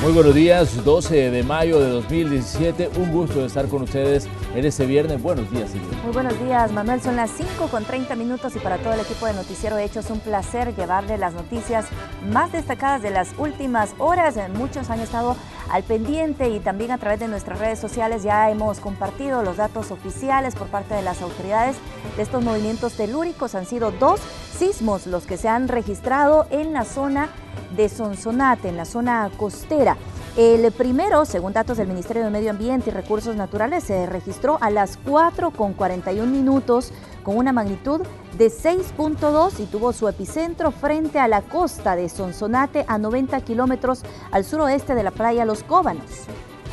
Muy buenos días, 12 de mayo de 2017, un gusto de estar con ustedes en este viernes. Buenos días, Silvia. Muy buenos días, Manuel, son las 5:30 y para todo el equipo de Noticiero Hechos un placer llevarle las noticias más destacadas de las últimas horas. Muchos han estado al pendiente y también a través de nuestras redes sociales ya hemos compartido los datos oficiales por parte de las autoridades de estos movimientos telúricos. Han sido 2 sismos los que se han registrado en la zona de Sonsonate, en la zona costera. El primero, según datos del Ministerio de Medio Ambiente y Recursos Naturales, se registró a las 4:41 con una magnitud de 6.2 y tuvo su epicentro frente a la costa de Sonsonate, a 90 kilómetros al suroeste de la playa Los Cóbanos.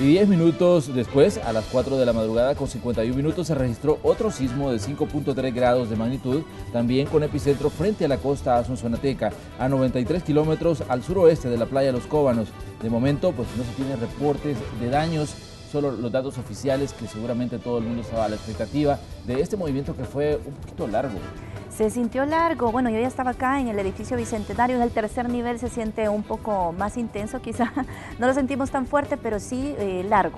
Y 10 minutos después, a las 4 de la madrugada con 51 minutos, se registró otro sismo de 5.3 grados de magnitud, también con epicentro frente a la costa sonsonateca, a 93 kilómetros al suroeste de la playa Los Cóbanos. De momento, pues no se tienen reportes de daños, solo los datos oficiales que seguramente todo el mundo estaba a la expectativa de este movimiento que fue un poquito largo. Se sintió largo. Bueno, yo ya estaba acá en el edificio Bicentenario, en el tercer nivel se siente un poco más intenso, quizá no lo sentimos tan fuerte, pero sí largo.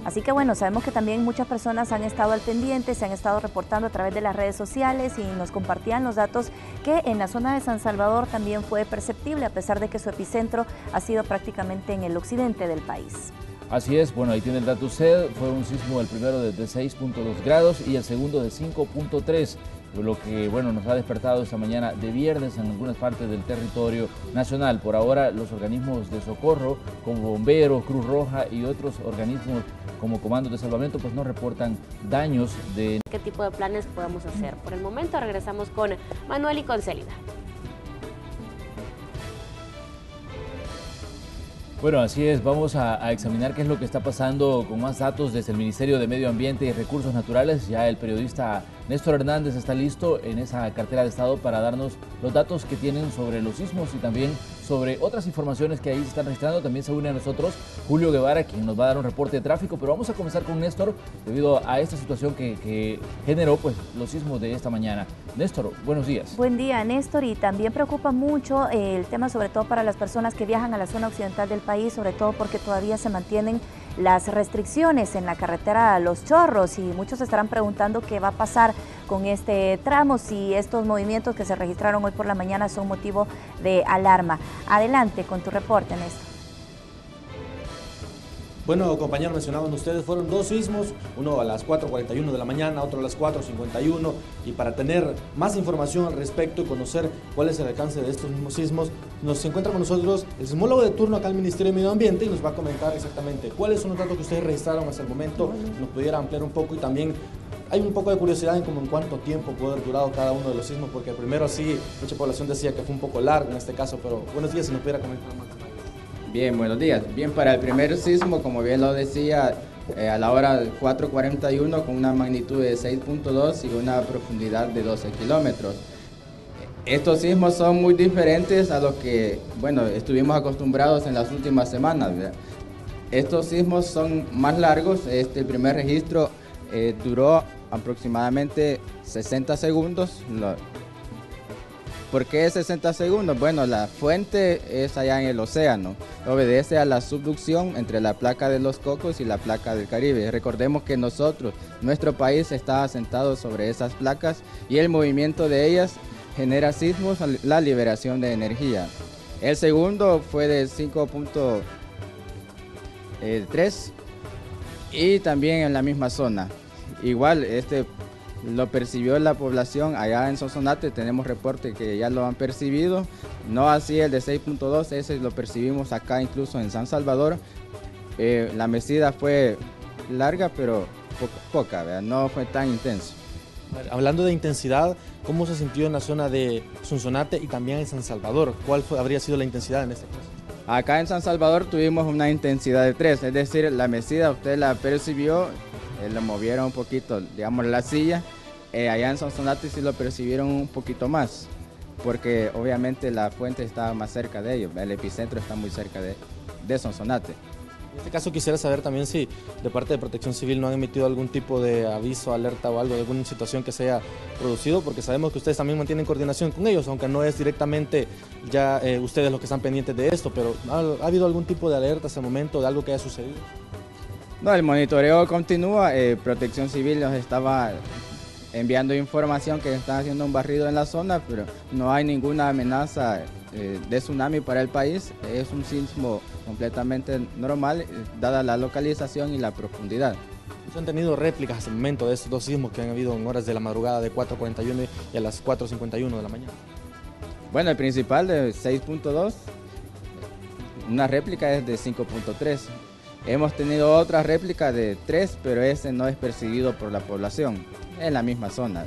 Así que bueno, sabemos que también muchas personas han estado al pendiente, se han estado reportando a través de las redes sociales y nos compartían los datos que en la zona de San Salvador también fue perceptible, a pesar de que su epicentro ha sido prácticamente en el occidente del país. Así es, bueno, ahí tiene el dato usted, fue un sismo el primero de 6.2 grados y el segundo de 5.3, lo que bueno nos ha despertado esta mañana de viernes en algunas partes del territorio nacional. Por ahora los organismos de socorro como bomberos, Cruz Roja y otros organismos como comandos de salvamento pues no reportan daños de... ¿Qué tipo de planes podemos hacer? Por el momento regresamos con Manuel y con Célida. Bueno, así es, vamos a examinar qué es lo que está pasando con más datos desde el Ministerio de Medio Ambiente y Recursos Naturales. Ya el periodista Néstor Hernández está listo en esa cartera de Estado para darnos los datos que tienen sobre los sismos y también sobre otras informaciones que ahí se están registrando. También se une a nosotros Julio Guevara, quien nos va a dar un reporte de tráfico, pero vamos a comenzar con Néstor debido a esta situación que generó pues los sismos de esta mañana. Néstor, buenos días. Buen día, Néstor, y también preocupa mucho el tema, sobre todo para las personas que viajan a la zona occidental del país, sobre todo porque todavía se mantienen las restricciones en la carretera Los Chorros y muchos estarán preguntando qué va a pasar con este tramo, si estos movimientos que se registraron hoy por la mañana son motivo de alarma. Adelante con tu reporte, Néstor. Bueno, compañeros, mencionaban ustedes, fueron 2 sismos, uno a las 4:41 de la mañana, otro a las 4:51, y para tener más información al respecto y conocer cuál es el alcance de estos mismos sismos, se encuentra con nosotros el sismólogo de turno acá al Ministerio de Medio Ambiente y nos va a comentar exactamente cuáles son los datos que ustedes registraron hasta el momento, nos pudiera ampliar un poco y también hay un poco de curiosidad en como en cuánto tiempo puede haber durado cada uno de los sismos, porque primero sí, mucha población decía que fue un poco largo en este caso, pero buenos días, si nos pudiera comentar más. Bien, buenos días. Bien, para el primer sismo, como bien lo decía, a la hora 4:41 con una magnitud de 6.2 y una profundidad de 12 kilómetros. Estos sismos son muy diferentes a los que, bueno, estuvimos acostumbrados en las últimas semanas, ¿verdad? Estos sismos son más largos. El primer registro duró aproximadamente 60 segundos. ¿Por qué 60 segundos? Bueno, la fuente es allá en el océano. Obedece a la subducción entre la placa de los Cocos y la placa del Caribe. Recordemos que nuestro país está asentado sobre esas placas y el movimiento de ellas genera sismos, la liberación de energía. El segundo fue de 5.3 y también en la misma zona. Igual, lo percibió la población allá en Sonsonate, tenemos reporte que ya lo han percibido, no así el de 6.2, ese lo percibimos acá incluso en San Salvador. La mecida fue larga, pero poca, ¿verdad? No fue tan intenso. Hablando de intensidad, ¿cómo se sintió en la zona de Sonsonate y también en San Salvador? ¿Cuál habría sido la intensidad en este caso? Acá en San Salvador tuvimos una intensidad de 3, es decir, la mecida usted la percibió, lo movieron un poquito, digamos, la silla. Allá en Sonsonate sí lo percibieron un poquito más, porque obviamente la fuente estaba más cerca de ellos, el epicentro está muy cerca de Sonsonate. En este caso quisiera saber también si de parte de Protección Civil no han emitido algún tipo de aviso, alerta o algo de alguna situación que se haya producido, porque sabemos que ustedes también mantienen coordinación con ellos, aunque no es directamente ya ustedes los que están pendientes de esto, pero ¿ha habido algún tipo de alerta hasta el momento de algo que haya sucedido? No, el monitoreo continúa. Protección Civil nos estaba enviando información que están haciendo un barrido en la zona, pero no hay ninguna amenaza de tsunami para el país. Es un sismo completamente normal, dada la localización y la profundidad. ¿Han tenido réplicas hasta el momento de estos dos sismos que han habido en horas de la madrugada de 4:41 y a las 4:51 de la mañana? Bueno, el principal de 6.2, una réplica es de 5.3. Hemos tenido otra réplica de 3, pero ese no es percibido por la población, en la misma zona.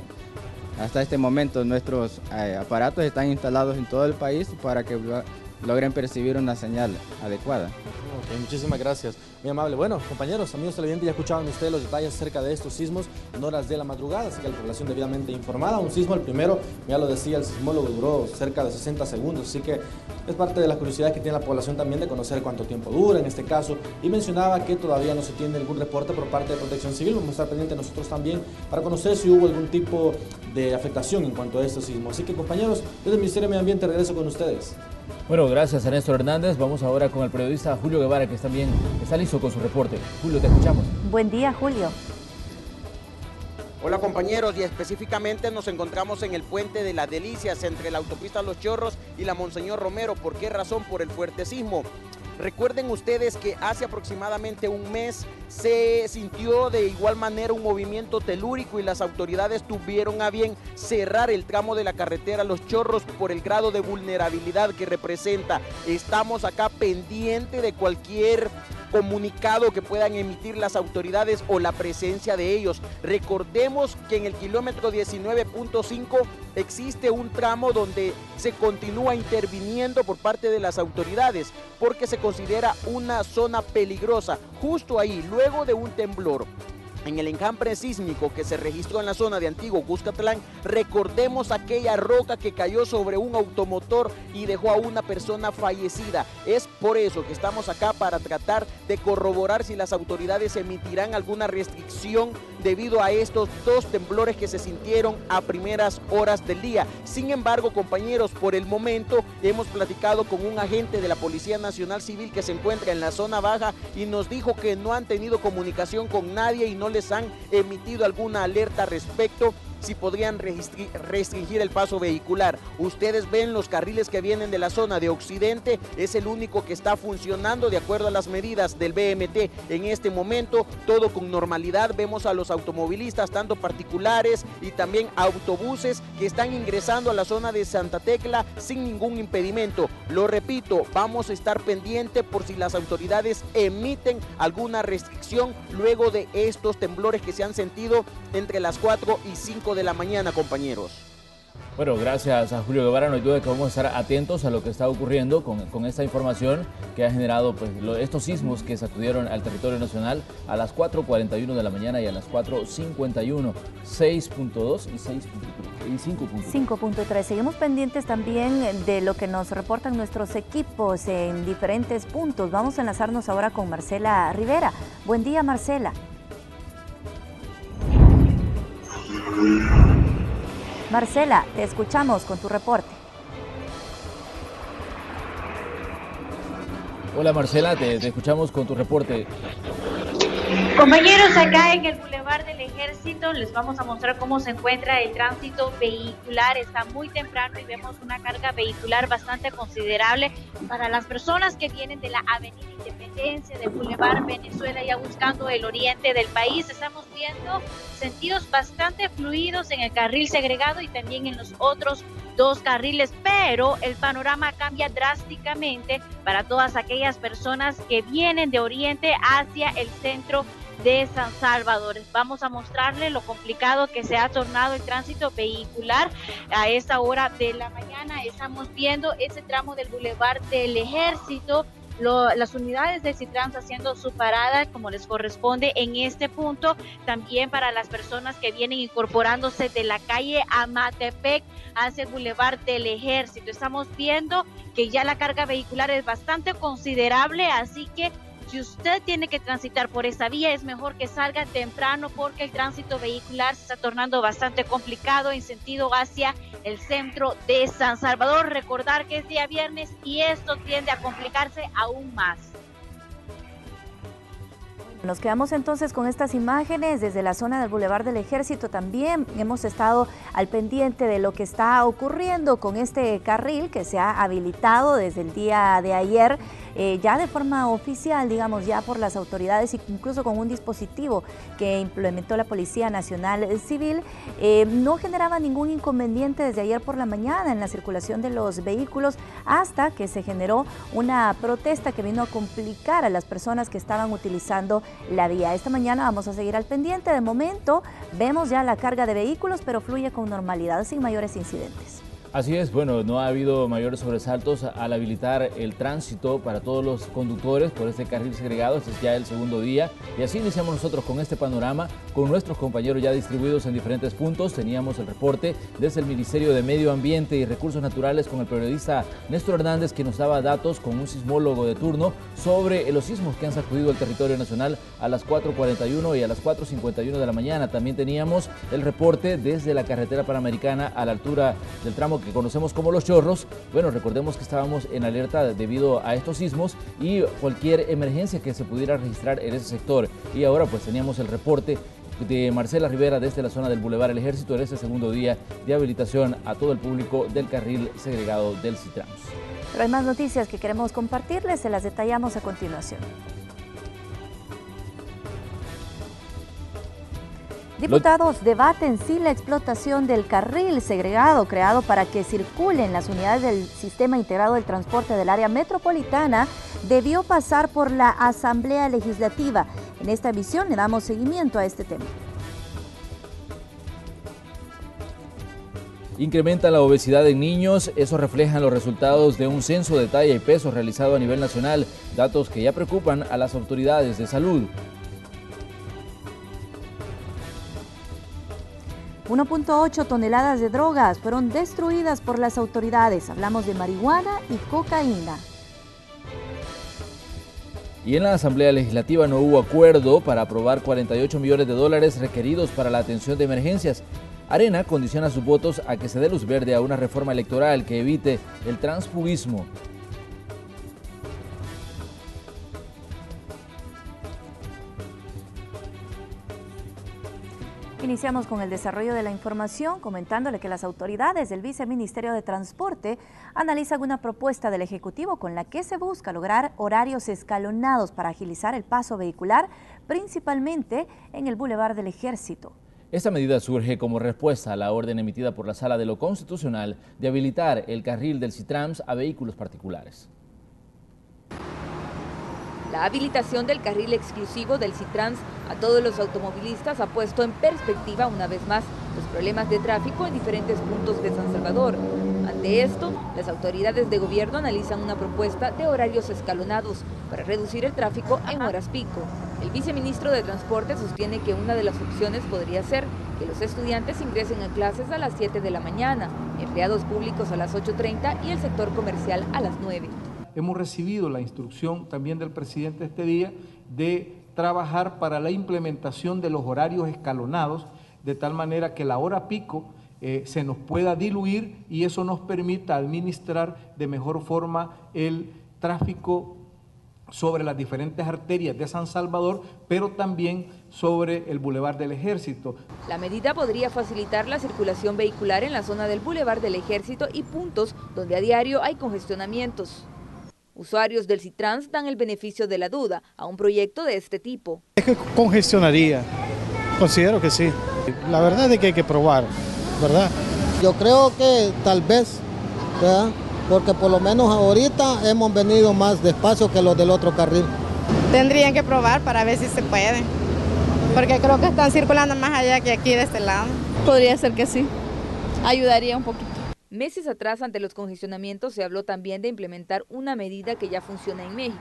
Hasta este momento nuestros aparatos están instalados en todo el país para que logren percibir una señal adecuada. Ok, muchísimas gracias, muy amable. Bueno, compañeros, amigos televidentes, ya escuchaban ustedes los detalles acerca de estos sismos en horas de la madrugada, así que la población debidamente informada. Un sismo, el primero, ya lo decía el sismólogo, duró cerca de 60 segundos, así que es parte de la curiosidad que tiene la población también de conocer cuánto tiempo dura en este caso, y mencionaba que todavía no se tiene ningún reporte por parte de Protección Civil. Vamos a estar pendientes nosotros también para conocer si hubo algún tipo de afectación en cuanto a estos sismos. Así que, compañeros, desde el Ministerio de Medio Ambiente regreso con ustedes. Bueno, gracias a Néstor Hernández. Vamos ahora con el periodista Julio Guevara, que también está listo con su reporte. Julio, te escuchamos. Buen día, Julio. Hola compañeros, y específicamente nos encontramos en el puente de las Delicias entre la autopista Los Chorros y la Monseñor Romero. ¿Por qué razón? Por el fuerte sismo. Recuerden ustedes que hace aproximadamente un mes se sintió de igual manera un movimiento telúrico y las autoridades tuvieron a bien cerrar el tramo de la carretera Los Chorros por el grado de vulnerabilidad que representa. Estamos acá pendiente de cualquier comunicado que puedan emitir las autoridades o la presencia de ellos. Recordemos que en el kilómetro 19.5 existe un tramo donde se continúa interviniendo por parte de las autoridades porque se considera una zona peligrosa. Justo ahí, luego de un temblor, en el enjambre sísmico que se registró en la zona de Antiguo Cuscatlán, recordemos aquella roca que cayó sobre un automotor y dejó a una persona fallecida. Es por eso que estamos acá, para tratar de corroborar si las autoridades emitirán alguna restricción debido a estos dos temblores que se sintieron a primeras horas del día. Sin embargo, compañeros, por el momento hemos platicado con un agente de la Policía Nacional Civil que se encuentra en la zona baja y nos dijo que no han tenido comunicación con nadie y no les han emitido alguna alerta respecto si podrían restringir el paso vehicular. Ustedes ven los carriles que vienen de la zona de Occidente, es el único que está funcionando de acuerdo a las medidas del BMT en este momento, todo con normalidad. Vemos a los automovilistas, tanto particulares y también autobuses, que están ingresando a la zona de Santa Tecla sin ningún impedimento. Lo repito, vamos a estar pendientes por si las autoridades emiten alguna restricción luego de estos temblores que se han sentido entre las 4 y 5 de la mañana, compañeros. Bueno, gracias a Julio Guevara. No hay duda que vamos a estar atentos a lo que está ocurriendo con esta información que ha generado pues, estos sismos que sacudieron al territorio nacional a las 4:41 de la mañana y a las 4:51, 6.2 y 5.3. 5.3. Seguimos pendientes también de lo que nos reportan nuestros equipos en diferentes puntos. Vamos a enlazarnos ahora con Marcela Rivera. Buen día, Marcela. Marcela, te escuchamos con tu reporte. Hola Marcela, te escuchamos con tu reporte. Compañeros, acá en el Boulevard del Ejército les vamos a mostrar cómo se encuentra el tránsito vehicular. Está muy temprano y vemos una carga vehicular bastante considerable para las personas que vienen de la Avenida Independencia, del Boulevard Venezuela, ya buscando el oriente del país. Estamos viendo sentidos bastante fluidos en el carril segregado y también en los otros dos carriles, pero el panorama cambia drásticamente para todas aquellas personas que vienen de oriente hacia el centro de San Salvador. Vamos a mostrarle lo complicado que se ha tornado el tránsito vehicular a esta hora de la mañana. Estamos viendo ese tramo del Boulevard del Ejército, las unidades de Citrans haciendo su parada como les corresponde en este punto. También para las personas que vienen incorporándose de la calle Amatepec hacia el Boulevard del Ejército. Estamos viendo que ya la carga vehicular es bastante considerable, así que si si usted tiene que transitar por esa vía, es mejor que salga temprano porque el tránsito vehicular se está tornando bastante complicado en sentido hacia el centro de San Salvador. Recordar que es día viernes y esto tiende a complicarse aún más. Nos quedamos entonces con estas imágenes desde la zona del Boulevard del Ejército. También hemos estado al pendiente de lo que está ocurriendo con este carril que se ha habilitado desde el día de ayer, ya de forma oficial, digamos, ya por las autoridades, incluso con un dispositivo que implementó la Policía Nacional Civil. No generaba ningún inconveniente desde ayer por la mañana en la circulación de los vehículos, hasta que se generó una protesta que vino a complicar a las personas que estaban utilizando la vía. Esta mañana vamos a seguir al pendiente. De momento vemos ya la carga de vehículos, pero fluye con normalidad, sin mayores incidentes. Así es, bueno, no ha habido mayores sobresaltos al habilitar el tránsito para todos los conductores por este carril segregado. Este es ya el segundo día y así iniciamos nosotros con este panorama, con nuestros compañeros ya distribuidos en diferentes puntos. Teníamos el reporte desde el Ministerio de Medio Ambiente y Recursos Naturales con el periodista Néstor Hernández, que nos daba datos con un sismólogo de turno sobre los sismos que han sacudido el territorio nacional a las 4:41 y a las 4:51 de la mañana. También teníamos el reporte desde la carretera panamericana a la altura del tramo que conocemos como Los Chorros. Bueno, recordemos que estábamos en alerta debido a estos sismos y cualquier emergencia que se pudiera registrar en ese sector. Y ahora pues teníamos el reporte de Marcela Rivera desde la zona del Boulevard El Ejército en este segundo día de habilitación a todo el público del carril segregado del Citrans. Pero hay más noticias que queremos compartirles, se las detallamos a continuación. Diputados debaten si la explotación del carril segregado creado para que circulen las unidades del Sistema Integrado del Transporte del área metropolitana debió pasar por la Asamblea Legislativa. En esta emisión le damos seguimiento a este tema. Incrementa la obesidad en niños, eso reflejan los resultados de un censo de talla y peso realizado a nivel nacional, datos que ya preocupan a las autoridades de salud. 1.8 toneladas de drogas fueron destruidas por las autoridades. Hablamos de marihuana y cocaína. Y en la Asamblea Legislativa no hubo acuerdo para aprobar 48 millones de dólares requeridos para la atención de emergencias. Arena condiciona sus votos a que se dé luz verde a una reforma electoral que evite el transfugismo. Iniciamos con el desarrollo de la información, comentándole que las autoridades del Viceministerio de Transporte analizan una propuesta del Ejecutivo con la que se busca lograr horarios escalonados para agilizar el paso vehicular, principalmente en el Boulevard del Ejército. Esta medida surge como respuesta a la orden emitida por la Sala de lo Constitucional de habilitar el carril del Citrans a vehículos particulares. La habilitación del carril exclusivo del Citrans a todos los automovilistas ha puesto en perspectiva una vez más los problemas de tráfico en diferentes puntos de San Salvador. Ante esto, las autoridades de gobierno analizan una propuesta de horarios escalonados para reducir el tráfico en horas pico. El viceministro de Transporte sostiene que una de las opciones podría ser que los estudiantes ingresen a clases a las 7 de la mañana, empleados públicos a las 8:30 y el sector comercial a las 9. Hemos recibido la instrucción también del presidente este día de trabajar para la implementación de los horarios escalonados, de tal manera que la hora pico se nos pueda diluir y eso nos permita administrar de mejor forma el tráfico sobre las diferentes arterias de San Salvador, pero también sobre el Boulevard del Ejército. La medida podría facilitar la circulación vehicular en la zona del Boulevard del Ejército y puntos donde a diario hay congestionamientos. Usuarios del Citrans dan el beneficio de la duda a un proyecto de este tipo. Es que congestionaría, considero que sí. La verdad es que hay que probar, ¿verdad? Yo creo que tal vez, ¿verdad? Porque por lo menos ahorita hemos venido más despacio que los del otro carril. Tendrían que probar para ver si se puede, porque creo que están circulando más allá que aquí de este lado. Podría ser que sí, ayudaría un poquito. Meses atrás, ante los congestionamientos, se habló también de implementar una medida que ya funciona en México.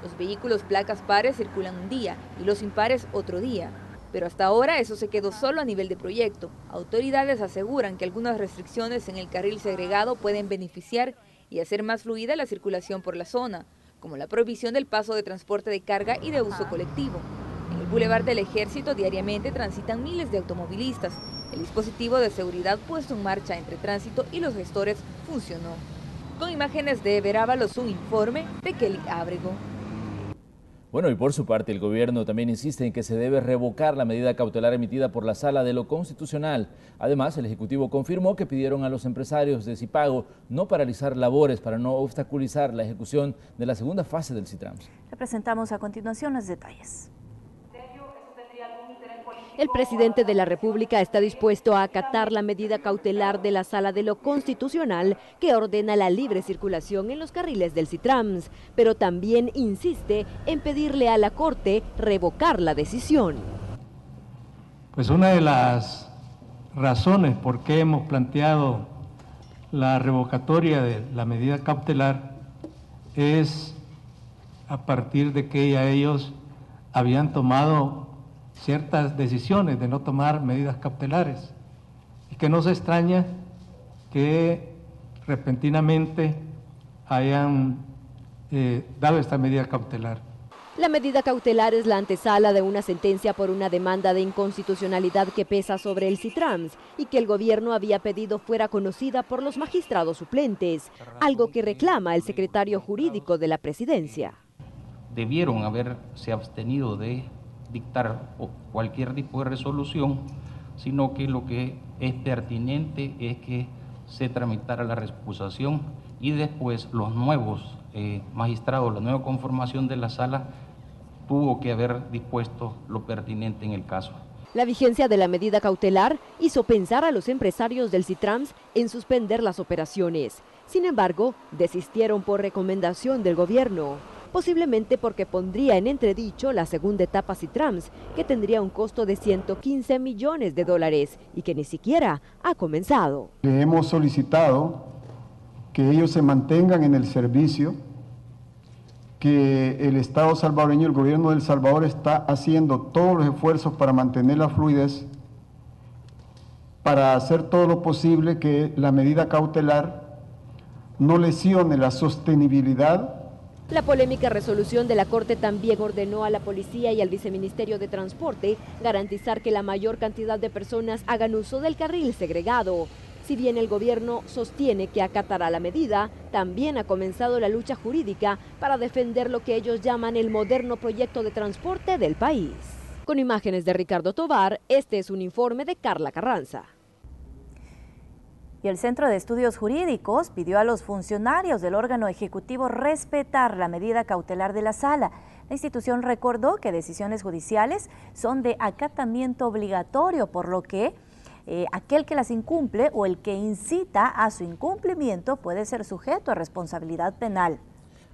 Los vehículos placas pares circulan un día y los impares otro día. Pero hasta ahora eso se quedó solo a nivel de proyecto. Autoridades aseguran que algunas restricciones en el carril segregado pueden beneficiar y hacer más fluida la circulación por la zona. como la prohibición del paso de transporte de carga y de uso colectivo. En el Boulevard del Ejército diariamente transitan miles de automovilistas. El dispositivo de seguridad puesto en marcha entre tránsito y los gestores funcionó. Con imágenes de Ever Ábalos, un informe de Kelly Ábrego. Bueno, y por su parte el gobierno también insiste en que se debe revocar la medida cautelar emitida por la Sala de lo Constitucional. Además, el Ejecutivo confirmó que pidieron a los empresarios de Zipago no paralizar labores para no obstaculizar la ejecución de la segunda fase del Citrans. Le presentamos a continuación los detalles. El presidente de la República está dispuesto a acatar la medida cautelar de la Sala de lo Constitucional que ordena la libre circulación en los carriles del Citrans, pero también insiste en pedirle a la Corte revocar la decisión. Pues una de las razones por qué hemos planteado la revocatoria de la medida cautelar es a partir de que ya ellos habían tomado ciertas decisiones de no tomar medidas cautelares y que no se extraña que repentinamente hayan dado esta medida cautelar. La medida cautelar es la antesala de una sentencia por una demanda de inconstitucionalidad que pesa sobre el Citrans y que el gobierno había pedido fuera conocida por los magistrados suplentes, algo que reclama el secretario jurídico de la presidencia. Debieron haberse abstenido de dictar cualquier tipo de resolución, sino que lo que es pertinente es que se tramitara la recusación y después los nuevos magistrados, la nueva conformación de la sala tuvo que haber dispuesto lo pertinente en el caso. La vigencia de la medida cautelar hizo pensar a los empresarios del Citrans en suspender las operaciones. Sin embargo, desistieron por recomendación del gobierno, posiblemente porque pondría en entredicho la segunda etapa Citrans, que tendría un costo de 115 millones de dólares y que ni siquiera ha comenzado. Le hemos solicitado que ellos se mantengan en el servicio, que el Estado salvadoreño, el gobierno de El Salvador está haciendo todos los esfuerzos para mantener la fluidez, para hacer todo lo posible que la medida cautelar no lesione la sostenibilidad. La polémica resolución de la Corte también ordenó a la policía y al viceministerio de Transporte garantizar que la mayor cantidad de personas hagan uso del carril segregado. Si bien el gobierno sostiene que acatará la medida, también ha comenzado la lucha jurídica para defender lo que ellos llaman el moderno proyecto de transporte del país. Con imágenes de Ricardo Tovar, este es un informe de Carla Carranza. Y el Centro de Estudios Jurídicos pidió a los funcionarios del órgano ejecutivo respetar la medida cautelar de la sala. La institución recordó que decisiones judiciales son de acatamiento obligatorio, por lo que aquel que las incumple o el que incita a su incumplimiento puede ser sujeto a responsabilidad penal.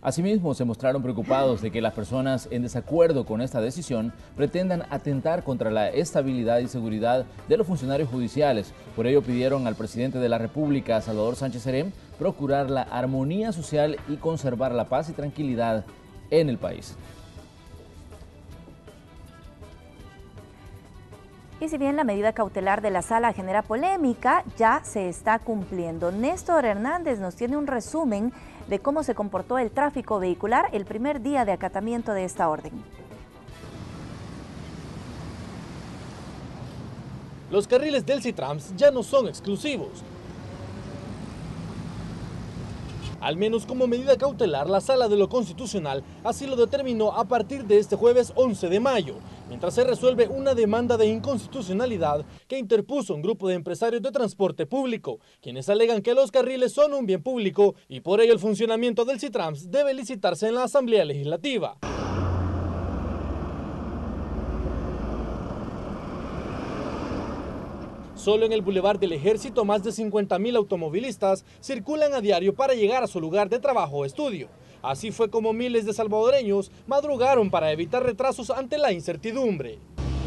Asimismo, se mostraron preocupados de que las personas en desacuerdo con esta decisión pretendan atentar contra la estabilidad y seguridad de los funcionarios judiciales. Por ello pidieron al presidente de la República, Salvador Sánchez Serén, procurar la armonía social y conservar la paz y tranquilidad en el país. Y si bien la medida cautelar de la sala genera polémica, ya se está cumpliendo. Néstor Hernández nos tiene un resumen de cómo se comportó el tráfico vehicular el primer día de acatamiento de esta orden. Los carriles del Citrans ya no son exclusivos. Al menos como medida cautelar, la Sala de lo Constitucional así lo determinó a partir de este jueves 11 de mayo, mientras se resuelve una demanda de inconstitucionalidad que interpuso un grupo de empresarios de transporte público, quienes alegan que los carriles son un bien público y por ello el funcionamiento del Citrans debe licitarse en la Asamblea Legislativa. Solo en el Boulevard del Ejército, más de 50.000 automovilistas circulan a diario para llegar a su lugar de trabajo o estudio. Así fue como miles de salvadoreños madrugaron para evitar retrasos ante la incertidumbre.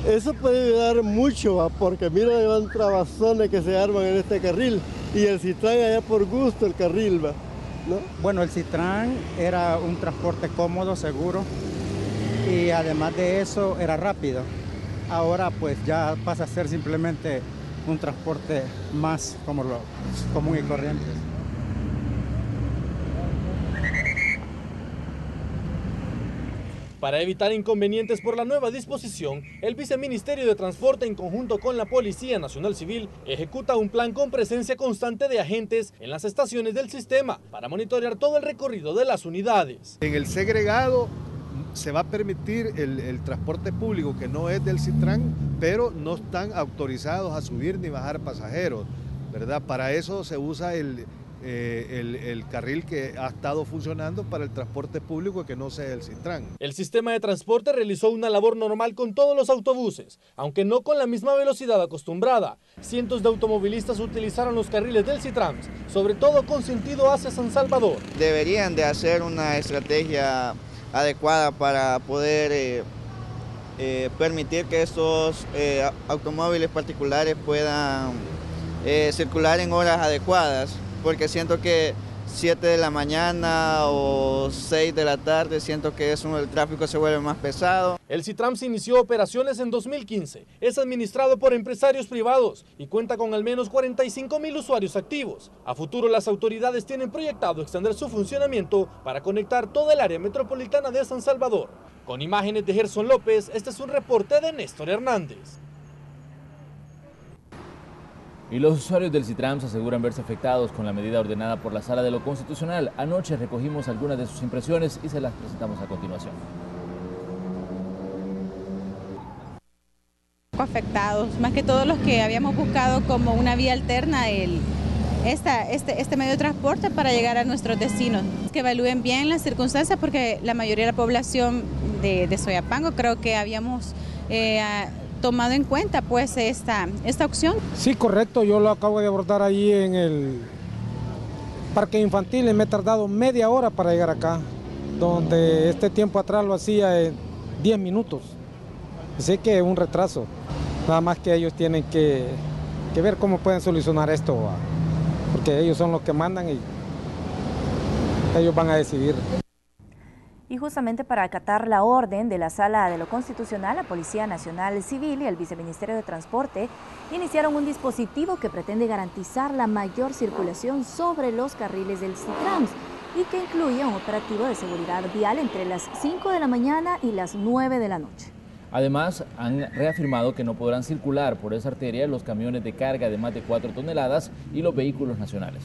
Eso puede ayudar mucho, porque mira los trabazones que se arman en este carril y el Citrans allá por gusto el carril, ¿no? Bueno, el Citrans era un transporte cómodo, seguro y además de eso era rápido. Ahora pues ya pasa a ser simplemente un transporte más como lo común y corriente. Para evitar inconvenientes por la nueva disposición, el Viceministerio de Transporte, en conjunto con la Policía Nacional Civil, ejecuta un plan con presencia constante de agentes en las estaciones del sistema para monitorear todo el recorrido de las unidades. En el segregado se va a permitir el transporte público que no es del Citran, pero no están autorizados a subir ni bajar pasajeros, ¿verdad? Para eso se usa el carril que ha estado funcionando para el transporte público que no sea el Citran. El sistema de transporte realizó una labor normal con todos los autobuses, aunque no con la misma velocidad acostumbrada. Cientos de automovilistas utilizaron los carriles del Citrans, sobre todo con sentido hacia San Salvador. Deberían de hacer una estrategia adecuada para poder permitir que estos automóviles particulares puedan circular en horas adecuadas, porque siento que 7 de la mañana o 6 de la tarde, siento que el tráfico se vuelve más pesado. El Citrans inició operaciones en 2015, es administrado por empresarios privados y cuenta con al menos 45.000 usuarios activos. A futuro las autoridades tienen proyectado extender su funcionamiento para conectar toda el área metropolitana de San Salvador. Con imágenes de Gerson López, este es un reporte de Néstor Hernández. Y los usuarios del Citrans aseguran verse afectados con la medida ordenada por la Sala de lo Constitucional. Anoche recogimos algunas de sus impresiones y se las presentamos a continuación. Afectados, más que todos los que habíamos buscado como una vía alterna este medio de transporte para llegar a nuestros destinos. Que evalúen bien las circunstancias, porque la mayoría de la población de Soyapango creo que habíamos tomado en cuenta pues esta opción. Sí, correcto, yo lo acabo de abordar allí en el parque infantil y me he tardado media hora para llegar acá, donde este tiempo atrás lo hacía en 10 minutos. Así que es un retraso, nada más que ellos tienen que ver cómo pueden solucionar esto, porque ellos son los que mandan y ellos van a decidir. Y justamente para acatar la orden de la Sala de lo Constitucional, la Policía Nacional Civil y el Viceministerio de Transporte iniciaron un dispositivo que pretende garantizar la mayor circulación sobre los carriles del Citrans y que incluye un operativo de seguridad vial entre las 5 de la mañana y las 9 de la noche. Además, han reafirmado que no podrán circular por esa arteria los camiones de carga de más de 4 toneladas y los vehículos nacionales.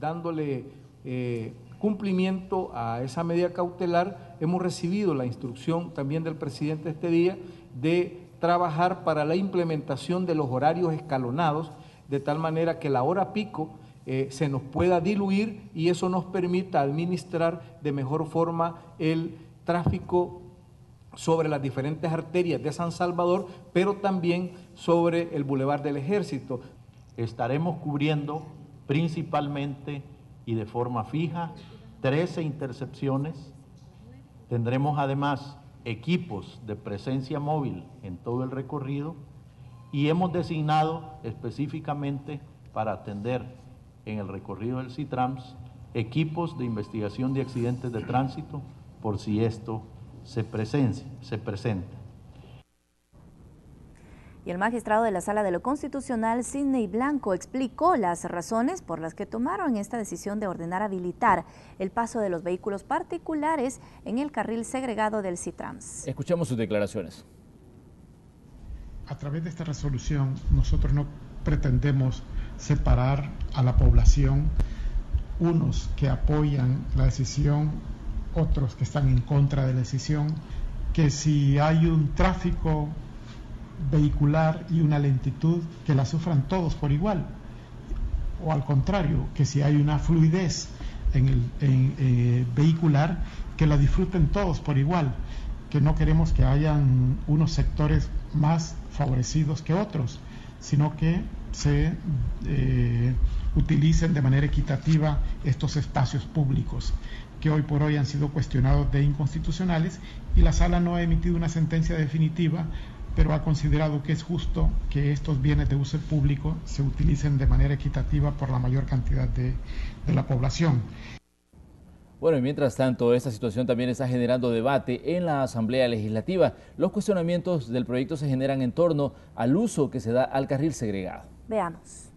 Dándole cumplimiento a esa medida cautelar, hemos recibido la instrucción también del presidente este día de trabajar para la implementación de los horarios escalonados, de tal manera que la hora pico se nos pueda diluir y eso nos permita administrar de mejor forma el tráfico sobre las diferentes arterias de San Salvador, pero también sobre el Boulevard del Ejército. Estaremos cubriendo principalmente y de forma fija 13 intercepciones. Tendremos además equipos de presencia móvil en todo el recorrido y hemos designado específicamente para atender en el recorrido del Citrans equipos de investigación de accidentes de tránsito por si esto se presenta. Y el magistrado de la Sala de lo Constitucional, Sidney Blanco, explicó las razones por las que tomaron esta decisión de ordenar habilitar el paso de los vehículos particulares en el carril segregado del Citrans. Escuchemos sus declaraciones. A través de esta resolución, nosotros no pretendemos separar a la población, unos que apoyan la decisión, otros que están en contra de la decisión, que si hay un tráfico vehicular y una lentitud, que la sufran todos por igual, o al contrario, que si hay una fluidez vehicular, que la disfruten todos por igual, que no queremos que hayan unos sectores más favorecidos que otros, sino que se utilicen de manera equitativa estos espacios públicos que hoy por hoy han sido cuestionados de inconstitucionales, y la Sala no ha emitido una sentencia definitiva, pero ha considerado que es justo que estos bienes de uso público se utilicen de manera equitativa por la mayor cantidad de la población. Bueno, y mientras tanto, esta situación también está generando debate en la Asamblea Legislativa. Los cuestionamientos del proyecto se generan en torno al uso que se da al carril segregado. Veamos.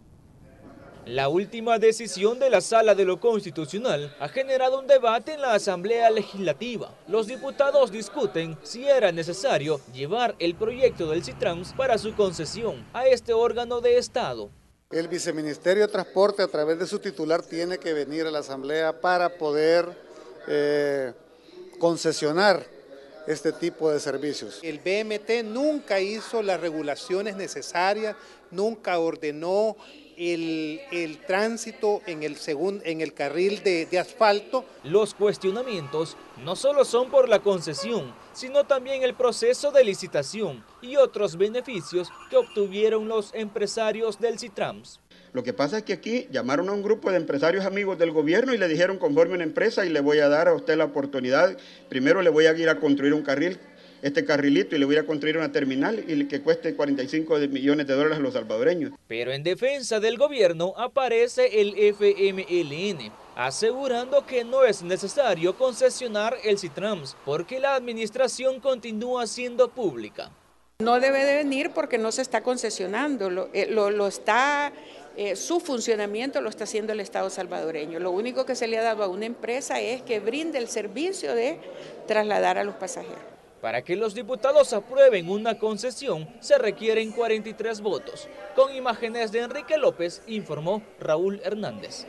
La última decisión de la Sala de lo Constitucional ha generado un debate en la Asamblea Legislativa. Los diputados discuten si era necesario llevar el proyecto del Citrans para su concesión a este órgano de Estado. El Viceministerio de Transporte, a través de su titular, tiene que venir a la Asamblea para poder concesionar este tipo de servicios. El BMT nunca hizo las regulaciones necesarias, nunca ordenó el tránsito en el carril de asfalto. Los cuestionamientos no solo son por la concesión, sino también el proceso de licitación y otros beneficios que obtuvieron los empresarios del Citrans. Lo que pasa es que aquí llamaron a un grupo de empresarios amigos del gobierno y le dijeron: conforme una empresa y le voy a dar a usted la oportunidad, primero le voy a ir a construir un carril, este carrilito, y le voy a construir una terminal y que cueste 45 millones de dólares a los salvadoreños. Pero en defensa del gobierno aparece el FMLN, asegurando que no es necesario concesionar el Citrans porque la administración continúa siendo pública. No debe de venir porque no se está concesionando, su funcionamiento lo está haciendo el Estado salvadoreño. Lo único que se le ha dado a una empresa es que brinde el servicio de trasladar a los pasajeros. Para que los diputados aprueben una concesión, se requieren 43 votos. Con imágenes de Enrique López, informó Raúl Hernández.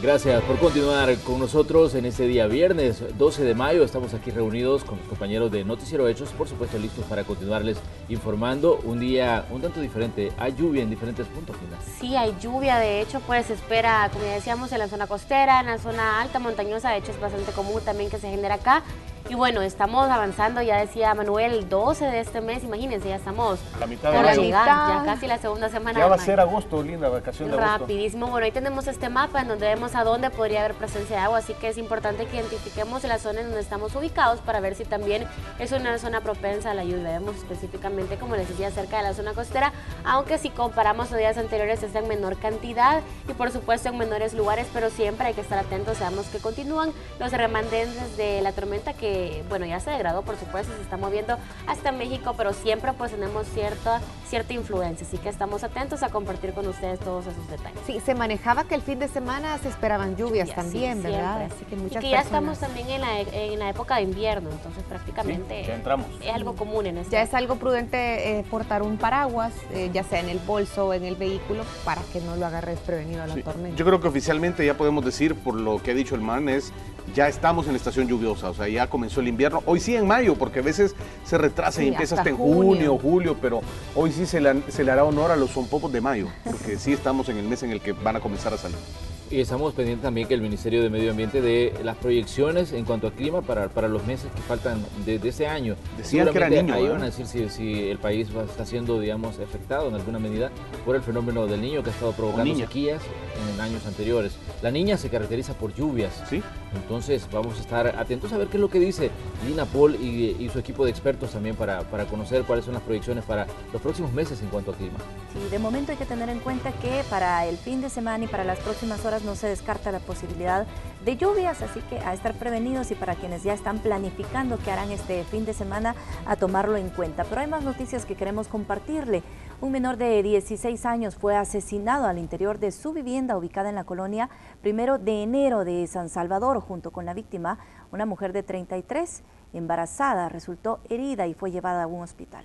Gracias por continuar con nosotros en este día viernes 12 de mayo. Estamos aquí reunidos con los compañeros de Noticiero Hechos, por supuesto listos para continuarles informando. Un día un tanto diferente. Hay lluvia en diferentes puntos, Linda. Sí, hay lluvia. De hecho, pues se espera, como ya decíamos, en la zona costera, en la zona alta montañosa. De hecho, es bastante común también que se genera acá. Y bueno, estamos avanzando, ya decía Manuel, el 12 de este mes, imagínense, ya estamos la mitad por de llegar, ya casi la segunda semana. Ya va a ser agosto, Linda, vacación de agosto. Rapidísimo. Bueno, ahí tenemos este mapa en donde vemos a dónde podría haber presencia de agua, así que es importante que identifiquemos la zona en donde estamos ubicados para ver si también es una zona propensa a la lluvia. Vemos específicamente, como les decía, cerca de la zona costera, aunque si comparamos a días anteriores está en menor cantidad y por supuesto en menores lugares, pero siempre hay que estar atentos. Sabemos que continúan los remanentes de la tormenta que, bueno, ya se degradó, por supuesto, se está moviendo hasta México, pero siempre pues tenemos cierta influencia, así que estamos atentos a compartir con ustedes todos esos detalles. Sí, se manejaba que el fin de semana se esperaban lluvias también, sí, ¿verdad? Siempre. Así que muchas y que ya estamos también en la época de invierno, entonces prácticamente sí, ya entramos. Es algo común en este. Ya es algo prudente portar un paraguas, ya sea en el bolso o en el vehículo, para que no lo agarre desprevenido a la tormenta. Yo creo que oficialmente ya podemos decir, por lo que ha dicho el MAN, ya estamos en la estación lluviosa, o sea, ya comenzó el invierno. Hoy sí en mayo, porque a veces se retrasa y empieza hasta en junio, julio, pero hoy sí se le hará honor a los sonpopos de mayo, porque sí estamos en el mes en el que van a comenzar a salir. Y estamos pendientes también que el Ministerio de Medio Ambiente dé las proyecciones en cuanto al clima para los meses que faltan de este año. Decían que era niño. Ahí van a decir si el país está siendo, digamos, afectado en alguna medida por el fenómeno del Niño que ha estado provocando sequías en años anteriores. La Niña se caracteriza por lluvias. ¿Sí? Entonces vamos a estar atentos a ver qué es lo que dice Lina Paul y su equipo de expertos también para conocer cuáles son las proyecciones para los próximos meses en cuanto al clima. Sí, de momento hay que tener en cuenta que para el fin de semana y para las próximas horas no se descarta la posibilidad de lluvias, así que a estar prevenidos y para quienes ya están planificando qué harán este fin de semana, a tomarlo en cuenta. Pero hay más noticias que queremos compartirle. Un menor de 16 años fue asesinado al interior de su vivienda ubicada en la colonia 1 de enero de San Salvador. Junto con la víctima, una mujer de 33, embarazada, resultó herida y fue llevada a un hospital.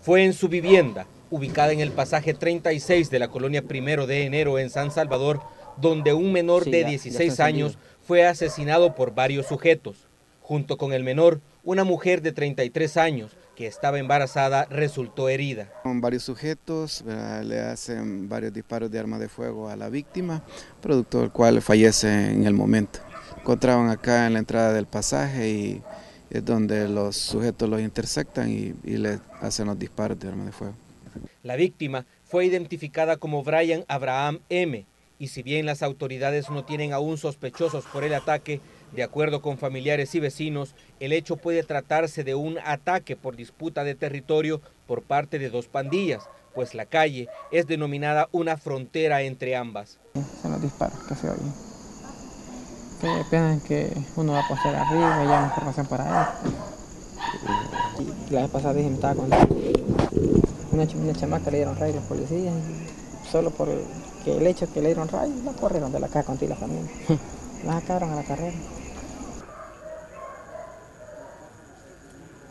Fue en su vivienda, ubicada en el pasaje 36 de la colonia 1 de enero en San Salvador, donde un menor de 16 años fue asesinado por varios sujetos. Junto con el menor, una mujer de 33 años que estaba embarazada resultó herida. Varios sujetos le hacen varios disparos de arma de fuego a la víctima, producto del cual fallece en el momento. Encontraban acá en la entrada del pasaje y es donde los sujetos los intersectan y le hacen los disparos de arma de fuego. La víctima fue identificada como Brian Abraham M. y si bien las autoridades no tienen aún sospechosos por el ataque, de acuerdo con familiares y vecinos, el hecho puede tratarse de un ataque por disputa de territorio por parte de dos pandillas, pues la calle es denominada una frontera entre ambas. Son los disparos que se oyen. Que piensan que uno va a pasar arriba y ya no información para él. La vez pasada dije que estaba con él. una chamaca le dieron rayo a los policías, solo por el hecho que le dieron rayo, la corrieron de la casa con la familia, la sacaron a la carrera.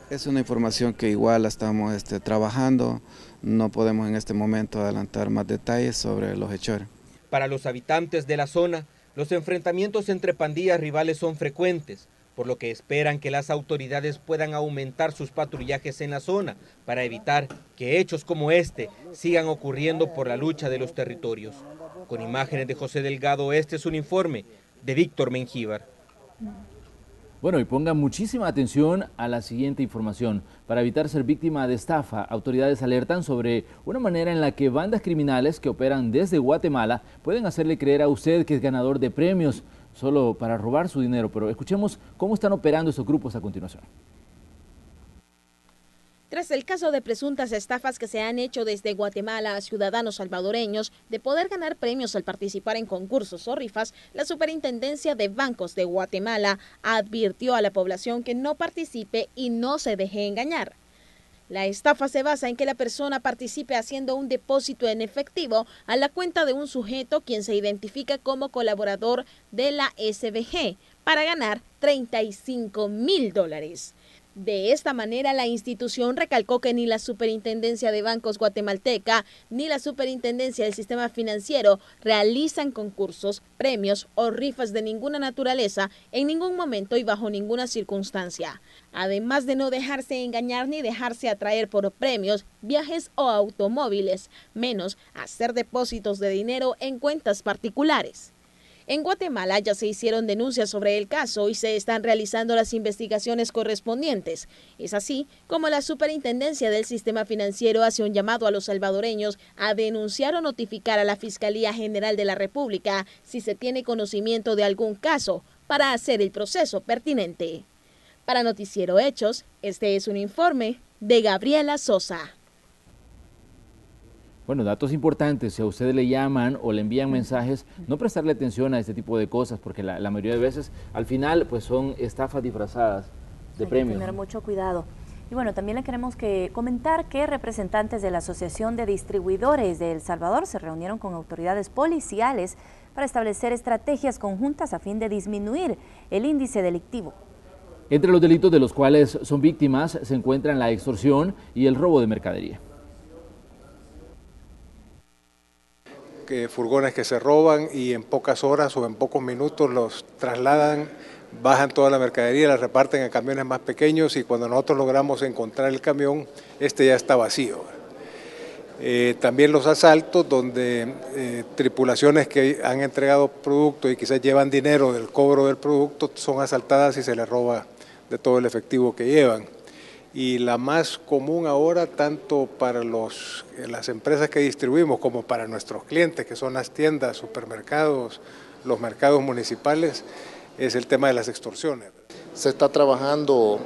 Es una información que igual estamos trabajando, no podemos en este momento adelantar más detalles sobre los hechores. Para los habitantes de la zona, los enfrentamientos entre pandillas rivales son frecuentes, por lo que esperan que las autoridades puedan aumentar sus patrullajes en la zona para evitar que hechos como este sigan ocurriendo por la lucha de los territorios. Con imágenes de José Delgado, este es un informe de Víctor Mengíbar. Bueno, y pongan muchísima atención a la siguiente información. Para evitar ser víctima de estafa, autoridades alertan sobre una manera en la que bandas criminales que operan desde Guatemala pueden hacerle creer a usted que es ganador de premios solo para robar su dinero. Pero escuchemos cómo están operando estos grupos a continuación. Tras el caso de presuntas estafas que se han hecho desde Guatemala a ciudadanos salvadoreños de poder ganar premios al participar en concursos o rifas, la Superintendencia de Bancos de Guatemala advirtió a la población que no participe y no se deje engañar. La estafa se basa en que la persona participe haciendo un depósito en efectivo a la cuenta de un sujeto quien se identifica como colaborador de la SBG para ganar $35.000. De esta manera, la institución recalcó que ni la Superintendencia de Bancos guatemalteca ni la Superintendencia del Sistema Financiero realizan concursos, premios o rifas de ninguna naturaleza en ningún momento y bajo ninguna circunstancia. Además de no dejarse engañar ni dejarse atraer por premios, viajes o automóviles, menos hacer depósitos de dinero en cuentas particulares. En Guatemala ya se hicieron denuncias sobre el caso y se están realizando las investigaciones correspondientes. Es así como la Superintendencia del Sistema Financiero hace un llamado a los salvadoreños a denunciar o notificar a la Fiscalía General de la República si se tiene conocimiento de algún caso para hacer el proceso pertinente. Para Noticiero Hechos, este es un informe de Gabriela Sosa. Bueno, datos importantes, si a ustedes le llaman o le envían mensajes, no prestarle atención a este tipo de cosas, porque la mayoría de veces, al final, pues son estafas disfrazadas de premios. Hay que tener mucho cuidado. Y bueno, también le queremos comentar que representantes de la Asociación de Distribuidores de El Salvador se reunieron con autoridades policiales para establecer estrategias conjuntas a fin de disminuir el índice delictivo. Entre los delitos de los cuales son víctimas se encuentran la extorsión y el robo de mercadería. Furgones que se roban y en pocas horas o en pocos minutos los trasladan, bajan toda la mercadería, la reparten en camiones más pequeños y cuando nosotros logramos encontrar el camión, ya está vacío. También los asaltos donde tripulaciones que han entregado producto y quizás llevan dinero del cobro del producto son asaltadas y se les roba de todo el efectivo que llevan. Y la más común ahora, tanto para las empresas que distribuimos como para nuestros clientes, que son las tiendas, supermercados, los mercados municipales, es el tema de las extorsiones. Se está trabajando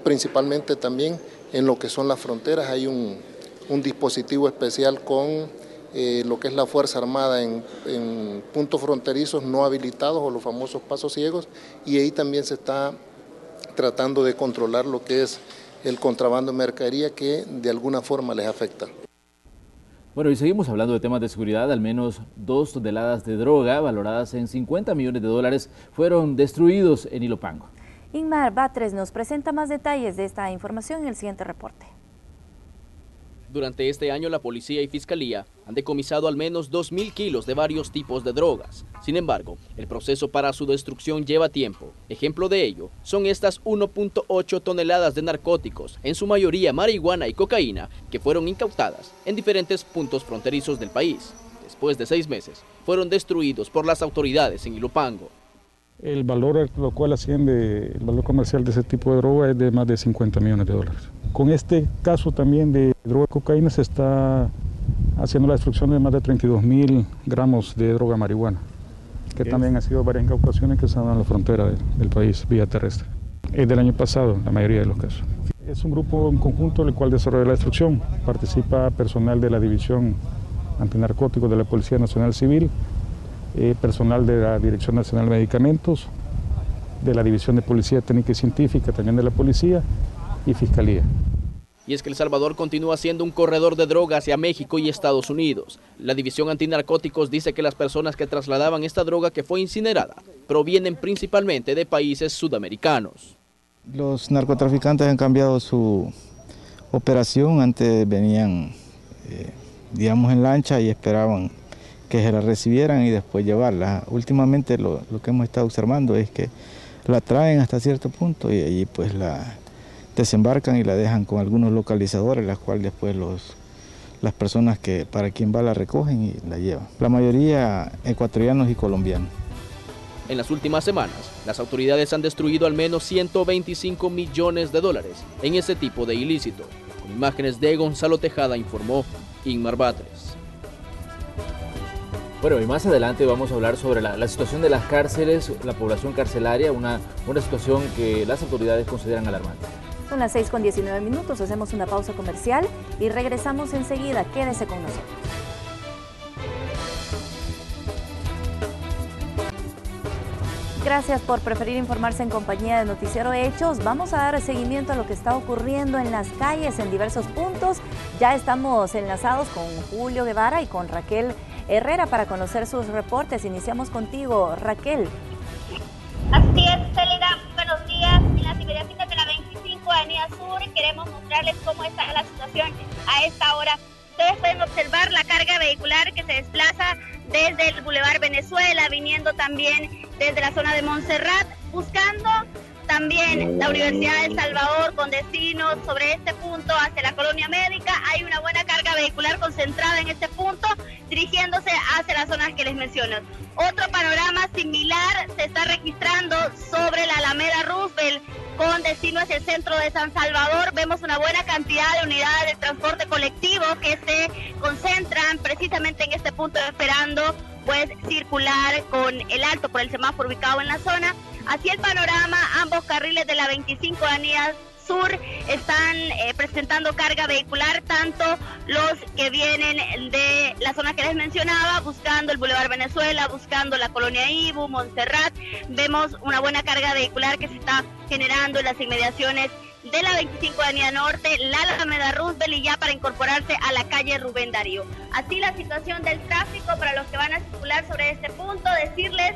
principalmente también en lo que son las fronteras. Hay un dispositivo especial con lo que es la Fuerza Armada en puntos fronterizos no habilitados o los famosos pasos ciegos, y ahí también se está tratando de controlar lo que es el contrabando de mercadería que de alguna forma les afecta. Bueno, y seguimos hablando de temas de seguridad. Al menos 2 toneladas de droga valoradas en $50 millones fueron destruidos en Ilopango. Inmar Batres nos presenta más detalles de esta información en el siguiente reporte. Durante este año, la policía y fiscalía han decomisado al menos 2.000 kilos de varios tipos de drogas. Sin embargo, el proceso para su destrucción lleva tiempo. Ejemplo de ello son estas 1.8 toneladas de narcóticos, en su mayoría marihuana y cocaína, que fueron incautadas en diferentes puntos fronterizos del país. Después de 6 meses, fueron destruidos por las autoridades en Ilopango. El valor lo cual asciende, el valor comercial de ese tipo de droga es de más de $50 millones. Con este caso también de droga y cocaína se está haciendo la destrucción de más de 32.000 gramos de droga marihuana, que también ha sido varias incautaciones que se han dado en la frontera del país vía terrestre. Es del año pasado, la mayoría de los casos. Es un grupo en conjunto el cual desarrolla la destrucción. Participa personal de la División Antinarcóticos de la Policía Nacional Civil, personal de la Dirección Nacional de Medicamentos, de la División de Policía Técnica y Científica, también de la Policía y Fiscalía. Y es que El Salvador continúa siendo un corredor de droga hacia México y Estados Unidos. La División Antinarcóticos dice que las personas que trasladaban esta droga que fue incinerada provienen principalmente de países sudamericanos. Los narcotraficantes han cambiado su operación. Antes venían, digamos, en lancha y esperaban que se la recibieran y después llevarla. Últimamente lo que hemos estado observando es que la traen hasta cierto punto y allí pues la desembarcan y la dejan con algunos localizadores, las cuales después las personas que para quien va la recogen y la llevan. La mayoría ecuatorianos y colombianos. En las últimas semanas, las autoridades han destruido al menos 125 millones de dólares en ese tipo de ilícito. Con imágenes de Gonzalo Tejada, informó Inmar Batres. Bueno, y más adelante vamos a hablar sobre la situación de las cárceles, la población carcelaria, una situación que las autoridades consideran alarmante. Son las 6:19, hacemos una pausa comercial y regresamos enseguida. Quédese con nosotros. Gracias por preferir informarse en compañía de Noticiero Hechos. Vamos a dar seguimiento a lo que está ocurriendo en las calles en diversos puntos. Ya estamos enlazados con Julio Guevara y con Raquel Herrera para conocer sus reportes. Iniciamos contigo, Raquel. Así es, Celida. Buenos días. En las inmediaciones de la 25 Avenida Sur queremos mostrarles cómo está la situación a esta hora. Ustedes pueden observar la carga vehicular que se desplaza desde el Boulevard Venezuela, viniendo también desde la zona de Montserrat, buscando también la Universidad de El Salvador con destino sobre este punto hacia la Colonia Médica. Hay una buena carga vehicular concentrada en este punto, dirigiéndose hacia las zonas que les menciono. Otro panorama similar se está registrando sobre la Alameda Roosevelt con destino hacia el centro de San Salvador. Vemos una buena cantidad de unidades de transporte colectivo que se concentran precisamente en este punto, esperando pues circular con el alto por el semáforo ubicado en la zona. Así el panorama, ambos carriles de la 25 Avenida Sur están presentando carga vehicular, tanto los que vienen de la zona que les mencionaba, buscando el Boulevard Venezuela, buscando la Colonia Ibu, Montserrat. Vemos una buena carga vehicular que se está generando en las inmediaciones de la 25 Avenida Norte, la Alameda Roosevelt y ya para incorporarse a la calle Rubén Darío. Así la situación del tráfico para los que van a circular sobre este punto, decirles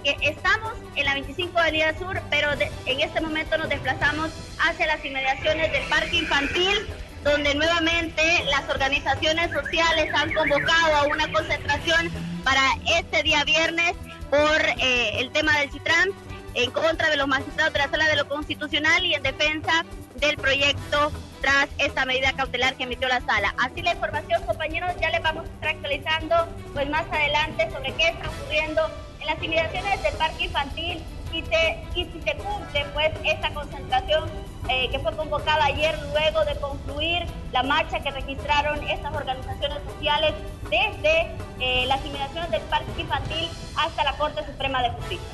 que estamos en la 25 Avenida Sur, pero en este momento nos desplazamos hacia las inmediaciones del Parque Infantil, donde nuevamente las organizaciones sociales han convocado a una concentración para este día viernes por el tema del CITRAM, en contra de los magistrados de la Sala de lo Constitucional y en defensa del proyecto tras esta medida cautelar que emitió la Sala. Así la información, compañeros, ya les vamos a estar actualizando pues más adelante sobre qué está ocurriendo en las inmediaciones del Parque Infantil y si se cumple pues esta concentración que fue convocada ayer luego de concluir la marcha que registraron estas organizaciones sociales desde las inmediaciones del Parque Infantil hasta la Corte Suprema de Justicia.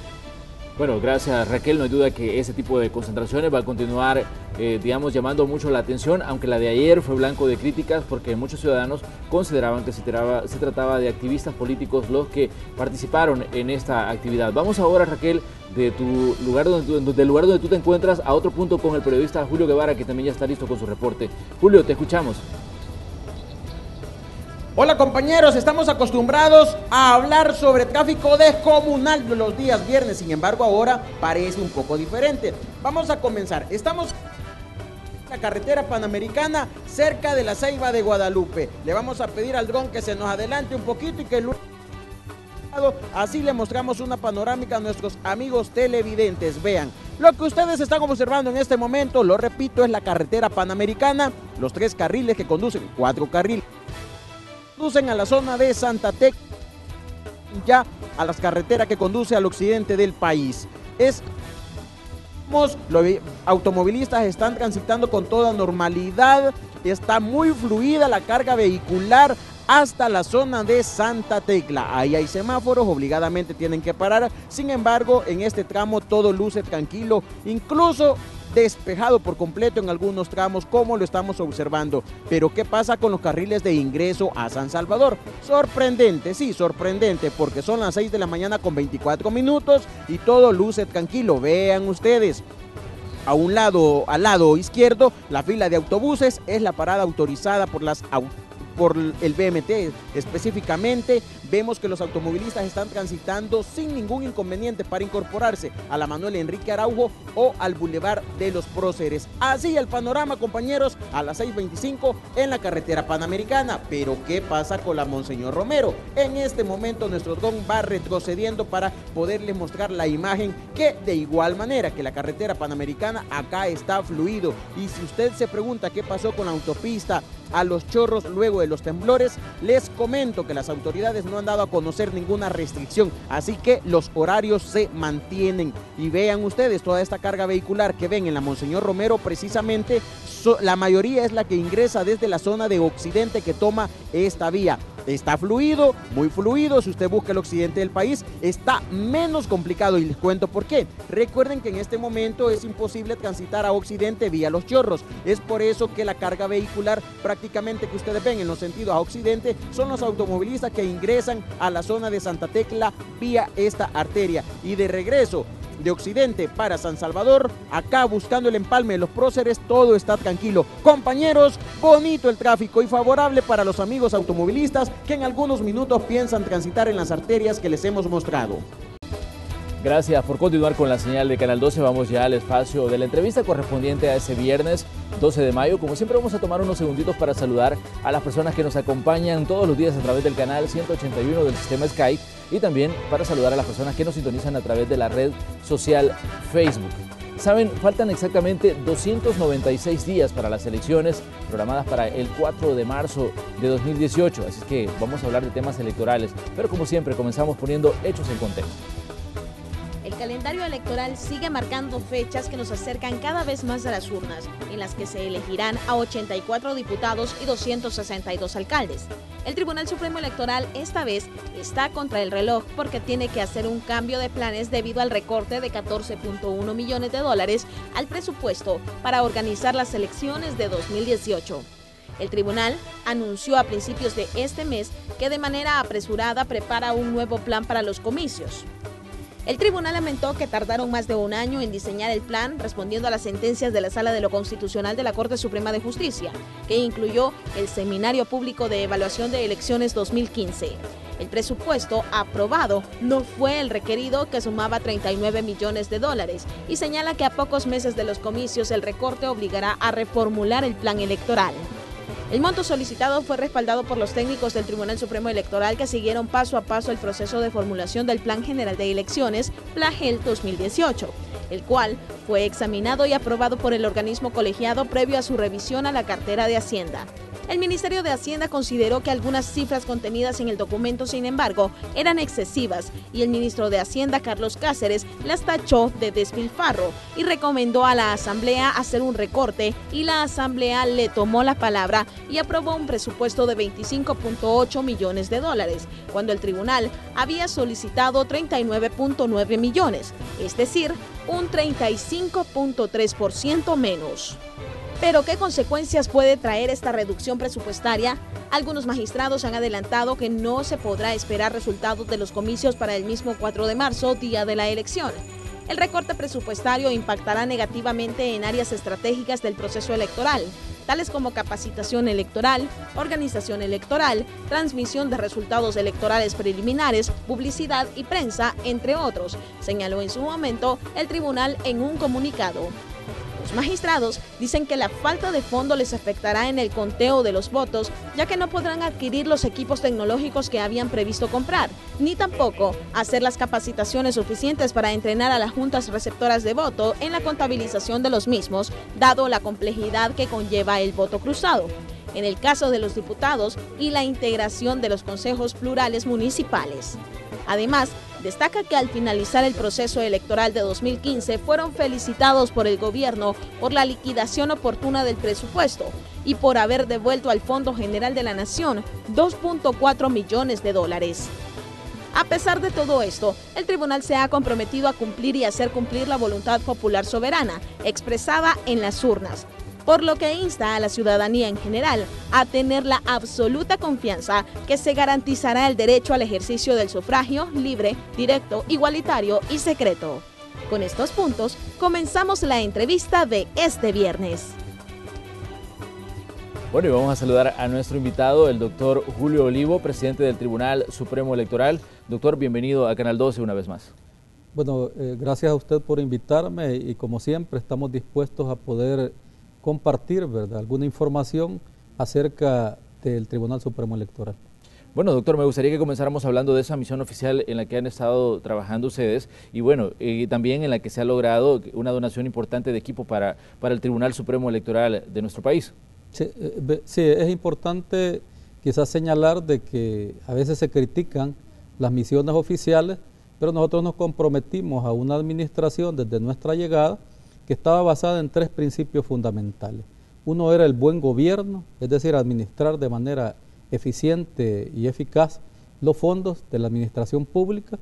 Bueno, gracias Raquel. No hay duda que ese tipo de concentraciones va a continuar, digamos, llamando mucho la atención, aunque la de ayer fue blanco de críticas porque muchos ciudadanos consideraban que se trataba de activistas políticos los que participaron en esta actividad. Vamos ahora, Raquel, del lugar donde tú te encuentras a otro punto con el periodista Julio Guevara, que también ya está listo con su reporte. Julio, te escuchamos. Hola compañeros, estamos acostumbrados a hablar sobre tráfico descomunal los días viernes, sin embargo ahora parece un poco diferente. Vamos a comenzar, estamos en la carretera panamericana cerca de la Ceiba de Guadalupe. Le vamos a pedir al dron que se nos adelante un poquito y que luego así le mostramos una panorámica a nuestros amigos televidentes. Vean, lo que ustedes están observando en este momento, lo repito, es la carretera panamericana, los 3 carriles que conducen, 4 carriles. Conducen a la zona de Santa Tecla, ya a las carreteras que conduce al occidente del país. Los automovilistas están transitando con toda normalidad, está muy fluida la carga vehicular hasta la zona de Santa Tecla. Ahí hay semáforos, obligadamente tienen que parar, sin embargo en este tramo todo luce tranquilo, incluso despejado por completo en algunos tramos como lo estamos observando. Pero ¿qué pasa con los carriles de ingreso a San Salvador? Sorprendente, sí, sorprendente, porque son las 6 de la mañana con 24 minutos y todo luce tranquilo. Vean ustedes, al lado izquierdo, la fila de autobuses es la parada autorizada por el BMT. Específicamente, vemos que los automovilistas están transitando sin ningún inconveniente para incorporarse a la Manuel Enrique Araujo o al Boulevard de los Próceres. Así el panorama, compañeros, a las 6:25 en la carretera panamericana. Pero ¿qué pasa con la Monseñor Romero? En este momento nuestro dron va retrocediendo para poderles mostrar la imagen que de igual manera que la carretera panamericana acá está fluido. Y si usted se pregunta qué pasó con la autopista a Los Chorros luego de los temblores, les comento que las autoridades no han dado a conocer ninguna restricción, así que los horarios se mantienen. Y vean ustedes toda esta carga vehicular que ven en la Monseñor Romero, precisamente la mayoría es la que ingresa desde la zona de Occidente que toma esta vía. Está fluido, muy fluido. Si usted busca el occidente del país, está menos complicado y les cuento por qué. Recuerden que en este momento es imposible transitar a occidente vía Los Chorros. Es por eso que la carga vehicular prácticamente que ustedes ven en los sentidos a occidente son los automovilistas que ingresan a la zona de Santa Tecla vía esta arteria. Y de regreso de occidente para San Salvador, acá buscando el empalme de los Próceres, todo está tranquilo. Compañeros, bonito el tráfico y favorable para los amigos automovilistas que en algunos minutos piensan transitar en las arterias que les hemos mostrado. Gracias por continuar con la señal de Canal 12. Vamos ya al espacio de la entrevista correspondiente a ese viernes 12 de mayo. Como siempre, vamos a tomar unos segunditos para saludar a las personas que nos acompañan todos los días a través del canal 181 del sistema Sky y también para saludar a las personas que nos sintonizan a través de la red social Facebook. Saben, faltan exactamente 296 días para las elecciones programadas para el 4 de marzo de 2018. Así que vamos a hablar de temas electorales, pero como siempre comenzamos poniendo hechos en contexto. El calendario electoral sigue marcando fechas que nos acercan cada vez más a las urnas, en las que se elegirán a 84 diputados y 262 alcaldes. El Tribunal Supremo Electoral esta vez está contra el reloj porque tiene que hacer un cambio de planes debido al recorte de 14.1 millones de dólares al presupuesto para organizar las elecciones de 2018. El tribunal anunció a principios de este mes que de manera apresurada prepara un nuevo plan para los comicios. El tribunal lamentó que tardaron más de un año en diseñar el plan, respondiendo a las sentencias de la Sala de lo Constitucional de la Corte Suprema de Justicia, que incluyó el Seminario Público de Evaluación de Elecciones 2015. El presupuesto aprobado no fue el requerido, que sumaba 39 millones de dólares, y señala que a pocos meses de los comicios el recorte obligará a reformular el plan electoral. El monto solicitado fue respaldado por los técnicos del Tribunal Supremo Electoral que siguieron paso a paso el proceso de formulación del Plan General de Elecciones, PLAGEL 2018, el cual fue examinado y aprobado por el organismo colegiado previo a su revisión a la cartera de Hacienda. El Ministerio de Hacienda consideró que algunas cifras contenidas en el documento, sin embargo, eran excesivas y el ministro de Hacienda, Carlos Cáceres, las tachó de despilfarro y recomendó a la Asamblea hacer un recorte, y la Asamblea le tomó la palabra y aprobó un presupuesto de 25.8 millones de dólares, cuando el tribunal había solicitado 39.9 millones, es decir, un 35.3% menos. Pero ¿qué consecuencias puede traer esta reducción presupuestaria? Algunos magistrados han adelantado que no se podrá esperar resultados de los comicios para el mismo 4 de marzo, día de la elección. El recorte presupuestario impactará negativamente en áreas estratégicas del proceso electoral, tales como capacitación electoral, organización electoral, transmisión de resultados electorales preliminares, publicidad y prensa, entre otros, señaló en su momento el tribunal en un comunicado. Los magistrados dicen que la falta de fondo les afectará en el conteo de los votos, ya que no podrán adquirir los equipos tecnológicos que habían previsto comprar, ni tampoco hacer las capacitaciones suficientes para entrenar a las juntas receptoras de voto en la contabilización de los mismos, dado la complejidad que conlleva el voto cruzado. En el caso de los diputados y la integración de los consejos plurales municipales. Además, destaca que al finalizar el proceso electoral de 2015 fueron felicitados por el gobierno por la liquidación oportuna del presupuesto y por haber devuelto al Fondo General de la Nación 2.4 millones de dólares. A pesar de todo esto, el tribunal se ha comprometido a cumplir y hacer cumplir la voluntad popular soberana expresada en las urnas, por lo que insta a la ciudadanía en general a tener la absoluta confianza que se garantizará el derecho al ejercicio del sufragio libre, directo, igualitario y secreto. Con estos puntos, comenzamos la entrevista de este viernes. Bueno, y vamos a saludar a nuestro invitado, el doctor Julio Olivo, presidente del Tribunal Supremo Electoral. Doctor, bienvenido a Canal 12 una vez más. Bueno, gracias a usted por invitarme y como siempre estamos dispuestos a poder compartir, ¿verdad?, alguna información acerca del Tribunal Supremo Electoral. Bueno, doctor, me gustaría que comenzáramos hablando de esa misión oficial en la que han estado trabajando ustedes y bueno, también en la que se ha logrado una donación importante de equipo para el Tribunal Supremo Electoral de nuestro país. Sí, es importante quizás señalar de que a veces se critican las misiones oficiales, pero nosotros nos comprometimos a una administración desde nuestra llegada que estaba basada en 3 principios fundamentales. Uno era el buen gobierno, es decir, administrar de manera eficiente y eficaz los fondos de la administración pública.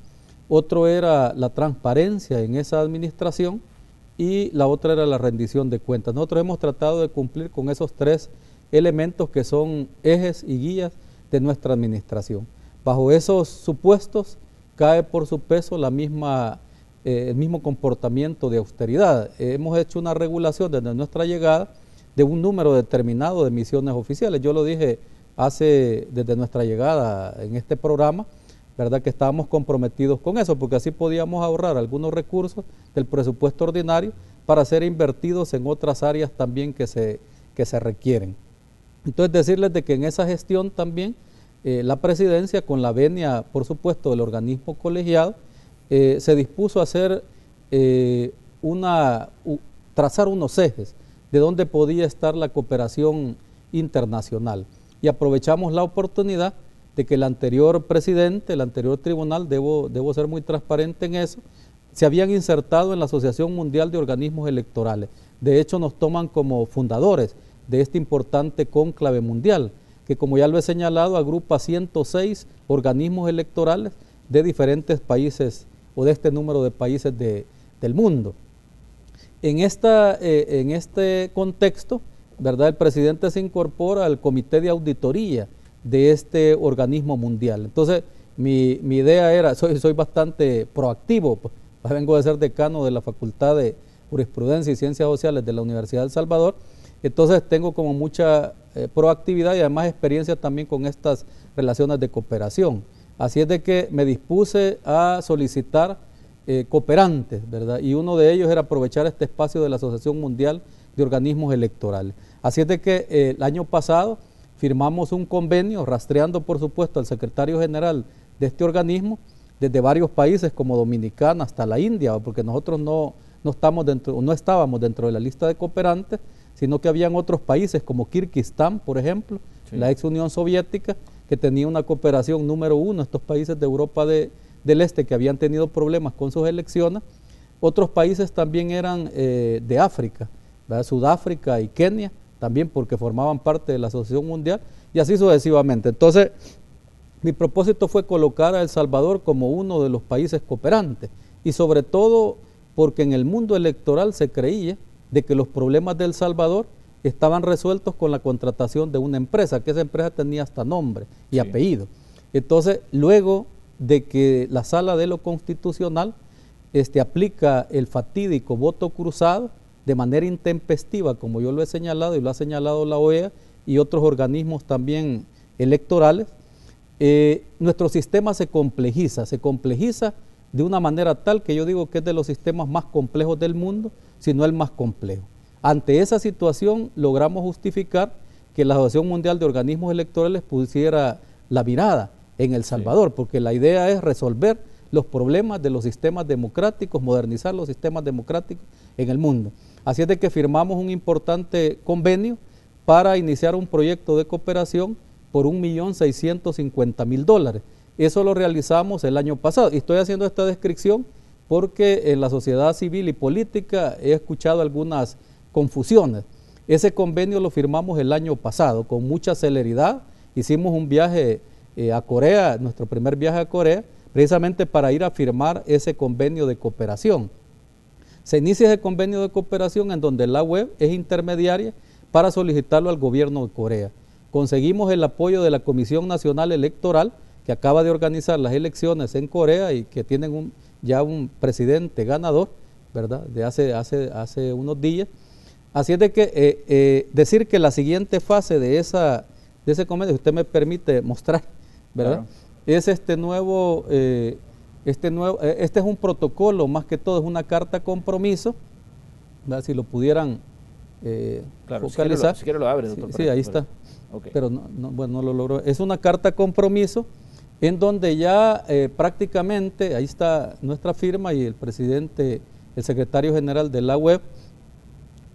Otro era la transparencia en esa administración y la otra era la rendición de cuentas. Nosotros hemos tratado de cumplir con esos 3 elementos que son ejes y guías de nuestra administración. Bajo esos supuestos cae por su peso el mismo comportamiento de austeridad. Hemos hecho una regulación desde nuestra llegada de un número determinado de misiones oficiales. Yo lo dije desde nuestra llegada en este programa, ¿verdad?, que estábamos comprometidos con eso, porque así podíamos ahorrar algunos recursos del presupuesto ordinario para ser invertidos en otras áreas también que se requieren. Entonces decirles de que en esa gestión también la presidencia, con la venia, por supuesto, del organismo colegiado, se dispuso a hacer trazar unos ejes de dónde podía estar la cooperación internacional. Y aprovechamos la oportunidad de que el anterior presidente, el anterior tribunal, debo ser muy transparente en eso, se habían insertado en la Asociación Mundial de Organismos Electorales. De hecho, nos toman como fundadores de este importante cónclave mundial, que como ya lo he señalado, agrupa 106 organismos electorales de diferentes países o de este número de países del mundo. En este contexto, ¿verdad?, el presidente se incorpora al comité de auditoría de este organismo mundial. Entonces, mi idea era, soy bastante proactivo, pues, vengo de ser decano de la Facultad de Jurisprudencia y Ciencias Sociales de la Universidad de El Salvador, entonces tengo como mucha proactividad y además experiencia también con estas relaciones de cooperación. Así es de que me dispuse a solicitar cooperantes, ¿verdad?, y uno de ellos era aprovechar este espacio de la Asociación Mundial de Organismos Electorales. Así es de que el año pasado firmamos un convenio, rastreando por supuesto al secretario general de este organismo, desde varios países como Dominicana hasta la India, porque nosotros no estábamos dentro de la lista de cooperantes, sino que habían otros países como Kirguistán, por ejemplo, sí, la ex Unión Soviética, que tenía una cooperación número 1, estos países de Europa del Este que habían tenido problemas con sus elecciones. Otros países también eran de África, ¿verdad?, Sudáfrica y Kenia, también porque formaban parte de la Asociación Mundial, y así sucesivamente. Entonces, mi propósito fue colocar a El Salvador como uno de los países cooperantes, y sobre todo porque en el mundo electoral se creía de que los problemas de El Salvador estaban resueltos con la contratación de una empresa, que esa empresa tenía hasta nombre y apellido. Entonces, luego de que la Sala de lo Constitucional aplica el fatídico voto cruzado de manera intempestiva, como yo lo he señalado y lo ha señalado la OEA y otros organismos también electorales, nuestro sistema se complejiza de una manera tal que yo digo que es de los sistemas más complejos del mundo, si no el más complejo. Ante esa situación logramos justificar que la Asociación Mundial de Organismos Electorales pusiera la mirada en El Salvador, porque la idea es resolver los problemas de los sistemas democráticos, modernizar los sistemas democráticos en el mundo. Así es de que firmamos un importante convenio para iniciar un proyecto de cooperación por $1.650.000. Eso lo realizamos el año pasado, y estoy haciendo esta descripción porque en la sociedad civil y política he escuchado algunas confusiones. Ese convenio lo firmamos el año pasado con mucha celeridad. Hicimos un viaje a Corea, nuestro primer viaje a Corea, precisamente para ir a firmar ese convenio de cooperación. Se inicia ese convenio de cooperación en donde la web es intermediaria para solicitarlo al gobierno de Corea. Conseguimos el apoyo de la Comisión Nacional Electoral, que acaba de organizar las elecciones en Corea y que tienen ya un presidente ganador, ¿verdad? De hace unos días. Así es de que decir que la siguiente fase de ese convenio, si usted me permite mostrar, ¿verdad? Claro. Es este es un protocolo, más que todo es una carta compromiso, ¿verdad? Si lo pudieran claro, focalizar. Si quiere lo abre, doctor. Sí, ahí está. Okay. Pero no lo logró. Es una carta compromiso en donde ya prácticamente, ahí está nuestra firma y el presidente, el secretario general de la web.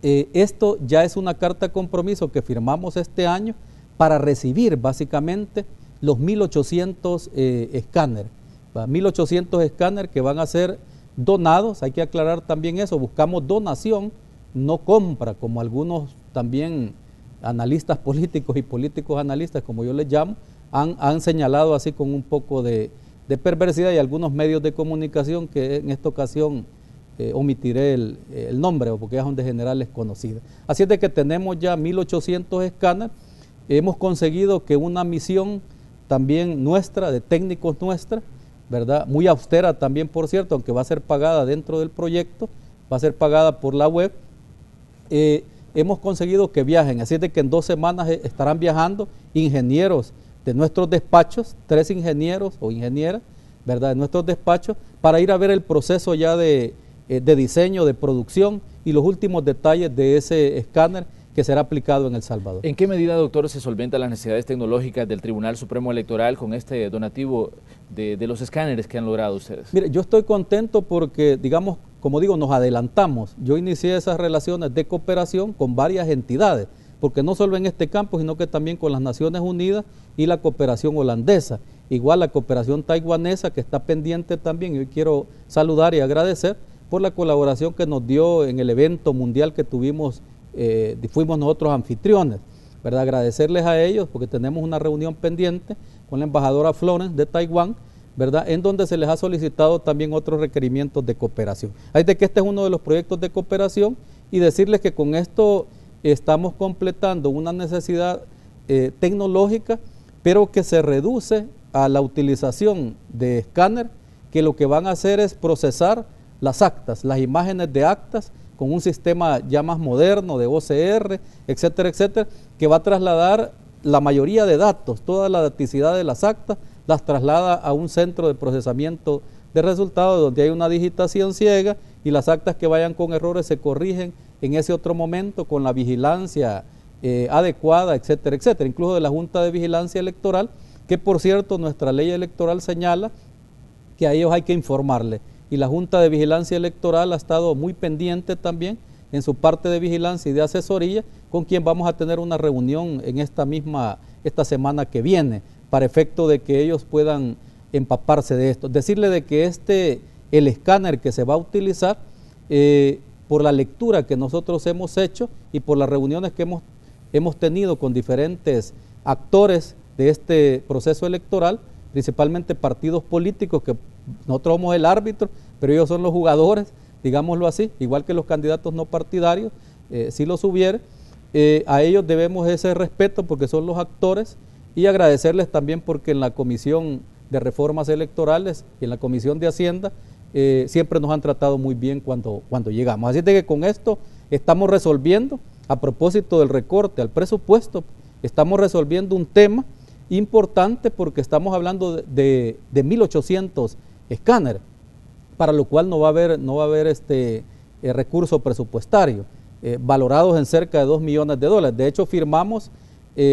Esto ya es una carta compromiso que firmamos este año para recibir básicamente los 1.800 escáneres. 1.800 escáneres que van a ser donados, hay que aclarar también eso, buscamos donación, no compra, como algunos también analistas políticos y políticos analistas, como yo les llamo, han señalado así con un poco de perversidad, y algunos medios de comunicación que en esta ocasión omitiré el nombre, porque ya son de generales conocidas. Así es de que tenemos ya 1.800 escáneres, hemos conseguido que una misión también nuestra, de técnicos nuestra, ¿verdad? Muy austera también, por cierto, aunque va a ser pagada dentro del proyecto, va a ser pagada por la web, hemos conseguido que viajen, así es de que en 2 semanas estarán viajando ingenieros de nuestros despachos, 3 ingenieros o ingenieras, ¿verdad?, de nuestros despachos, para ir a ver el proceso ya de diseño, de producción y los últimos detalles de ese escáner que será aplicado en El Salvador. ¿En qué medida, doctor, se solventan las necesidades tecnológicas del Tribunal Supremo Electoral con este donativo de los escáneres que han logrado ustedes? Mire, yo estoy contento porque, digamos, como digo, nos adelantamos. Yo inicié esas relaciones de cooperación con varias entidades, porque no solo en este campo, sino que también con las Naciones Unidas y la cooperación holandesa. Igual la cooperación taiwanesa, que está pendiente también. Yo quiero saludar y agradecer por la colaboración que nos dio en el evento mundial que tuvimos, fuimos nosotros anfitriones, ¿verdad? Agradecerles a ellos porque tenemos una reunión pendiente con la embajadora Florence de Taiwán, ¿verdad?, en donde se les ha solicitado también otros requerimientos de cooperación. Así de que este es uno de los proyectos de cooperación, y decirles que con esto estamos completando una necesidad tecnológica, pero que se reduce a la utilización de escáner, que lo que van a hacer es procesar las actas, las imágenes de actas, con un sistema ya más moderno de OCR, etcétera, etcétera, que va a trasladar la mayoría de datos, toda la daticidad de las actas, las traslada a un centro de procesamiento de resultados donde hay una digitación ciega, y las actas que vayan con errores se corrigen en ese otro momento con la vigilancia adecuada, etcétera, etcétera, incluso de la Junta de Vigilancia Electoral, que por cierto nuestra ley electoral señala que a ellos hay que informarle, y la Junta de Vigilancia Electoral ha estado muy pendiente también en su parte de vigilancia y de asesoría, con quien vamos a tener una reunión en esta semana que viene, para efecto de que ellos puedan empaparse de esto. Decirle de que el escáner que se va a utilizar, por la lectura que nosotros hemos hecho y por las reuniones que hemos tenido con diferentes actores de este proceso electoral, principalmente partidos políticos, que nosotros somos el árbitro, pero ellos son los jugadores, digámoslo así, igual que los candidatos no partidarios, si los hubiera, a ellos debemos ese respeto porque son los actores, y agradecerles también porque en la Comisión de Reformas Electorales y en la Comisión de Hacienda siempre nos han tratado muy bien cuando llegamos. Así de que con esto estamos resolviendo, a propósito del recorte al presupuesto, estamos resolviendo un tema importante porque estamos hablando de 1.800 escáneres, para lo cual no va a haber recurso presupuestario, valorados en cerca de $2 millones. De hecho, firmamos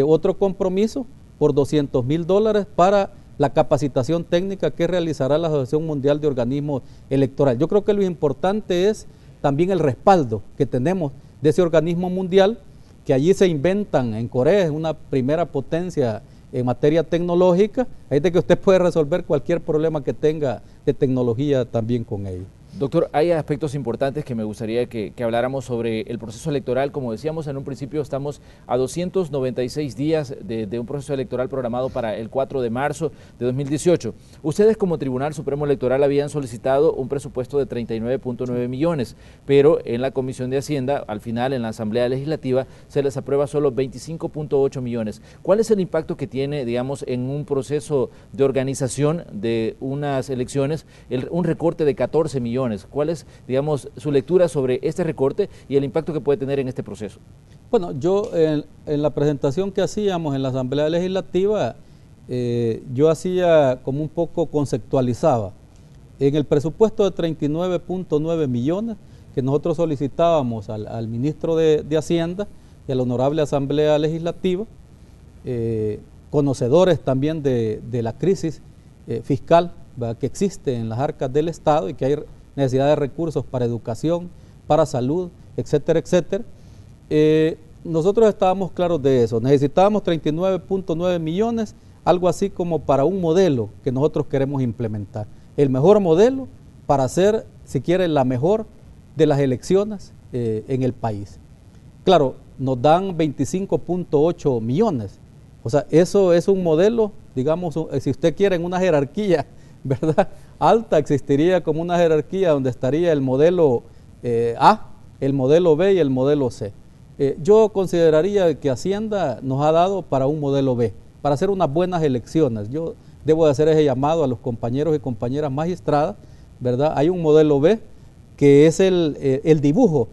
otro compromiso por $200,000 para la capacitación técnica que realizará la Asociación Mundial de Organismos Electorales. Yo creo que lo importante es también el respaldo que tenemos de ese organismo mundial, que allí se inventan, en Corea es una primera potencia en materia tecnológica, ahí de que usted puede resolver cualquier problema que tenga de tecnología también con ellos. Doctor, hay aspectos importantes que me gustaría que habláramos sobre el proceso electoral. Como decíamos en un principio, estamos a 296 días de un proceso electoral programado para el 4 de marzo de 2018. Ustedes como Tribunal Supremo Electoral habían solicitado un presupuesto de 39.9 millones, pero en la Comisión de Hacienda, al final en la Asamblea Legislativa, se les aprueba solo 25.8 millones. ¿Cuál es el impacto que tiene, digamos, en un proceso de organización de unas elecciones, un recorte de 14 millones? ¿Cuál es, digamos, su lectura sobre este recorte y el impacto que puede tener en este proceso? Bueno, yo en la presentación que hacíamos en la Asamblea Legislativa, yo hacía como un poco conceptualizaba. En el presupuesto de 39.9 millones que nosotros solicitábamos al ministro de Hacienda y a la honorable Asamblea Legislativa, conocedores también de la crisis fiscal, ¿verdad?, que existe en las arcas del Estado y que hay necesidad de recursos para educación, para salud, etcétera, etcétera. Nosotros estábamos claros de eso. Necesitábamos 39.9 millones, algo así como para un modelo que nosotros queremos implementar. El mejor modelo para hacer, si quiere, la mejor de las elecciones en el país. Claro, nos dan 25.8 millones. O sea, eso es un modelo, digamos, si usted quiere, en una jerarquía, ¿verdad?, alta, existiría como una jerarquía donde estaría el modelo A, el modelo B y el modelo C. Yo consideraría que Hacienda nos ha dado para un modelo B, para hacer unas buenas elecciones. Yo debo de hacer ese llamado a los compañeros y compañeras magistradas, ¿verdad? Hay un modelo B que es el dibujo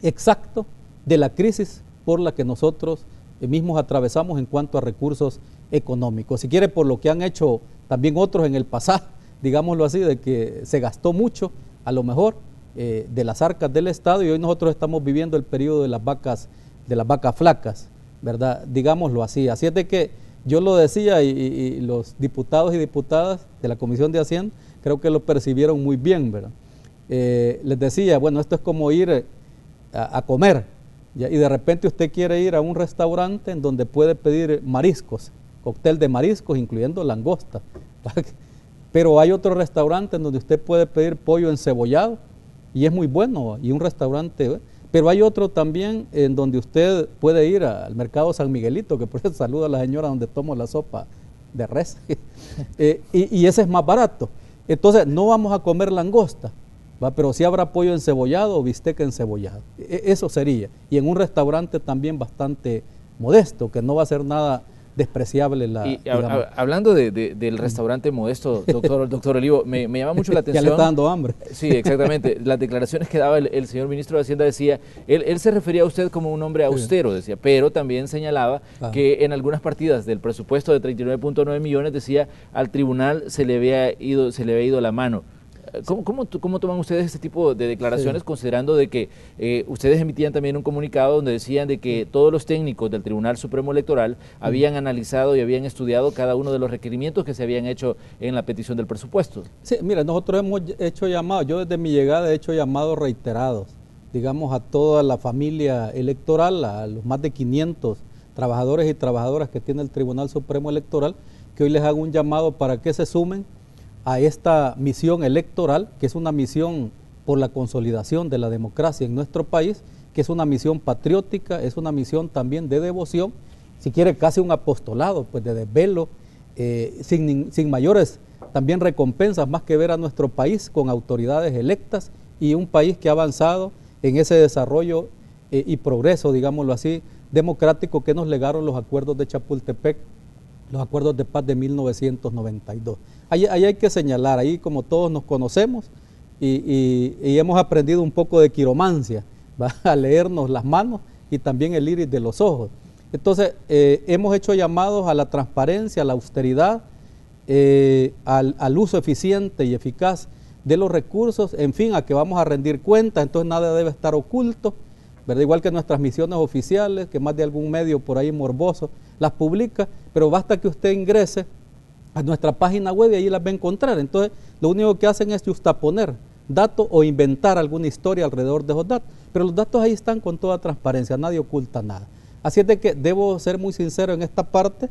exacto de la crisis por la que nosotros mismos atravesamos en cuanto a recursos económicos. Si quiere, por lo que han hecho también otros en el pasado, digámoslo así, de que se gastó mucho, a lo mejor, de las arcas del Estado, y hoy nosotros estamos viviendo el periodo de las vacas flacas, ¿verdad? Digámoslo así. Así es de que yo lo decía y los diputados y diputadas de la Comisión de Hacienda creo que lo percibieron muy bien, ¿verdad? Les decía, bueno, esto es como ir a comer, ¿ya? Y de repente usted quiere ir a un restaurante en donde puede pedir mariscos, cóctel de mariscos, incluyendo langosta, pero hay otro restaurante en donde usted puede pedir pollo encebollado y es muy bueno, y un restaurante, pero hay otro también en donde usted puede ir al mercado San Miguelito, que por eso saluda a la señora donde tomo la sopa de res, y ese es más barato. Entonces no vamos a comer langosta, ¿va?, pero sí habrá pollo encebollado o bistec encebollado, eso sería, y en un restaurante también bastante modesto, que no va a ser nada despreciable. Hablando del restaurante modesto, doctor Olivo, me llama mucho la atención. Ya le está dando hambre. Sí, exactamente. Las declaraciones que daba el señor ministro de Hacienda decía, él se refería a usted como un hombre austero, decía, pero también señalaba que en algunas partidas del presupuesto de 39.9 millones, decía, al tribunal se le había ido la mano. ¿Cómo toman ustedes este tipo de declaraciones, considerando de que ustedes emitían también un comunicado donde decían de que todos los técnicos del Tribunal Supremo Electoral habían analizado y habían estudiado cada uno de los requerimientos que se habían hecho en la petición del presupuesto? Sí, mira, nosotros hemos hecho llamados, yo desde mi llegada he hecho llamados reiterados, digamos, a toda la familia electoral, a los más de 500 trabajadores y trabajadoras que tiene el Tribunal Supremo Electoral, que hoy les hago un llamado para que se sumen a esta misión electoral, que es una misión por la consolidación de la democracia en nuestro país, que es una misión patriótica, es una misión también de devoción, si quiere casi un apostolado, pues de desvelo, sin mayores también recompensas, más que ver a nuestro país con autoridades electas y un país que ha avanzado en ese desarrollo y progreso, digámoslo así, democrático que nos legaron los acuerdos de Chapultepec, los acuerdos de paz de 1992. Ahí hay que señalar, ahí como todos nos conocemos y hemos aprendido un poco de quiromancia, ¿va?, a leernos las manos y también el iris de los ojos. Entonces, hemos hecho llamados a la transparencia, a la austeridad, al uso eficiente y eficaz de los recursos, en fin, a que vamos a rendir cuentas, entonces nada debe estar oculto, ¿verdad? Igual que nuestras misiones oficiales, que más de algún medio por ahí morboso las publica, pero basta que usted ingrese a nuestra página web y ahí las va a encontrar. Entonces, lo único que hacen es justaponer datos o inventar alguna historia alrededor de esos datos, pero los datos ahí están con toda transparencia, nadie oculta nada. Así es de que debo ser muy sincero en esta parte,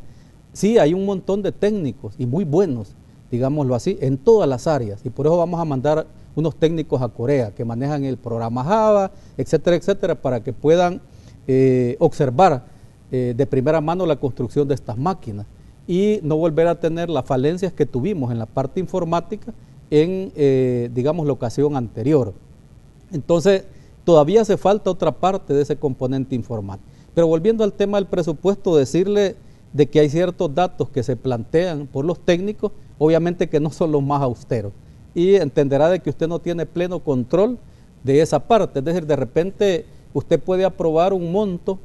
sí, hay un montón de técnicos y muy buenos, digámoslo así, en todas las áreas. Y por eso vamos a mandar unos técnicos a Corea que manejan el programa Java, etcétera, etcétera, para que puedan observar de primera mano la construcción de estas máquinas y no volver a tener las falencias que tuvimos en la parte informática en, digamos, la ocasión anterior. Entonces, todavía hace falta otra parte de ese componente informático. Pero volviendo al tema del presupuesto, decirle de que hay ciertos datos que se plantean por los técnicos, obviamente que no son los más austeros. Y entenderá de que usted no tiene pleno control de esa parte. Es decir, de repente usted puede aprobar un monto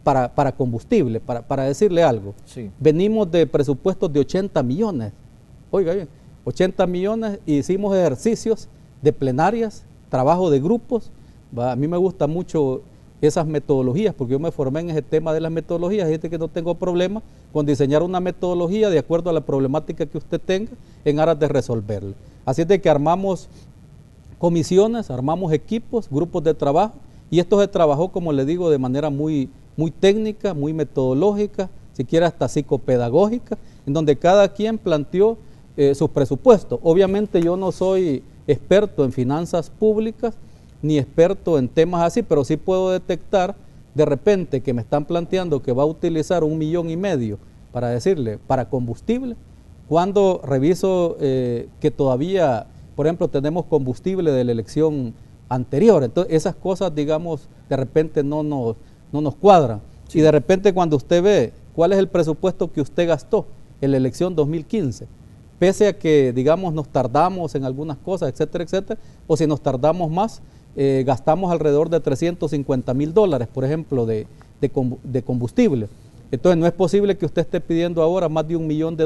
para combustible, para decirle algo. Sí. Venimos de presupuestos de 80 millones. Oiga bien, 80 millones y hicimos ejercicios de plenarias, trabajo de grupos. A mí me gusta mucho esas metodologías porque yo me formé en ese tema de las metodologías. Hay gente que no tengo problema con diseñar una metodología de acuerdo a la problemática que usted tenga en aras de resolverla. Así es de que armamos comisiones, armamos equipos, grupos de trabajo y esto se trabajó, como le digo, de manera muy técnica, muy metodológica, siquiera hasta psicopedagógica, en donde cada quien planteó sus presupuestos. Obviamente yo no soy experto en finanzas públicas ni experto en temas así, pero sí puedo detectar de repente que me están planteando que va a utilizar 1,5 millones para decirle, para combustible, cuando reviso que todavía, por ejemplo, tenemos combustible de la elección anterior. Entonces esas cosas, digamos, de repente no nos cuadran. Sí. Y de repente cuando usted ve cuál es el presupuesto que usted gastó en la elección 2015, pese a que, digamos, nos tardamos en algunas cosas, etcétera, etcétera, o si nos tardamos más, gastamos alrededor de $350,000, por ejemplo, de combustible. Entonces no es posible que usted esté pidiendo ahora más de $1 millón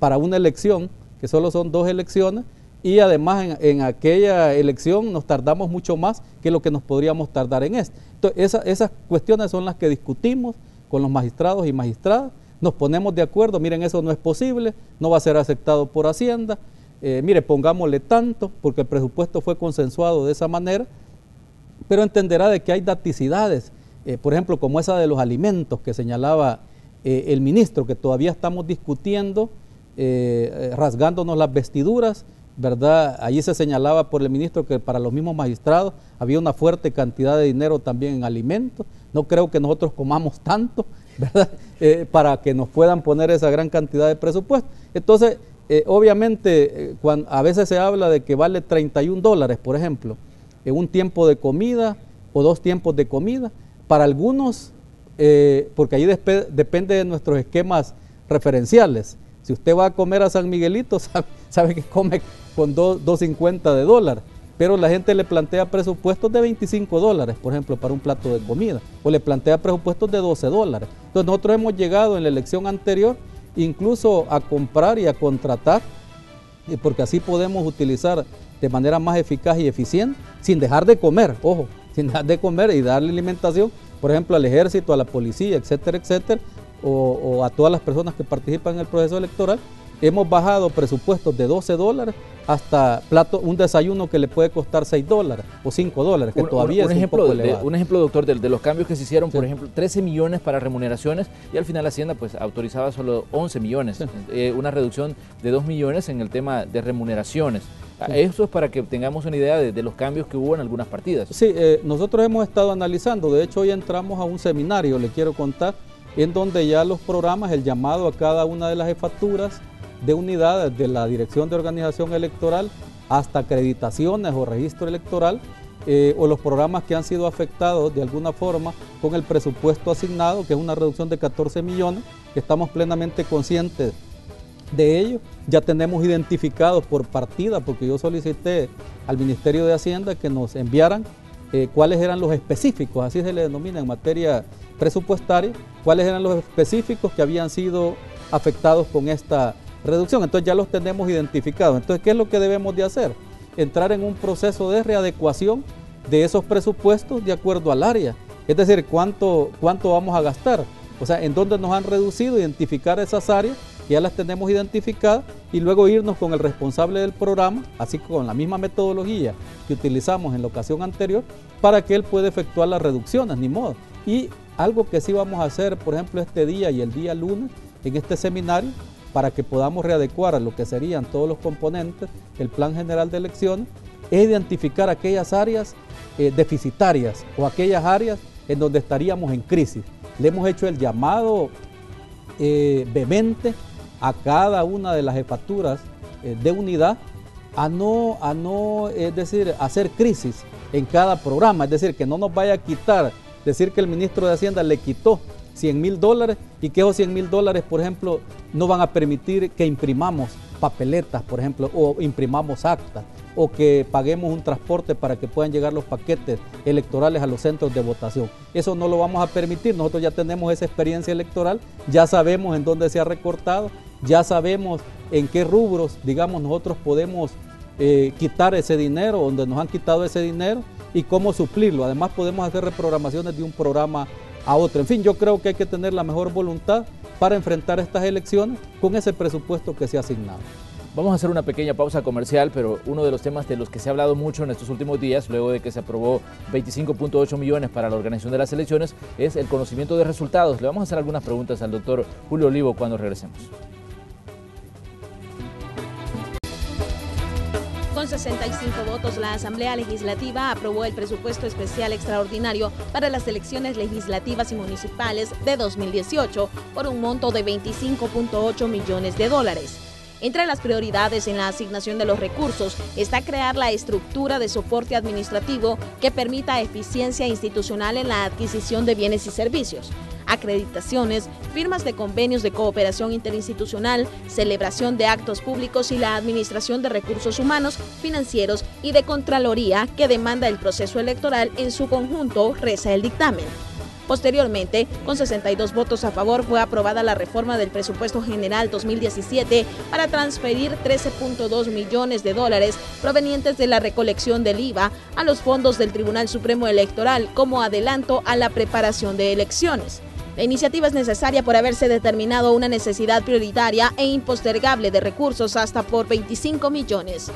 para una elección, que solo son 2 elecciones, y además en aquella elección nos tardamos mucho más que lo que nos podríamos tardar en esta. Entonces esas cuestiones son las que discutimos con los magistrados y magistradas, nos ponemos de acuerdo, miren, eso no es posible, no va a ser aceptado por Hacienda, mire, pongámosle tanto, porque el presupuesto fue consensuado de esa manera, pero entenderá de que hay daticidades, por ejemplo, como esa de los alimentos que señalaba el ministro, que todavía estamos discutiendo, rasgándonos las vestiduras, ¿verdad? Allí se señalaba por el ministro que para los mismos magistrados había una fuerte cantidad de dinero también en alimentos. No creo que nosotros comamos tanto, ¿verdad? Para que nos puedan poner esa gran cantidad de presupuesto. Entonces, obviamente, a veces se habla de que vale $31, por ejemplo, en un tiempo de comida o 2 tiempos de comida. Para algunos, porque ahí depende de nuestros esquemas referenciales. Si usted va a comer a San Miguelito, sabe que come con $2.50, pero la gente le plantea presupuestos de $25, por ejemplo, para un plato de comida, o le plantea presupuestos de $12. Entonces nosotros hemos llegado en la elección anterior incluso a comprar y a contratar, porque así podemos utilizar de manera más eficaz y eficiente, sin dejar de comer, ojo, sin dejar de comer y darle alimentación, por ejemplo, al ejército, a la policía, etcétera, etcétera, o a todas las personas que participan en el proceso electoral. Hemos bajado presupuestos de $12 hasta un desayuno que le puede costar $6 o $5, que todavía es un poco elevado. Un ejemplo, doctor, de los cambios que se hicieron, por ejemplo, 13 millones para remuneraciones y al final Hacienda pues autorizaba solo 11 millones, una reducción de 2 millones en el tema de remuneraciones. Eso es para que tengamos una idea de los cambios que hubo en algunas partidas. Sí, nosotros hemos estado analizando, de hecho hoy entramos a un seminario, le quiero contar, en donde ya los programas, el llamado a cada una de las jefaturas de unidades de la Dirección de Organización Electoral hasta acreditaciones o registro electoral o los programas que han sido afectados de alguna forma con el presupuesto asignado, que es una reducción de 14 millones, que estamos plenamente conscientes de ello. Ya tenemos identificados por partida, porque yo solicité al Ministerio de Hacienda que nos enviaran cuáles eran los específicos, así se le denomina en materia presupuestaria, cuáles eran los específicos que habían sido afectados con esta reducción. Entonces ya los tenemos identificados. Entonces, ¿qué es lo que debemos de hacer? Entrar en un proceso de readecuación de esos presupuestos de acuerdo al área. Es decir, cuánto vamos a gastar. O sea, en dónde nos han reducido, identificar esas áreas, que ya las tenemos identificadas, y luego irnos con el responsable del programa, así con la misma metodología que utilizamos en la ocasión anterior, para que él pueda efectuar las reducciones, ni modo. Y algo que sí vamos a hacer, por ejemplo, este día y el día lunes, en este seminario, para que podamos readecuar lo que serían todos los componentes, el plan general de elecciones, es identificar aquellas áreas deficitarias o aquellas áreas en donde estaríamos en crisis. Le hemos hecho el llamado vehemente a cada una de las jefaturas de unidad a no, es decir, hacer crisis en cada programa, es decir, que no nos vaya a quitar, decir que el ministro de Hacienda le quitó $100,000 y que esos $100,000, por ejemplo, no van a permitir que imprimamos papeletas, por ejemplo, o imprimamos actas, o que paguemos un transporte para que puedan llegar los paquetes electorales a los centros de votación. Eso no lo vamos a permitir. Nosotros ya tenemos esa experiencia electoral, ya sabemos en dónde se ha recortado, ya sabemos en qué rubros, digamos, nosotros podemos quitar ese dinero, donde nos han quitado ese dinero, y cómo suplirlo. Además, podemos hacer reprogramaciones de un programa a otro. En fin, yo creo que hay que tener la mejor voluntad para enfrentar estas elecciones con ese presupuesto que se ha asignado. Vamos a hacer una pequeña pausa comercial, pero uno de los temas de los que se ha hablado mucho en estos últimos días, luego de que se aprobó 25.8 millones para la organización de las elecciones, es el conocimiento de resultados. Le vamos a hacer algunas preguntas al doctor Julio Olivo cuando regresemos. Con 65 votos, la Asamblea Legislativa aprobó el presupuesto especial extraordinario para las elecciones legislativas y municipales de 2018 por un monto de $25.8 millones. Entre las prioridades en la asignación de los recursos está crear la estructura de soporte administrativo que permita eficiencia institucional en la adquisición de bienes y servicios, acreditaciones, firmas de convenios de cooperación interinstitucional, celebración de actos públicos y la administración de recursos humanos, financieros y de Contraloría que demanda el proceso electoral en su conjunto, reza el dictamen. Posteriormente, con 62 votos a favor, fue aprobada la reforma del presupuesto general 2017 para transferir $13.2 millones provenientes de la recolección del IVA a los fondos del Tribunal Supremo Electoral como adelanto a la preparación de elecciones. La iniciativa es necesaria por haberse determinado una necesidad prioritaria e impostergable de recursos hasta por 25 millones.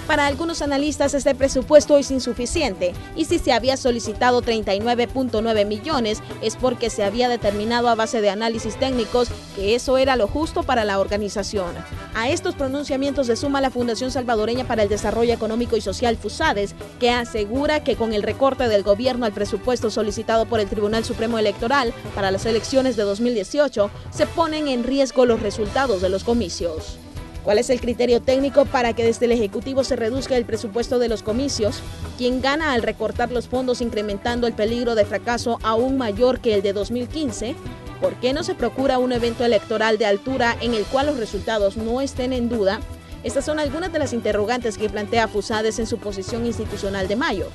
Para algunos analistas este presupuesto es insuficiente y si se había solicitado 39.9 millones es porque se había determinado a base de análisis técnicos que eso era lo justo para la organización. A estos pronunciamientos se suma la Fundación Salvadoreña para el Desarrollo Económico y Social FUSADES, que asegura que con el recorte del gobierno al presupuesto solicitado por el Tribunal Supremo Electoral para las elecciones de 2018 se ponen en riesgo los resultados de los comicios. ¿Cuál es el criterio técnico para que desde el Ejecutivo se reduzca el presupuesto de los comicios? ¿Quién gana al recortar los fondos incrementando el peligro de fracaso aún mayor que el de 2015? ¿Por qué no se procura un evento electoral de altura en el cual los resultados no estén en duda? Estas son algunas de las interrogantes que plantea FUSADES en su posición institucional de mayo.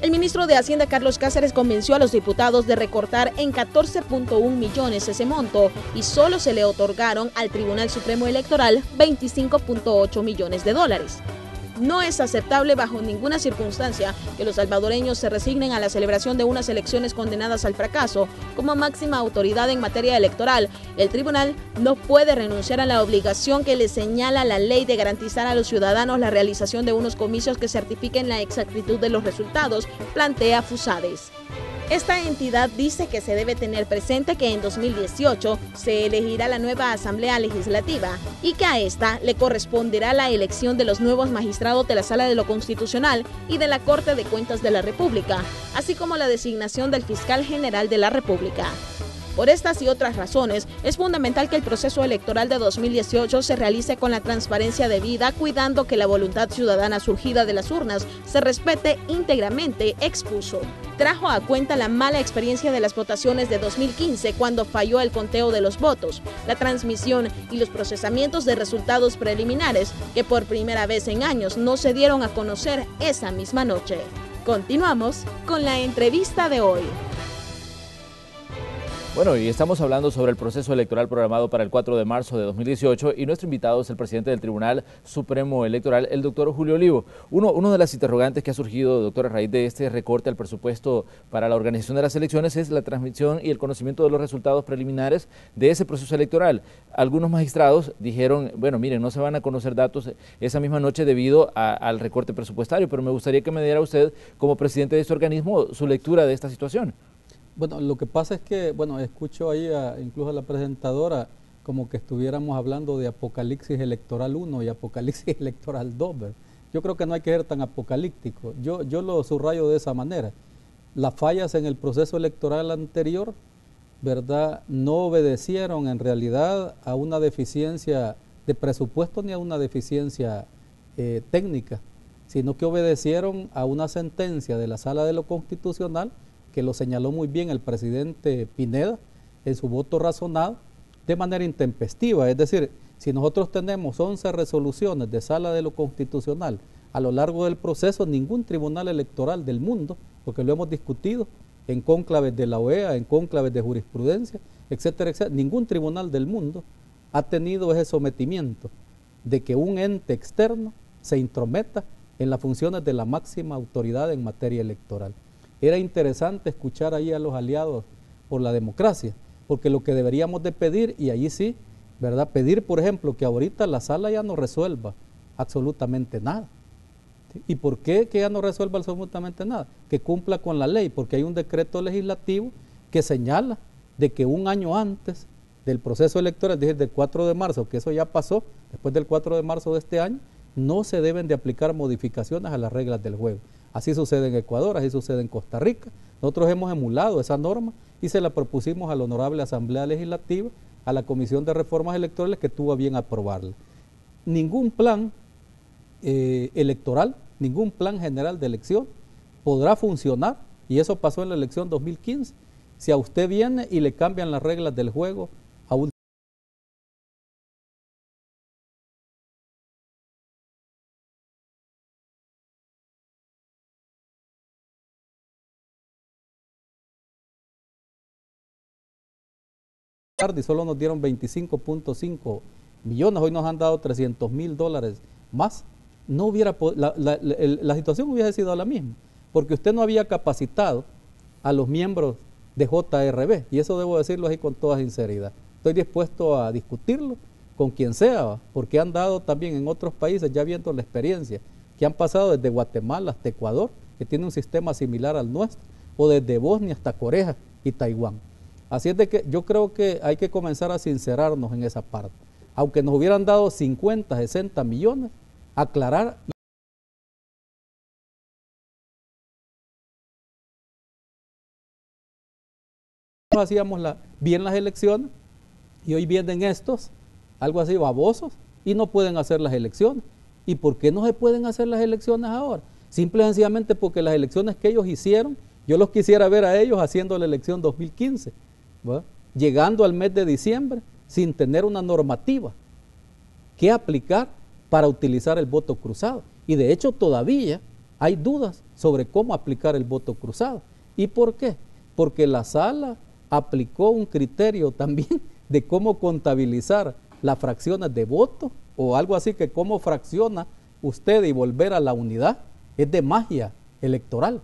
El ministro de Hacienda, Carlos Cáceres, convenció a los diputados de recortar en 14.1 millones ese monto y solo se le otorgaron al Tribunal Supremo Electoral $25.8 millones. No es aceptable bajo ninguna circunstancia que los salvadoreños se resignen a la celebración de unas elecciones condenadas al fracaso. Como máxima autoridad en materia electoral, el tribunal no puede renunciar a la obligación que le señala la ley de garantizar a los ciudadanos la realización de unos comicios que certifiquen la exactitud de los resultados, plantea FUSADES. Esta entidad dice que se debe tener presente que en 2018 se elegirá la nueva Asamblea Legislativa y que a esta le corresponderá la elección de los nuevos magistrados de la Sala de lo Constitucional y de la Corte de Cuentas de la República, así como la designación del Fiscal General de la República. Por estas y otras razones, es fundamental que el proceso electoral de 2018 se realice con la transparencia debida, cuidando que la voluntad ciudadana surgida de las urnas se respete íntegramente, expuso. Trajo a cuenta la mala experiencia de las votaciones de 2015 cuando falló el conteo de los votos, la transmisión y los procesamientos de resultados preliminares que por primera vez en años no se dieron a conocer esa misma noche. Continuamos con la entrevista de hoy. Bueno, y estamos hablando sobre el proceso electoral programado para el 4 de marzo de 2018 y nuestro invitado es el presidente del Tribunal Supremo Electoral, el doctor Julio Olivo. Uno de las interrogantes que ha surgido, doctor, a raíz de este recorte al presupuesto para la organización de las elecciones es la transmisión y el conocimiento de los resultados preliminares de ese proceso electoral. Algunos magistrados dijeron, bueno, miren, no se van a conocer datos esa misma noche debido al recorte presupuestario, pero me gustaría que me diera usted, como presidente de este organismo, su lectura de esta situación. Bueno, lo que pasa es que, bueno, escucho ahí incluso a la presentadora como que estuviéramos hablando de Apocalipsis Electoral 1 y Apocalipsis Electoral 2, ¿verdad? Yo creo que no hay que ser tan apocalíptico. Yo lo subrayo de esa manera. Las fallas en el proceso electoral anterior, ¿verdad?, no obedecieron en realidad a una deficiencia de presupuesto ni a una deficiencia técnica, sino que obedecieron a una sentencia de la Sala de lo Constitucional, que lo señaló muy bien el presidente Pineda en su voto razonado, de manera intempestiva. Es decir, si nosotros tenemos 11 resoluciones de Sala de lo Constitucional a lo largo del proceso, ningún tribunal electoral del mundo, porque lo hemos discutido en cónclaves de la OEA, en cónclaves de jurisprudencia, etcétera, etcétera, ningún tribunal del mundo ha tenido ese sometimiento de que un ente externo se intrometa en las funciones de la máxima autoridad en materia electoral. Era interesante escuchar ahí a los aliados por la democracia, porque lo que deberíamos de pedir, y allí sí, ¿verdad?, pedir, por ejemplo, que ahorita la sala ya no resuelva absolutamente nada. ¿Sí? ¿Y por qué que ya no resuelva absolutamente nada? Que cumpla con la ley, porque hay un decreto legislativo que señala de que un año antes del proceso electoral, es decir, del 4 de marzo, que eso ya pasó, después del 4 de marzo de este año, no se deben de aplicar modificaciones a las reglas del juego. Así sucede en Ecuador, así sucede en Costa Rica. Nosotros hemos emulado esa norma y se la propusimos a la Honorable Asamblea Legislativa, a la Comisión de Reformas Electorales, que tuvo a bien aprobarla. Ningún plan electoral, ningún plan general de elección podrá funcionar, y eso pasó en la elección 2015, si a usted viene y le cambian las reglas del juego a un... y solo nos dieron 25.5 millones, hoy nos han dado $300,000 más, no hubiera la situación hubiese sido la misma, porque usted no había capacitado a los miembros de JRB, y eso debo decirlo así con toda sinceridad. Estoy dispuesto a discutirlo con quien sea, porque han dado también en otros países, ya viendo la experiencia, que han pasado desde Guatemala hasta Ecuador, que tiene un sistema similar al nuestro, o desde Bosnia hasta Corea y Taiwán. Así es de que yo creo que hay que comenzar a sincerarnos en esa parte. Aunque nos hubieran dado 50, 60 millones, aclarar. Hacíamos bien las elecciones y hoy vienen estos, algo así babosos, y no pueden hacer las elecciones. ¿Y por qué no se pueden hacer las elecciones ahora? Simple y sencillamente porque las elecciones que ellos hicieron, yo los quisiera ver a ellos haciendo la elección 2015. ¿verdad? Llegando al mes de diciembre sin tener una normativa que aplicar para utilizar el voto cruzado. Y de hecho todavía hay dudas sobre cómo aplicar el voto cruzado. ¿Y por qué? Porque la sala aplicó un criterio también de cómo contabilizar las fracciones de voto, o algo así que cómo fracciona usted y volver a la unidad. Es de magia electoral,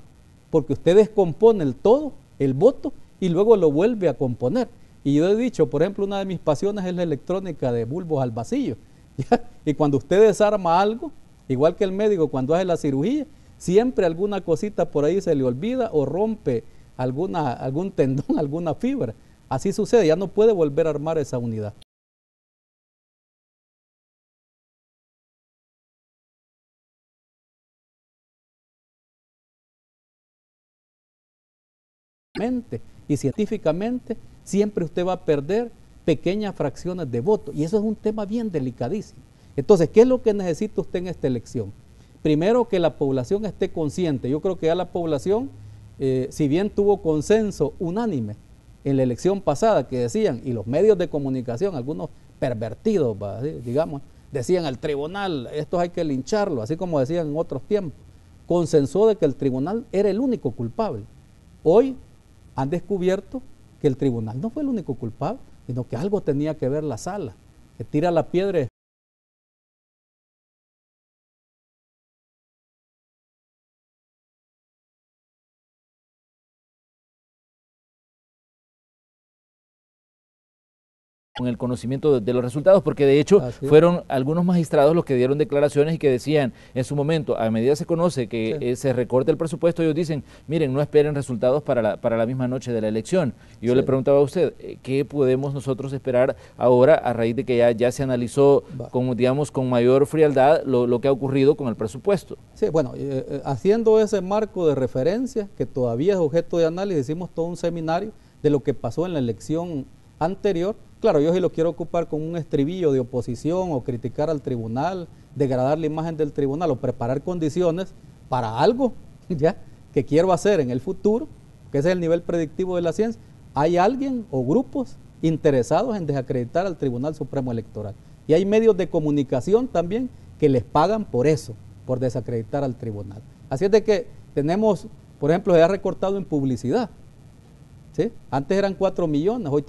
porque usted descompone el todo, el voto, y luego lo vuelve a componer. Y yo he dicho, por ejemplo, una de mis pasiones es la electrónica de bulbos al vacío. ¿Ya? Y cuando usted desarma algo, igual que el médico cuando hace la cirugía, siempre alguna cosita por ahí se le olvida o rompe algún tendón, alguna fibra. Así sucede, ya no puede volver a armar esa unidad. Y científicamente siempre usted va a perder pequeñas fracciones de voto, y eso es un tema bien delicadísimo. Entonces, ¿qué es lo que necesita usted en esta elección? Primero, que la población esté consciente. Yo creo que ya la población, si bien tuvo consenso unánime en la elección pasada, que decían, y los medios de comunicación, algunos pervertidos, digamos, decían al tribunal, estos hay que lincharlo, así como decían en otros tiempos, consensó de que el tribunal era el único culpable. Hoy han descubierto que el tribunal no fue el único culpable, sino que algo tenía que ver la sala, que tira la piedra. con el conocimiento de los resultados, porque de hecho fueron algunos magistrados los que dieron declaraciones y que decían en su momento, a medida se conoce que se recorte el presupuesto, ellos dicen, miren, no esperen resultados para la misma noche de la elección. Y yo le preguntaba a usted, ¿qué podemos nosotros esperar ahora a raíz de que ya se analizó con, digamos, con mayor frialdad lo que ha ocurrido con el presupuesto? Sí, bueno, haciendo ese marco de referencia, que todavía es objeto de análisis, hicimos todo un seminario de lo que pasó en la elección anterior. Claro, yo sí lo quiero ocupar con un estribillo de oposición o criticar al tribunal, degradar la imagen del tribunal o preparar condiciones para algo ya que quiero hacer en el futuro, que ese es el nivel predictivo de la ciencia. Hay alguien o grupos interesados en desacreditar al Tribunal Supremo Electoral. Y hay medios de comunicación también que les pagan por eso, por desacreditar al tribunal. Así es de que tenemos, por ejemplo, se ha recortado en publicidad. ¿Sí? Antes eran 4 millones, hoy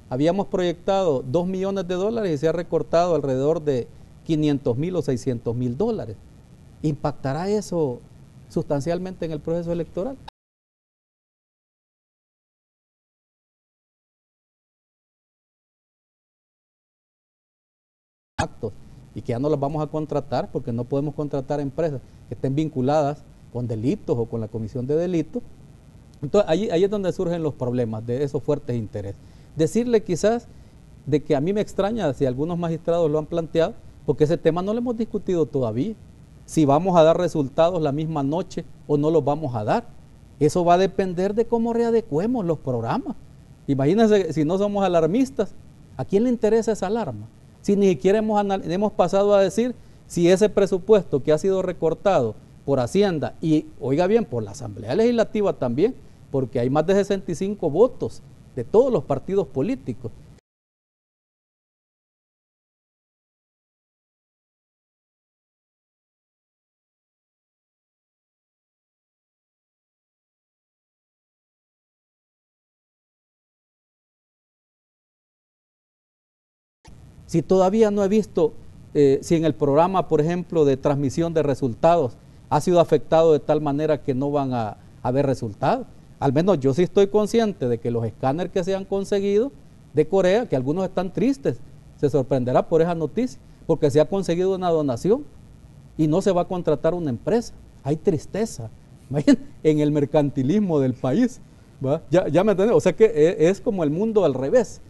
habíamos proyectado 2 millones de dólares y se ha recortado alrededor de 500,000 o 600,000 dólares. ¿Impactará eso sustancialmente en el proceso electoral? Y que ya no las vamos a contratar porque no podemos contratar empresas que estén vinculadas con delitos o con la comisión de delitos. Entonces ahí es donde surgen los problemas de esos fuertes intereses. Decirle quizás de que a mí me extraña si algunos magistrados lo han planteado, porque ese tema no lo hemos discutido todavía. Si vamos a dar resultados la misma noche o no los vamos a dar. Eso va a depender de cómo readecuemos los programas. Imagínense si no somos alarmistas, ¿a quién le interesa esa alarma? Si ni siquiera hemos pasado a decir si ese presupuesto que ha sido recortado por Hacienda y, oiga bien, por la Asamblea Legislativa también, porque hay más de 65 votos de todos los partidos políticos. Si todavía no he visto si en el programa, por ejemplo, de transmisión de resultados ha sido afectado de tal manera que no van a haber resultados. Al menos yo sí estoy consciente de que los escáneres que se han conseguido de Corea, que algunos están tristes, se sorprenderá por esa noticia, porque se ha conseguido una donación y no se va a contratar una empresa. Hay tristeza en el mercantilismo del país. ¿Va? Ya me entienden, o sea que es como el mundo al revés,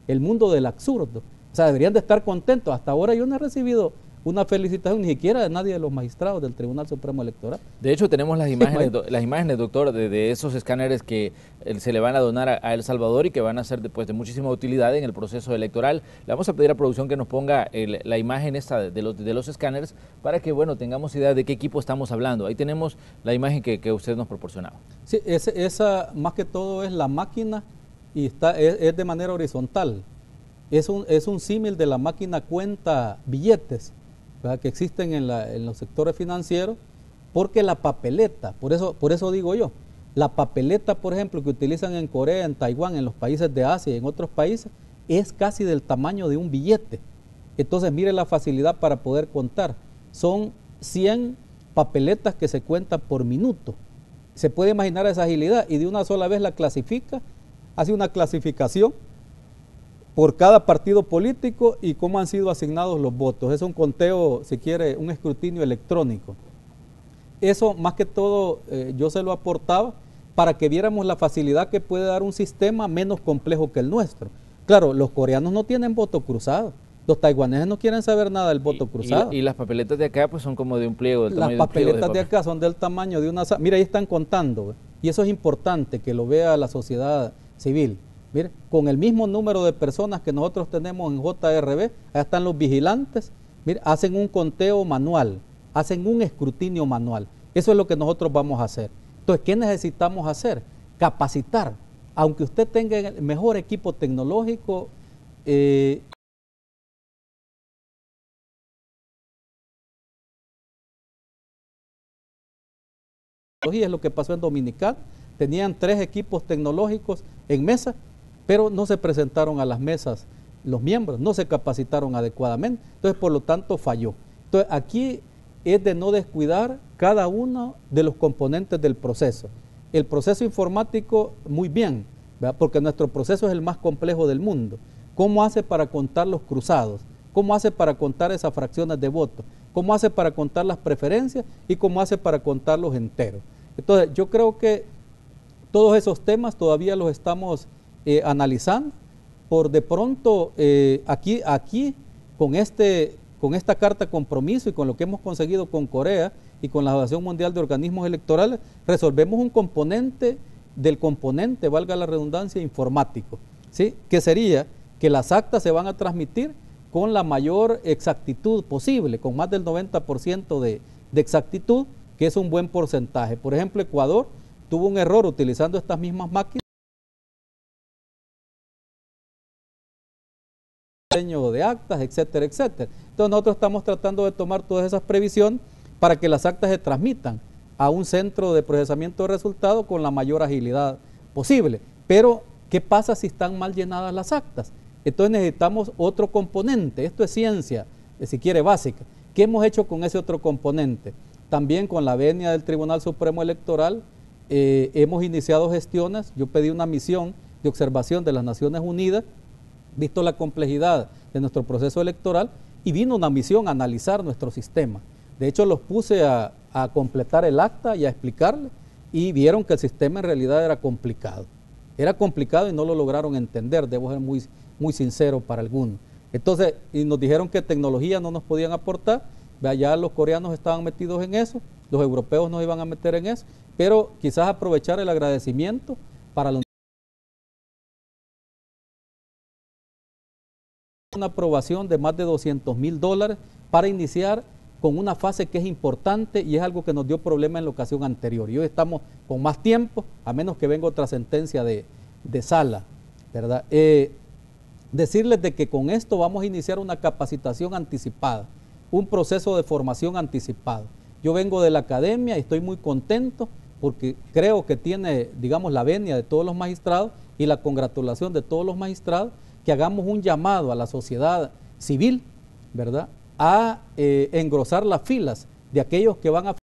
el mundo del absurdo. O sea, deberían de estar contentos. Hasta ahora yo no he recibido una felicitación ni siquiera de nadie de los magistrados del Tribunal Supremo Electoral. De hecho, tenemos las imágenes, doctor, de esos escáneres que se le van a donar a El Salvador y que van a ser de muchísima utilidad en el proceso electoral. Le vamos a pedir a producción que nos ponga la imagen esta de los escáneres para que, bueno, tengamos idea de qué equipo estamos hablando. Ahí tenemos la imagen que usted nos proporcionaba. Sí, esa más que todo es la máquina y es de manera horizontal. Es un símil de la máquina cuenta billetes, ¿verdad?, que existen en los sectores financieros, porque la papeleta, por eso digo yo, la papeleta, por ejemplo, que utilizan en Corea, en Taiwán, en los países de Asia y en otros países, es casi del tamaño de un billete. Entonces, mire la facilidad para poder contar. Son 100 papeletas que se cuentan por minuto. Se puede imaginar esa agilidad y de una sola vez la clasifica, hace una clasificación por cada partido político y cómo han sido asignados los votos. Es un conteo, si quiere, un escrutinio electrónico. Eso, más que todo, yo se lo aportaba para que viéramos la facilidad que puede dar un sistema menos complejo que el nuestro. Claro, los coreanos no tienen voto cruzado. Los taiwaneses no quieren saber nada del voto cruzado. Y las papeletas de acá pues son como de un pliego. Las papeletas de acá son del tamaño de una... Mira, ahí están contando. Y eso es importante que lo vea la sociedad civil. Mire, con el mismo número de personas que nosotros tenemos en JRB, allá están los vigilantes, mire, hacen un conteo manual, hacen un escrutinio manual. Eso es lo que nosotros vamos a hacer. Entonces, ¿qué necesitamos hacer? Capacitar. Aunque usted tenga el mejor equipo tecnológico, es lo que pasó en Dominicana. Tenían 3 equipos tecnológicos en mesa, pero no se presentaron a las mesas los miembros, no se capacitaron adecuadamente, entonces por lo tanto falló. Entonces aquí es de no descuidar cada uno de los componentes del proceso. El proceso informático muy bien, ¿verdad?, porque nuestro proceso es el más complejo del mundo. ¿Cómo hace para contar los cruzados? ¿Cómo hace para contar esas fracciones de votos? ¿Cómo hace para contar las preferencias? ¿Y cómo hace para contar los enteros? Entonces, yo creo que todos esos temas todavía los estamos analizando. Por de pronto, aquí con esta carta compromiso y con lo que hemos conseguido con Corea y con la Asociación Mundial de Organismos Electorales, resolvemos un componente del componente, valga la redundancia, informático, ¿sí? Que sería que las actas se van a transmitir con la mayor exactitud posible, con más del 90% de exactitud, que es un buen porcentaje. Por ejemplo, Ecuador tuvo un error utilizando estas mismas máquinas de actas, etcétera, etcétera. Entonces nosotros estamos tratando de tomar todas esas previsiones para que las actas se transmitan a un centro de procesamiento de resultados con la mayor agilidad posible. Pero, ¿qué pasa si están mal llenadas las actas? Entonces necesitamos otro componente. Esto es ciencia, si quiere, básica. ¿Qué hemos hecho con ese otro componente? También con la venia del Tribunal Supremo Electoral hemos iniciado gestiones. Yo pedí una misión de observación de las Naciones Unidas, visto la complejidad de nuestro proceso electoral, y vino una misión a analizar nuestro sistema. De hecho, los puse a completar el acta y a explicarle, y vieron que el sistema en realidad era complicado. Era complicado y no lo lograron entender, debo ser muy sincero para algunos. Entonces, y nos dijeron que tecnología no nos podían aportar. Ya los coreanos estaban metidos en eso, los europeos nos iban a meter en eso, pero quizás aprovechar el agradecimiento para una aprobación de más de $200,000 para iniciar con una fase que es importante y es algo que nos dio problema en la ocasión anterior. Y hoy estamos con más tiempo, a menos que venga otra sentencia de sala, ¿verdad? Decirles de que con esto vamos a iniciar una capacitación anticipada, un proceso de formación anticipado. Yo vengo de la academia y estoy muy contento porque creo que tiene, digamos, la venia de todos los magistrados y la congratulación de todos los magistrados, que hagamos un llamado a la sociedad civil, ¿verdad?, a engrosar las filas de aquellos que van a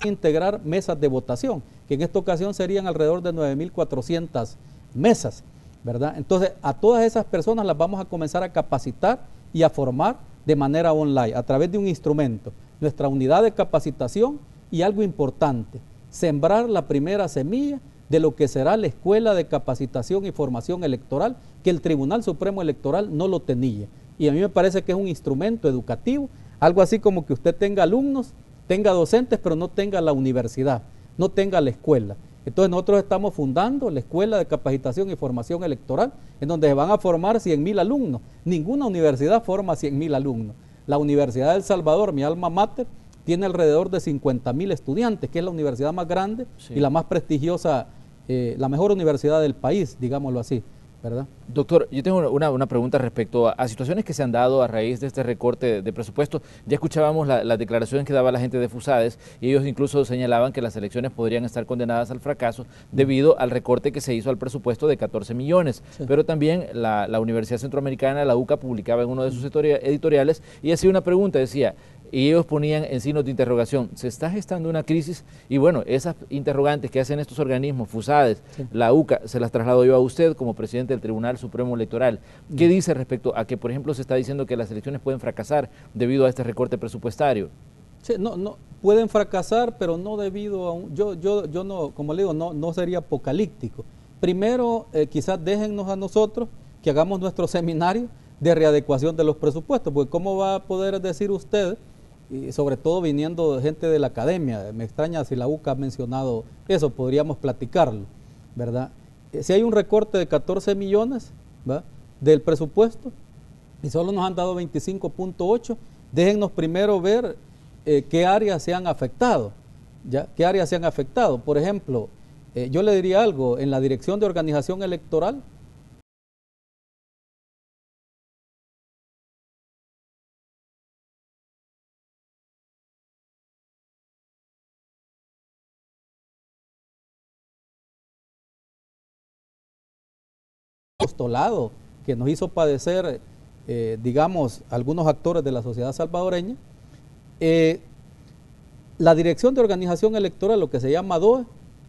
integrar mesas de votación, que en esta ocasión serían alrededor de 9.400 mesas, ¿verdad? Entonces, a todas esas personas las vamos a comenzar a capacitar y a formar de manera online, a través de un instrumento, nuestra unidad de capacitación, y algo importante, sembrar la primera semilla de lo que será la Escuela de Capacitación y Formación Electoral, que el Tribunal Supremo Electoral no lo tenía. Y a mí me parece que es un instrumento educativo, algo así como que usted tenga alumnos, tenga docentes, pero no tenga la universidad, no tenga la escuela. Entonces nosotros estamos fundando la Escuela de Capacitación y Formación Electoral, en donde se van a formar 100,000 alumnos. Ninguna universidad forma 100,000 alumnos. La Universidad de El Salvador, mi alma mater, tiene alrededor de 50,000 estudiantes, que es la universidad más grande y la más prestigiosa, la mejor universidad del país, digámoslo así, ¿verdad? Doctor, yo tengo una pregunta respecto a situaciones que se han dado a raíz de este recorte de presupuesto. Ya escuchábamos las declaraciones que daba la gente de FUSADES, y ellos incluso señalaban que las elecciones podrían estar condenadas al fracaso debido al recorte que se hizo al presupuesto de 14 millones. Sí. Pero también la Universidad Centroamericana, la UCA, publicaba en uno de sus editoriales y hacía una pregunta, decía, y ellos ponían en signos de interrogación, ¿se está gestando una crisis? Y bueno, esas interrogantes que hacen estos organismos, FUSADES, la UCA, se las traslado yo a usted como presidente del Tribunal Supremo Electoral. ¿Qué dice respecto a que, por ejemplo, se está diciendo que las elecciones pueden fracasar debido a este recorte presupuestario? Sí, no, pueden fracasar, pero no debido a yo no, como le digo, no sería apocalíptico. Primero, quizás déjennos a nosotros que hagamos nuestro seminario de readecuación de los presupuestos, porque ¿cómo va a poder decir usted, y sobre todo viniendo de gente de la academia, me extraña si la UCA ha mencionado eso, podríamos platicarlo, ¿verdad? Si hay un recorte de 14 millones, ¿verdad?, del presupuesto y solo nos han dado 25.8, déjennos primero ver qué áreas se han afectado, ¿ya? ¿Qué áreas se han afectado? Por ejemplo, yo le diría algo, en la Dirección de Organización Electoral, apostolado que nos hizo padecer, digamos, algunos actores de la sociedad salvadoreña, la Dirección de Organización Electoral, lo que se llama DOE,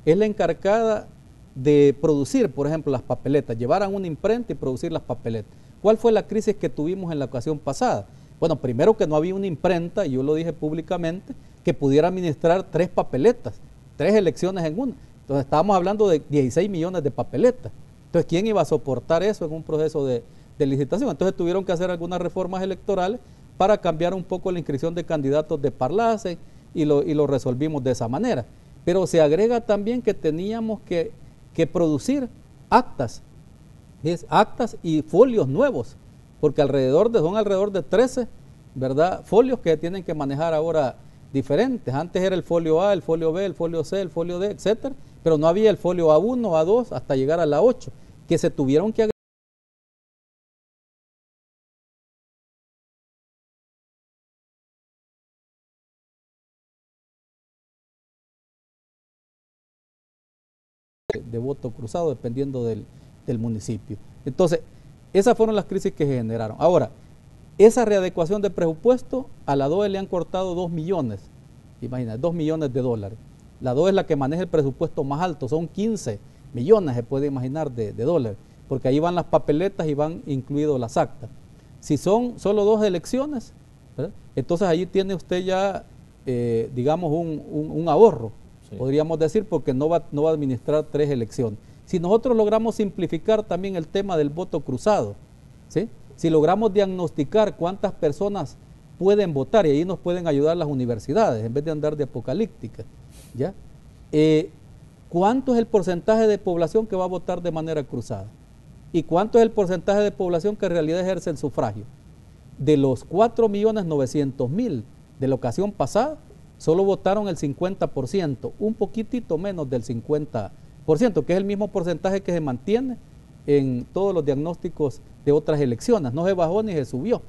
es la encargada de producir, por ejemplo, las papeletas, llevaran una imprenta y producir las papeletas. ¿Cuál fue la crisis que tuvimos en la ocasión pasada? Bueno, primero que no había una imprenta, y yo lo dije públicamente, que pudiera administrar 3 papeletas, 3 elecciones en una. Entonces estábamos hablando de 16 millones de papeletas. Entonces, ¿quién iba a soportar eso en un proceso de licitación? Entonces tuvieron que hacer algunas reformas electorales para cambiar un poco la inscripción de candidatos de parlace y lo resolvimos de esa manera. Pero se agrega también que teníamos que producir actas y folios nuevos, porque son alrededor de 13, ¿verdad?, folios que tienen que manejar ahora diferentes. Antes era el folio A, el folio B, el folio C, el folio D, etcétera, pero no había el folio A1, A2, hasta llegar a la 8, que se tuvieron que agregar de voto cruzado dependiendo del municipio. Entonces, esas fueron las crisis que se generaron. Ahora, esa readecuación de presupuesto, a la DOE le han cortado 2 millones, imagínate, 2 millones de dólares. La DOE es la que maneja el presupuesto más alto, son 15 millones, se puede imaginar, de dólares, porque ahí van las papeletas y van incluidos las actas. Si son solo 2 elecciones, ¿verdad?, entonces allí tiene usted ya, digamos, un ahorro, sí, podríamos decir, porque no va a administrar 3 elecciones. Si nosotros logramos simplificar también el tema del voto cruzado, ¿sí?, si logramos diagnosticar cuántas personas pueden votar, y ahí nos pueden ayudar las universidades, en vez de andar de apocalíptica, ¿ya? ¿Cuánto es el porcentaje de población que va a votar de manera cruzada? ¿Y cuánto es el porcentaje de población que en realidad ejerce el sufragio? De los 4.900.000 de la ocasión pasada, solo votaron el 50%, un poquitito menos del 50%, que es el mismo porcentaje que se mantiene en todos los diagnósticos de otras elecciones, no se bajó ni se subió.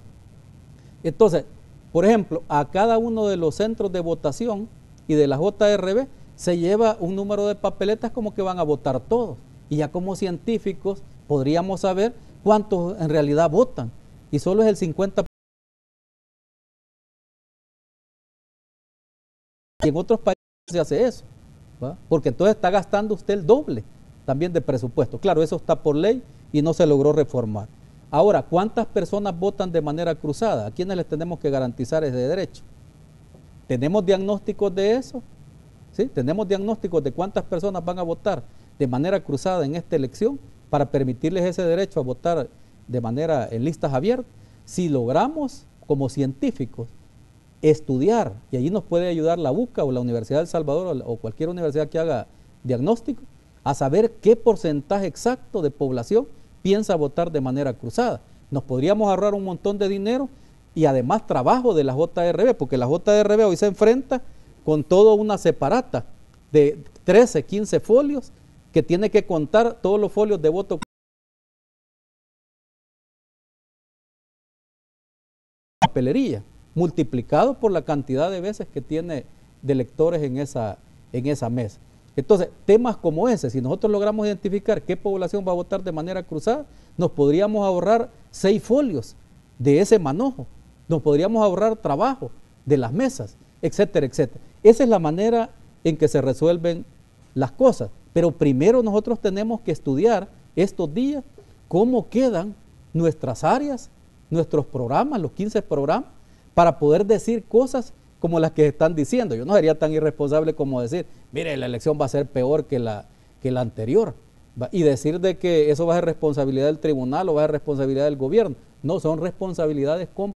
Entonces, por ejemplo, a cada uno de los centros de votación y de la JRB se lleva un número de papeletas como que van a votar todos, y ya como científicos podríamos saber cuántos en realidad votan, y solo es el 50%. Y en otros países se hace eso, ¿va?, porque entonces está gastando usted el doble también de presupuesto. Claro, eso está por ley y no se logró reformar. Ahora, ¿cuántas personas votan de manera cruzada? ¿A quiénes les tenemos que garantizar ese derecho? ¿Tenemos diagnósticos de eso? ¿Sí? ¿Tenemos diagnósticos de cuántas personas van a votar de manera cruzada en esta elección para permitirles ese derecho a votar de manera en listas abiertas? Si logramos, como científicos, estudiar, y allí nos puede ayudar la UCA o la Universidad de El Salvador o cualquier universidad que haga diagnóstico, a saber qué porcentaje exacto de población piensa votar de manera cruzada. Nos podríamos ahorrar un montón de dinero y además trabajo de la JRB, porque la JRB hoy se enfrenta con toda una separata de 13, 15 folios que tiene que contar todos los folios de voto papelería, multiplicado por la cantidad de veces que tiene de electores en esa mesa. Entonces, temas como ese, si nosotros logramos identificar qué población va a votar de manera cruzada, nos podríamos ahorrar 6 folios de ese manojo, nos podríamos ahorrar trabajo de las mesas, etcétera, etcétera. Esa es la manera en que se resuelven las cosas, pero primero nosotros tenemos que estudiar estos días cómo quedan nuestras áreas, nuestros programas, los 15 programas, para poder decir cosas como las que están diciendo. Yo no sería tan irresponsable como decir, mire, la elección va a ser peor que la anterior, y decir de que eso va a ser responsabilidad del tribunal o va a ser responsabilidad del gobierno. No, son responsabilidades compartidas.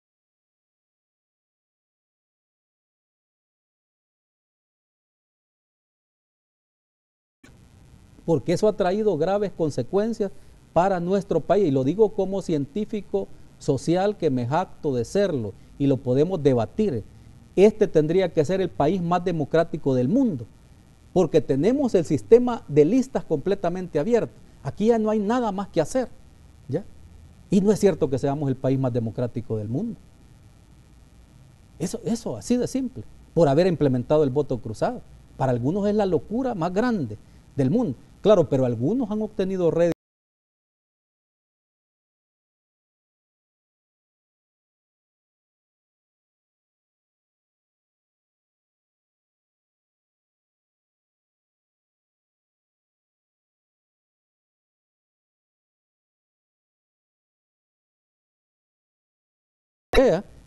Porque eso ha traído graves consecuencias para nuestro país, y lo digo como científico social que me jacto de serlo, y lo podemos debatir. Este tendría que ser el país más democrático del mundo, porque tenemos el sistema de listas completamente abierto. Aquí ya no hay nada más que hacer, ¿ya? Y no es cierto que seamos el país más democrático del mundo. Eso así de simple, por haber implementado el voto cruzado. Para algunos es la locura más grande del mundo. Claro, pero algunos han obtenido réditos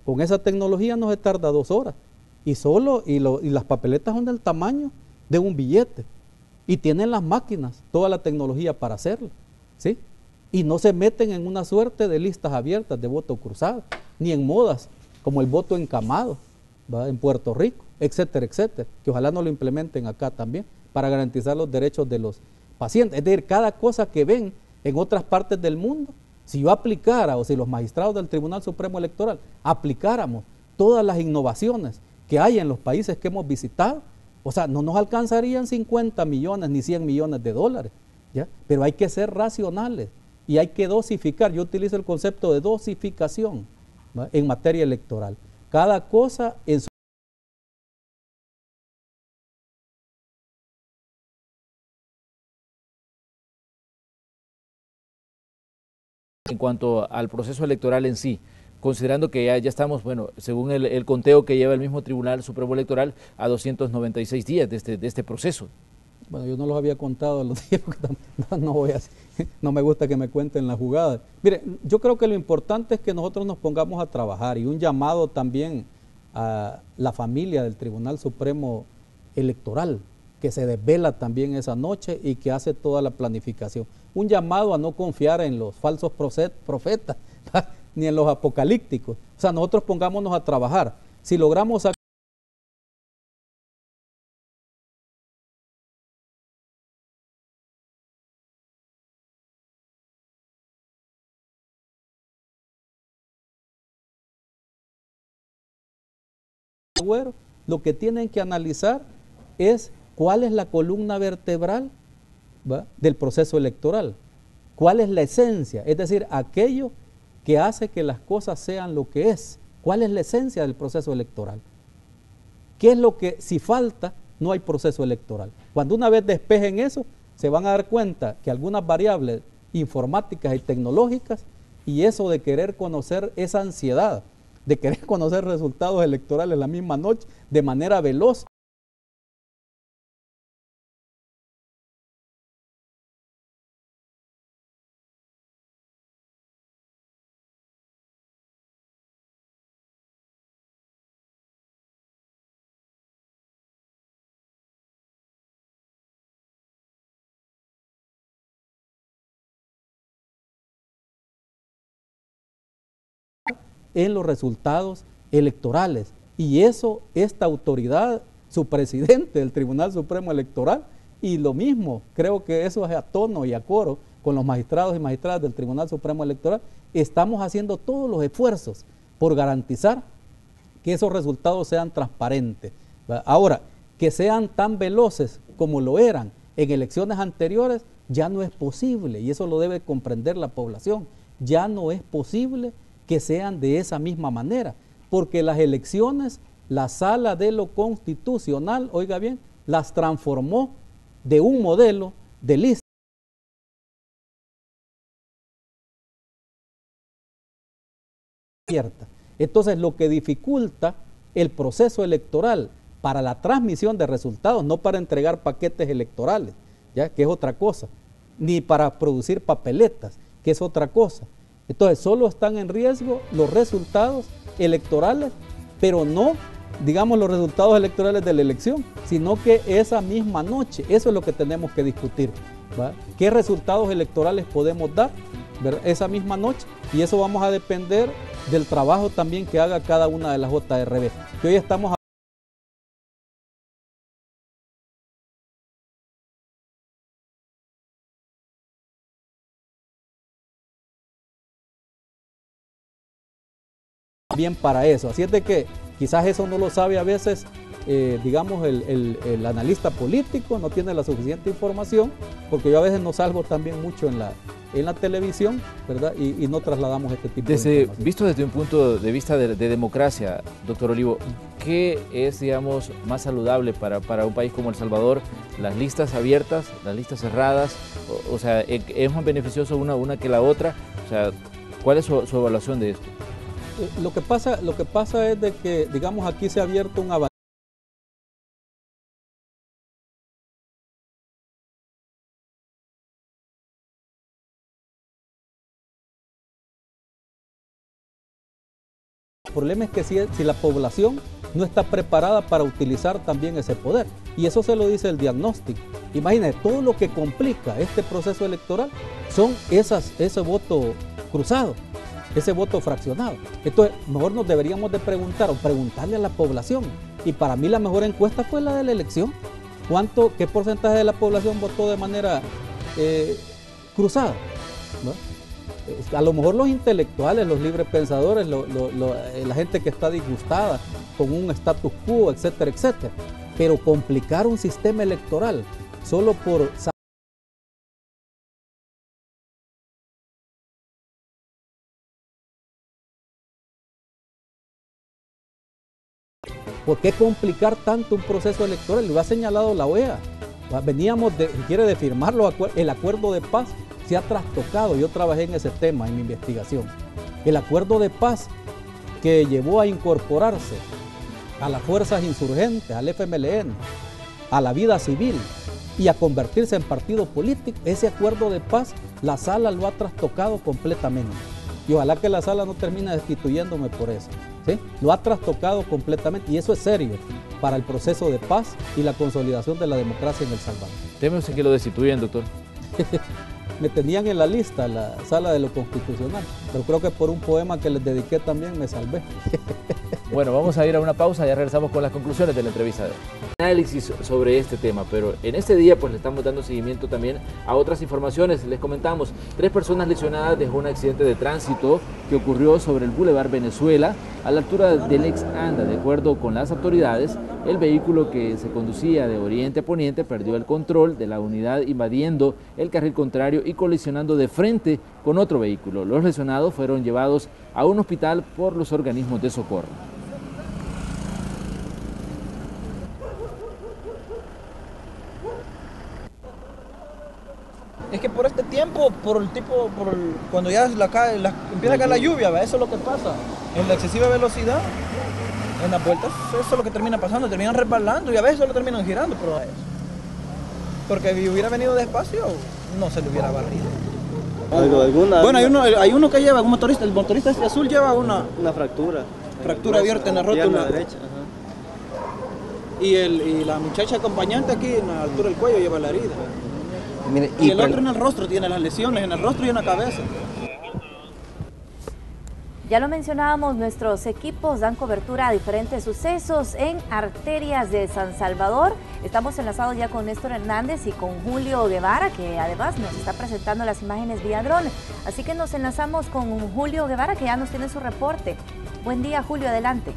Con esa tecnología no se tarda 2 horas. Y las papeletas son del tamaño de un billete. Y tienen las máquinas, toda la tecnología para hacerlo, ¿sí? Y no se meten en una suerte de listas abiertas de voto cruzado, ni en modas, como el voto encamado, ¿va? En Puerto Rico, etcétera, etcétera, que ojalá no lo implementen acá también, para garantizar los derechos de los pacientes. Es decir, cada cosa que ven en otras partes del mundo, si yo aplicara, o si los magistrados del Tribunal Supremo Electoral aplicáramos todas las innovaciones que hay en los países que hemos visitado, o sea, no nos alcanzarían 50 millones ni 100 millones de dólares, ¿ya? Pero hay que ser racionales y hay que dosificar. Yo utilizo el concepto de dosificación, ¿va? En materia electoral. Cada cosa en su... En cuanto al proceso electoral en sí, considerando que ya estamos, bueno, según el conteo que lleva el mismo Tribunal Supremo Electoral, a 296 días de este proceso. Bueno, yo no los había contado los días porque no me gusta que me cuenten la jugada. Mire, yo creo que lo importante es que nosotros nos pongamos a trabajar, y un llamado también a la familia del Tribunal Supremo Electoral, que se desvela también esa noche y que hace toda la planificación. Un llamado a no confiar en los falsos profetas, ni en los apocalípticos. O sea, nosotros pongámonos a trabajar. Si logramos lo que tienen que analizar es cuál es la columna vertebral, ¿va? Del proceso electoral, cuál es la esencia, es decir, aquello que hace que las cosas sean lo que es, cuál es la esencia del proceso electoral, qué es lo que, si falta, no hay proceso electoral. Cuando una vez despejen eso, se van a dar cuenta que algunas variables informáticas y tecnológicas, y eso de querer conocer esa ansiedad, de querer conocer resultados electorales la misma noche, de manera veloz. En los resultados electorales, y eso, esta autoridad, su presidente del Tribunal Supremo Electoral, y lo mismo, creo que eso es a tono y a coro con los magistrados y magistradas del Tribunal Supremo Electoral, estamos haciendo todos los esfuerzos por garantizar que esos resultados sean transparentes. Ahora, que sean tan veloces como lo eran en elecciones anteriores, ya no es posible, y eso lo debe comprender la población, ya no es posible que sean de esa misma manera, porque las elecciones, la Sala de lo Constitucional, oiga bien, las transformó de un modelo de lista. Entonces, lo que dificulta el proceso electoral para la transmisión de resultados, no para entregar paquetes electorales, ¿ya? Que es otra cosa, ni para producir papeletas, que es otra cosa. Entonces, solo están en riesgo los resultados electorales, pero no, digamos, los resultados electorales de la elección, sino que esa misma noche, eso es lo que tenemos que discutir, ¿va? ¿Qué resultados electorales podemos dar, ¿verdad? Esa misma noche? Y eso vamos a depender del trabajo también que haga cada una de las JRB, que hoy estamos bien para eso. Así es de que quizás eso no lo sabe a veces, digamos, el analista político, no tiene la suficiente información, porque yo a veces no salgo también mucho en la televisión, ¿verdad? Y no trasladamos este tipo de información. Visto desde un punto de vista de democracia, doctor Olivo, ¿qué es, digamos, más saludable para un país como El Salvador? ¿Las listas abiertas, las listas cerradas? O sea, ¿es más beneficioso una que la otra? O sea, ¿cuál es su evaluación de esto? Lo que pasa es de que, digamos, aquí se ha abierto un abanico problema es que si la población no está preparada para utilizar también ese poder. Y eso se lo dice el diagnóstico. Imagínense, todo lo que complica este proceso electoral son ese voto cruzado, ese voto fraccionado. Entonces, mejor nos deberíamos de preguntar o preguntarle a la población. Y para mí la mejor encuesta fue la de la elección. ¿Qué porcentaje de la población votó de manera cruzada? ¿No? A lo mejor los intelectuales, los librepensadores, la gente que está disgustada con un status quo, etcétera, etcétera. Pero complicar un sistema electoral solo por... ¿Por qué complicar tanto un proceso electoral? Lo ha señalado la OEA. Quiere de firmarlo, el acuerdo de paz se ha trastocado. Yo trabajé en ese tema en mi investigación. El acuerdo de paz que llevó a incorporarse a las fuerzas insurgentes, al FMLN, a la vida civil y a convertirse en partido político, ese acuerdo de paz, la sala lo ha trastocado completamente. Y ojalá que la sala no termine destituyéndome por eso. ¿Sí? Lo ha trastocado completamente y eso es serio para el proceso de paz y la consolidación de la democracia en El Salvador. ¿Teme usted que lo destituyan, doctor? Me tenían en la lista, la sala de lo constitucional, pero creo que por un poema que les dediqué también me salvé. Bueno, vamos a ir a una pausa, ya regresamos con las conclusiones de la entrevista de hoy. Análisis sobre este tema, pero en este día pues le estamos dando seguimiento también a otras informaciones. Les comentamos, 3 personas lesionadas dejó un accidente de tránsito que ocurrió sobre el Boulevard Venezuela a la altura del ex Anda. De acuerdo con las autoridades, el vehículo que se conducía de oriente a poniente perdió el control de la unidad invadiendo el carril contrario y colisionando de frente con otro vehículo. Los lesionados fueron llevados a un hospital por los organismos de socorro. Es que por este tiempo, cuando ya empieza a caer la lluvia, ¿ve? Eso es lo que pasa. En la excesiva velocidad, en las vueltas, eso es lo que termina pasando, terminan resbalando y a veces solo terminan girando, pero porque si hubiera venido despacio, no se le hubiera barrido. Bueno, hay uno que lleva, el motorista este azul lleva una fractura abierta en la rótula derecha. Y la muchacha acompañante aquí en la altura del cuello lleva la herida. Y el otro en el rostro tiene las lesiones, en el rostro y en la cabeza. Ya lo mencionábamos, nuestros equipos dan cobertura a diferentes sucesos en arterias de San Salvador. Estamos enlazados ya con Néstor Hernández y con Julio Guevara, que además nos está presentando las imágenes vía dron. Así que nos enlazamos con Julio Guevara, que ya nos tiene su reporte. Buen día, Julio, adelante.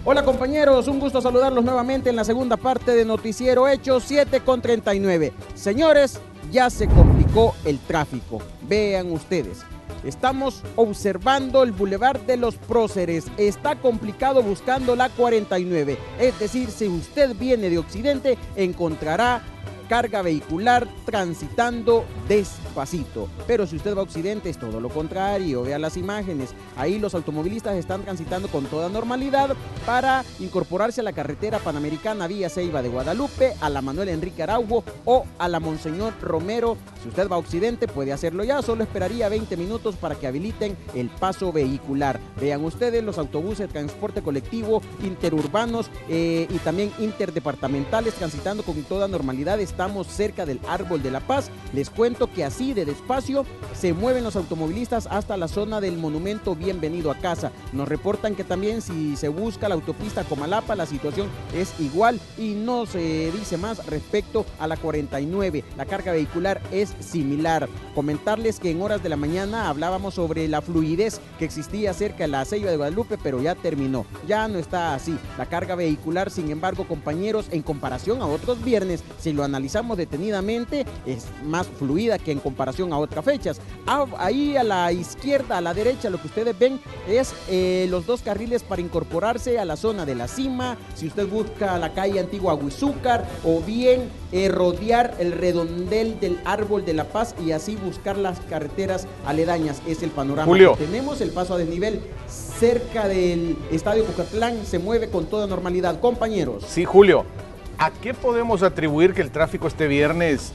Hola compañeros, un gusto saludarlos nuevamente en la segunda parte de Noticiero Hechos 7:39. Señores, ya se complicó el tráfico. Vean ustedes. Estamos observando el Boulevard de los Próceres. Está complicado buscando la 49. Es decir, si usted viene de Occidente, encontrará carga vehicular transitando despacito. Pero si usted va a Occidente es todo lo contrario. Vea las imágenes. Ahí los automovilistas están transitando con toda normalidad para incorporarse a la carretera panamericana vía Ceiba de Guadalupe, a la Manuel Enrique Araujo o a la Monseñor Romero. Si usted va a Occidente puede hacerlo ya. Solo esperaría 20 minutos para que habiliten el paso vehicular. Vean ustedes los autobuses de transporte colectivo interurbanos y también interdepartamentales transitando con toda normalidad. Estamos cerca del Árbol de la Paz. Les cuento que así de despacio se mueven los automovilistas hasta la zona del monumento Bienvenido a Casa. Nos reportan que también si se busca la autopista Comalapa la situación es igual y no se dice más respecto a la 49. La carga vehicular es similar. Comentarles que en horas de la mañana hablábamos sobre la fluidez que existía cerca de la Ceiba de Guadalupe, pero ya terminó. Ya no está así. La carga vehicular, sin embargo, compañeros, en comparación a otros viernes, si lo analizamos detenidamente, es más fluida que en comparación a otras fechas. Ahí a la izquierda, a la derecha, lo que ustedes ven es los 2 carriles para incorporarse a la zona de la cima. Si usted busca la calle Antigua Huizúcar o bien rodear el redondel del Árbol de la Paz y así buscar las carreteras aledañas, es el panorama Julio. que tenemos. El paso a desnivel cerca del Estadio Cucatlán se mueve con toda normalidad, compañeros. Sí, Julio. ¿A qué podemos atribuir que el tráfico este viernes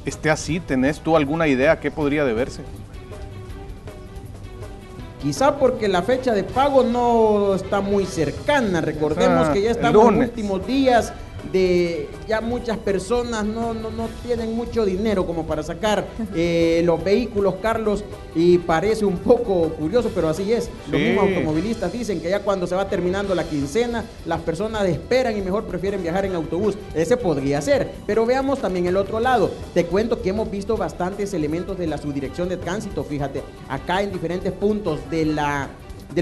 esté así? ¿Tenés tú alguna idea a qué podría deberse? Quizá porque la fecha de pago no está muy cercana. Recordemos que ya estamos en los últimos días de ya muchas personas no tienen mucho dinero como para sacar los vehículos, Carlos, y parece un poco curioso, pero así es. Los mismos automovilistas dicen que ya cuando se va terminando la quincena, las personas esperan y mejor prefieren viajar en autobús. Ese podría ser, pero veamos también el otro lado. Te cuento que hemos visto bastantes elementos de la Subdirección de Tránsito, fíjate, acá en diferentes puntos del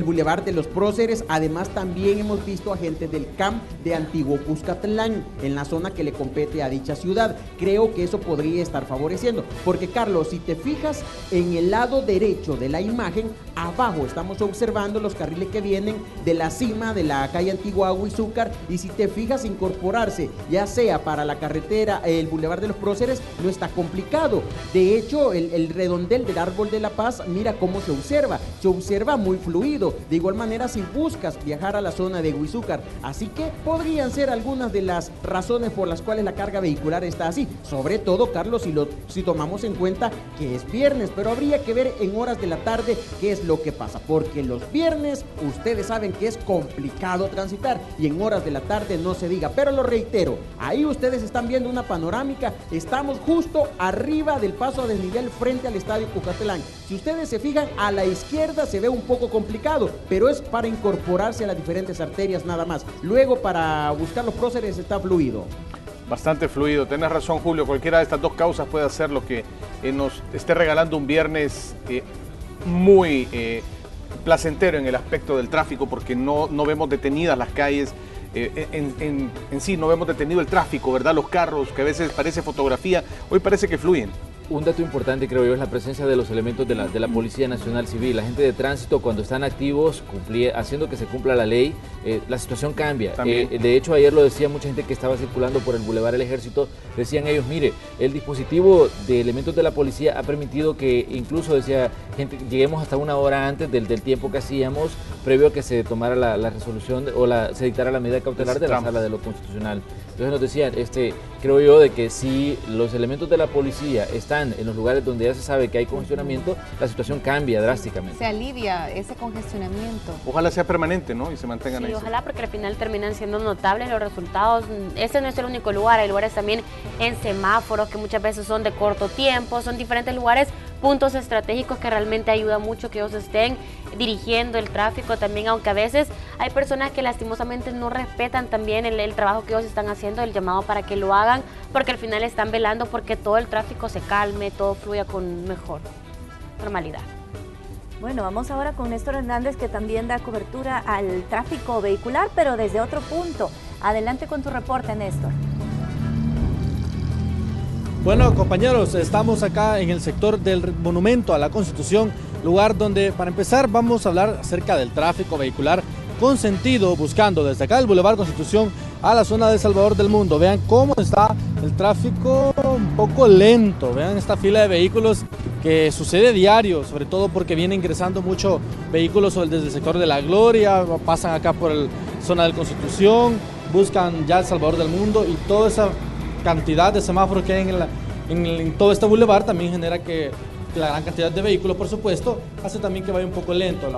Boulevard de los Próceres. Además también hemos visto agentes del CAM de Antiguo Cuscatlán en la zona que le compete a dicha ciudad. Creo que eso podría estar favoreciendo, porque Carlos, si te fijas en el lado derecho de la imagen, abajo estamos observando los carriles que vienen de la cima de la calle Antigua Huizúcar, y si te fijas, incorporarse ya sea para la carretera, el Boulevard de los Próceres, no está complicado. De hecho, el redondel del Árbol de la Paz, mira cómo se observa muy fluido. De igual manera, si buscas viajar a la zona de Huizúcar, así que podrían ser algunas de las razones por las cuales la carga vehicular está así, sobre todo, Carlos, si tomamos en cuenta que es viernes, pero habría que ver en horas de la tarde qué es lo que pasa, porque los viernes ustedes saben que es complicado transitar, y en horas de la tarde no se diga. Pero lo reitero, ahí ustedes están viendo una panorámica, estamos justo arriba del paso a desnivel frente al Estadio Cuscatlán. Si ustedes se fijan, a la izquierda se ve un poco complicado, pero es para incorporarse a las diferentes arterias nada más. Luego, para buscar los próceres, está fluido. Bastante fluido, tenés razón, Julio. Cualquiera de estas dos causas puede hacer lo que nos esté regalando un viernes muy placentero en el aspecto del tráfico, porque no vemos detenidas las calles. En sí no vemos detenido el tráfico, ¿verdad? Los carros, que a veces parece fotografía, hoy parece que fluyen. Un dato importante, creo yo, es la presencia de los elementos de la Policía Nacional Civil. La gente de tránsito, cuando están activos, haciendo que se cumpla la ley, la situación cambia. De hecho, ayer lo decía mucha gente que estaba circulando por el Boulevard del Ejército, decían ellos, mire, el dispositivo de elementos de la policía ha permitido que incluso, decía gente, lleguemos hasta una hora antes del tiempo que hacíamos, previo a que se tomara la resolución o se dictara la medida cautelar de la Sala de lo Constitucional. Entonces nos decían, creo yo, de que si los elementos de la policía están en los lugares donde ya se sabe que hay congestionamiento, la situación cambia drásticamente. Se alivia ese congestionamiento. Ojalá sea permanente, ¿no? Y se mantengan ahí. Ojalá, porque al final terminan siendo notables los resultados. Ese no es el único lugar, hay lugares también en semáforos que muchas veces son de corto tiempo, son diferentes lugares, puntos estratégicos que realmente ayuda mucho que ellos estén dirigiendo el tráfico también, aunque a veces hay personas que lastimosamente no respetan también el trabajo que ellos están haciendo, el llamado para que lo hagan, porque al final están velando porque todo el tráfico se calme, todo fluya con mejor normalidad. Bueno, vamos ahora con Néstor Hernández, que también da cobertura al tráfico vehicular, pero desde otro punto. Adelante con tu reporte, Néstor. Bueno, compañeros, estamos acá en el sector del Monumento a la Constitución, lugar donde, para empezar, vamos a hablar acerca del tráfico vehicular con sentido, buscando desde acá el Boulevard Constitución a la zona de Salvador del Mundo. Vean cómo está el tráfico un poco lento, vean esta fila de vehículos que sucede diario, sobre todo porque viene ingresando muchos vehículos desde el sector de La Gloria, pasan acá por la zona de Constitución, buscan ya el Salvador del Mundo, y toda esa cantidad de semáforos que hay en todo este boulevard también genera que la gran cantidad de vehículos, por supuesto, hace también que vaya un poco lento.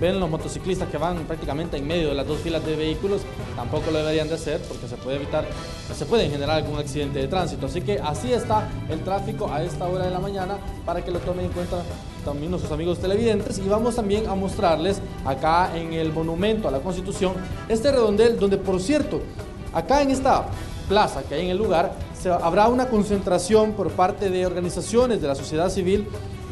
Ven los motociclistas que van prácticamente en medio de las dos filas de vehículos, tampoco lo deberían de hacer porque se puede generar algún accidente de tránsito. Así que así está el tráfico a esta hora de la mañana, para que lo tomen en cuenta también nuestros amigos televidentes. Y vamos también a mostrarles acá en el Monumento a la Constitución este redondel, donde, por cierto, acá en esta plaza que hay en el lugar, habrá una concentración por parte de organizaciones de la sociedad civil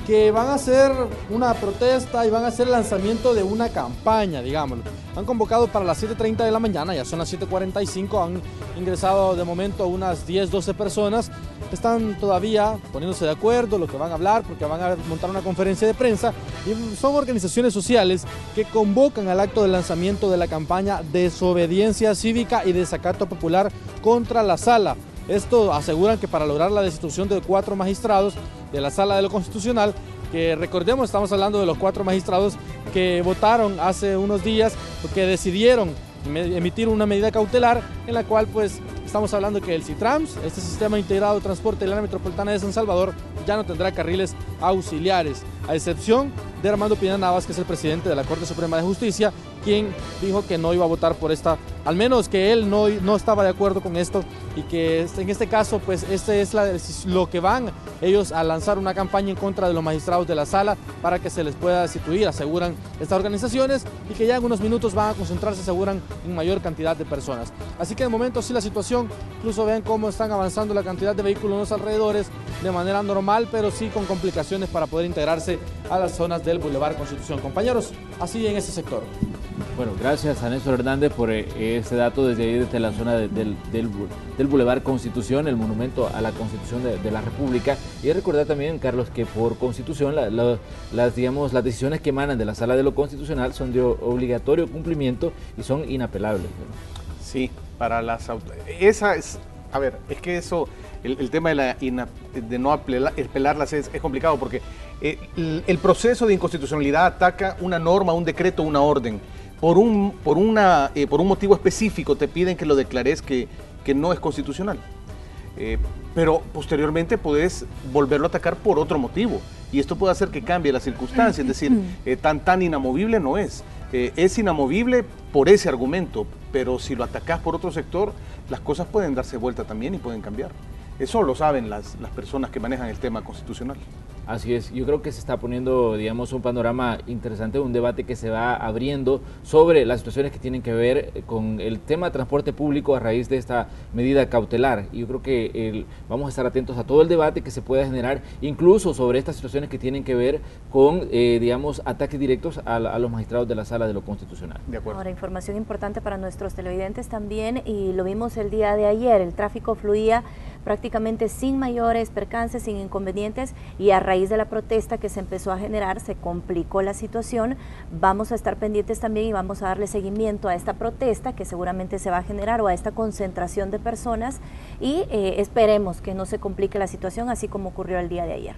que van a hacer una protesta y van a hacer el lanzamiento de una campaña, digámoslo. Han convocado para las 7:30 de la mañana, ya son las 7:45, han ingresado de momento unas 10-12 personas, están todavía poniéndose de acuerdo lo que van a hablar, porque van a montar una conferencia de prensa, y son organizaciones sociales que convocan al acto de lanzamiento de la campaña Desobediencia Cívica y Desacato Popular contra la Sala. Esto aseguran que para lograr la destitución de 4 magistrados de la Sala de lo Constitucional, que recordemos, estamos hablando de los 4 magistrados que votaron hace unos días, que decidieron emitir una medida cautelar en la cual pues Estamos hablando que el Citrams, este sistema integrado de transporte de la área metropolitana de San Salvador, ya no tendrá carriles auxiliares, a excepción de Armando Pineda Navas, que es el presidente de la Corte Suprema de Justicia, quien dijo que no iba a votar por esta, al menos que él no estaba de acuerdo con esto, y que en este caso, pues este es lo que van ellos a lanzar una campaña en contra de los magistrados de la sala para que se les pueda destituir, aseguran estas organizaciones, y que ya en unos minutos van a concentrarse, aseguran, en mayor cantidad de personas. Así que de momento sí la situación, incluso ven cómo están avanzando la cantidad de vehículos en los alrededores de manera normal, pero sí con complicaciones para poder integrarse a las zonas del Boulevard Constitución. Compañeros, así en ese sector. Bueno, gracias a Néstor Hernández por este dato desde ahí, desde la zona del Boulevard Constitución, el monumento a la Constitución de la República. Y recordar también, Carlos, que por Constitución las decisiones que emanan de la Sala de lo Constitucional son de obligatorio cumplimiento y son inapelables. Sí, para las esa es, a ver, es que eso, el tema de no apelarlas es complicado, porque el proceso de inconstitucionalidad ataca una norma, un decreto, una orden. Por un motivo específico te piden que lo declares que no es constitucional. Pero posteriormente puedes volverlo a atacar por otro motivo. Y esto puede hacer que cambie la circunstancia. Es decir, tan inamovible no es. Es inamovible por ese argumento, pero si lo atacás por otro sector, las cosas pueden darse vuelta también y pueden cambiar. Eso lo saben las personas que manejan el tema constitucional. Así es, yo creo que se está poniendo, digamos, un panorama interesante, un debate que se va abriendo sobre las situaciones que tienen que ver con el tema de transporte público a raíz de esta medida cautelar. Y yo creo que vamos a estar atentos a todo el debate que se pueda generar, incluso sobre estas situaciones que tienen que ver con, digamos, ataques directos a los magistrados de la Sala de lo Constitucional. De acuerdo. Ahora, información importante para nuestros televidentes también, y lo vimos el día de ayer, el tráfico fluía prácticamente sin mayores percances, sin inconvenientes, y a raíz de la protesta que se empezó a generar se complicó la situación. Vamos a estar pendientes también y vamos a darle seguimiento a esta protesta que seguramente se va a generar, o a esta concentración de personas, y esperemos que no se complique la situación así como ocurrió el día de ayer.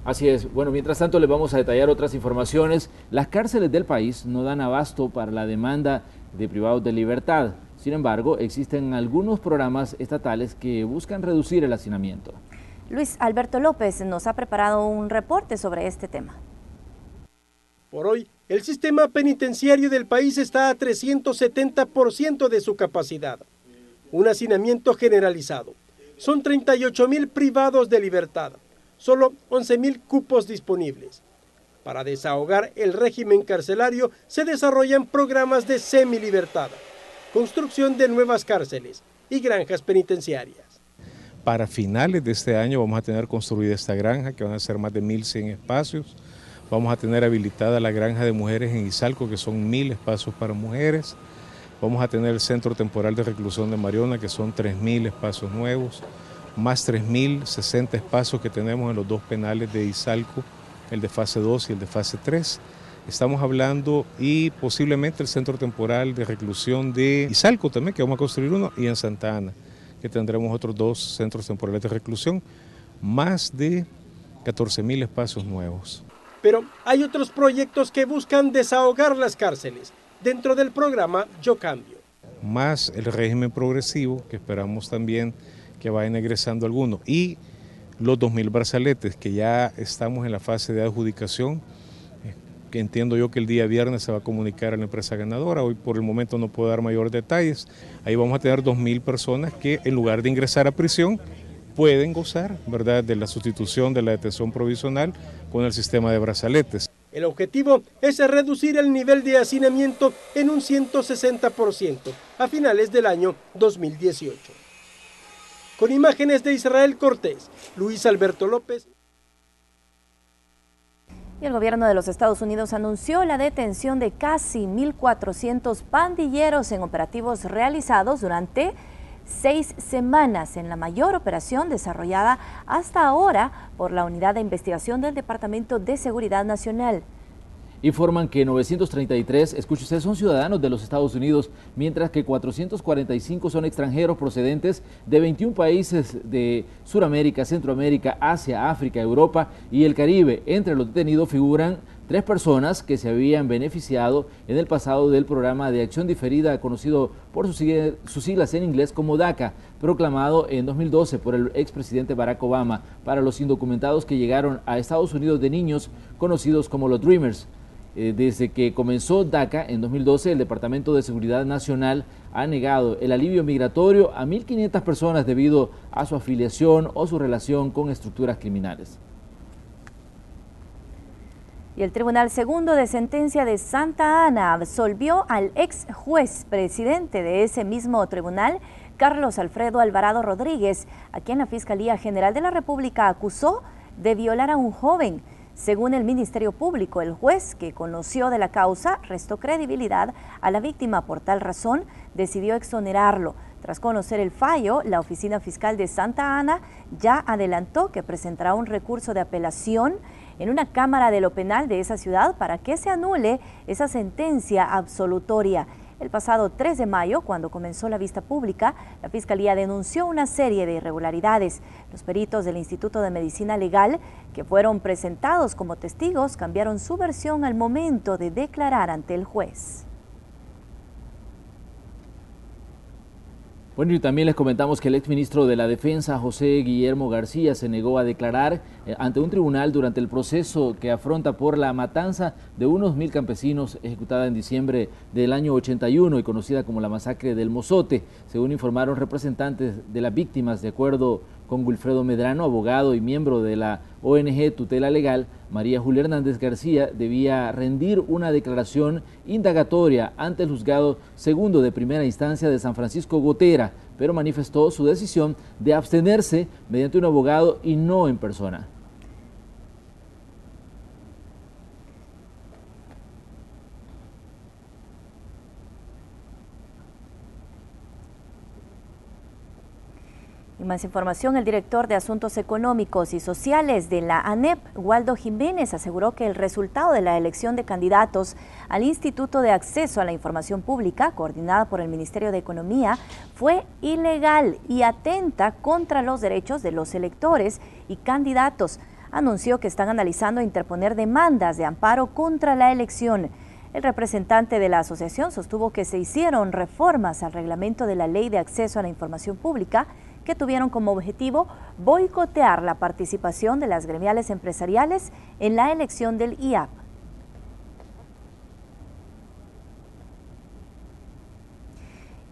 Así es. Bueno, mientras tanto les vamos a detallar otras informaciones. Las cárceles del país no dan abasto para la demanda de privados de libertad. Sin embargo, existen algunos programas estatales que buscan reducir el hacinamiento. Luis Alberto López nos ha preparado un reporte sobre este tema. Por hoy, el sistema penitenciario del país está a 370% de su capacidad. Un hacinamiento generalizado. Son 38.000 privados de libertad. Solo 11.000 cupos disponibles. Para desahogar el régimen carcelario se desarrollan programas de semilibertad, construcción de nuevas cárceles y granjas penitenciarias. Para finales de este año vamos a tener construida esta granja, que van a ser más de 1.100 espacios. Vamos a tener habilitada la granja de mujeres en Izalco, que son 1.000 espacios para mujeres. Vamos a tener el centro temporal de reclusión de Mariona, que son 3.000 espacios nuevos, más 3.060 espacios que tenemos en los dos penales de Izalco, el de fase 2 y el de fase 3. Estamos hablando, y posiblemente el centro temporal de reclusión de Izalco también, que vamos a construir uno, y en Santa Ana, que tendremos otros 2 centros temporales de reclusión, más de 14.000 espacios nuevos. Pero hay otros proyectos que buscan desahogar las cárceles dentro del programa Yo Cambio. Más el régimen progresivo, que esperamos también que vayan egresando algunos, y los 2.000 brazaletes, que ya estamos en la fase de adjudicación, que entiendo yo que el día viernes se va a comunicar a la empresa ganadora. Hoy por el momento no puedo dar mayores detalles. Ahí vamos a tener 2.000 personas que, en lugar de ingresar a prisión, pueden gozar, ¿verdad?, de la sustitución de la detención provisional con el sistema de brazaletes. El objetivo es reducir el nivel de hacinamiento en un 160% a finales del año 2018. Con imágenes de Israel Cortés, Luis Alberto López. Y el gobierno de los Estados Unidos anunció la detención de casi 1.400 pandilleros en operativos realizados durante 6 semanas, en la mayor operación desarrollada hasta ahora por la Unidad de Investigación del Departamento de Seguridad Nacional. Informan que 933, escuche usted, son ciudadanos de los Estados Unidos, mientras que 445 son extranjeros procedentes de 21 países de Sudamérica, Centroamérica, Asia, África, Europa y el Caribe. Entre los detenidos figuran 3 personas que se habían beneficiado en el pasado del programa de acción diferida conocido por sus siglas en inglés como DACA, proclamado en 2012 por el expresidente Barack Obama para los indocumentados que llegaron a Estados Unidos de niños conocidos como los Dreamers. Desde que comenzó DACA en 2012, el Departamento de Seguridad Nacional ha negado el alivio migratorio a 1.500 personas debido a su afiliación o su relación con estructuras criminales. Y el Tribunal Segundo de Sentencia de Santa Ana absolvió al ex juez presidente de ese mismo tribunal, Carlos Alfredo Alvarado Rodríguez, a quien la Fiscalía General de la República acusó de violar a un joven. Según el Ministerio Público, el juez que conoció de la causa restó credibilidad a la víctima. Por tal razón, decidió exonerarlo. Tras conocer el fallo, la Oficina Fiscal de Santa Ana ya adelantó que presentará un recurso de apelación en una cámara de lo penal de esa ciudad para que se anule esa sentencia absolutoria. El pasado 3 de mayo, cuando comenzó la vista pública, la Fiscalía denunció una serie de irregularidades. Los peritos del Instituto de Medicina Legal, que fueron presentados como testigos, cambiaron su versión al momento de declarar ante el juez. Bueno, y también les comentamos que el exministro de la Defensa, José Guillermo García, se negó a declarar ante un tribunal durante el proceso que afronta por la matanza de unos 1.000 campesinos ejecutada en diciembre del año 81 y conocida como la masacre del Mozote, según informaron representantes de las víctimas. De acuerdo con Wilfredo Medrano, abogado y miembro de la ONG Tutela Legal, María Julia Hernández García debía rendir una declaración indagatoria ante el juzgado segundo de primera instancia de San Francisco Gotera, pero manifestó su decisión de abstenerse mediante un abogado y no en persona. Y más información, el director de Asuntos Económicos y Sociales de la ANEP, Waldo Jiménez, aseguró que el resultado de la elección de candidatos al Instituto de Acceso a la Información Pública, coordinada por el Ministerio de Economía, fue ilegal y atenta contra los derechos de los electores y candidatos. Anunció que están analizando interponer demandas de amparo contra la elección. El representante de la asociación sostuvo que se hicieron reformas al reglamento de la Ley de Acceso a la Información Pública que tuvieron como objetivo boicotear la participación de las gremiales empresariales en la elección del IAP.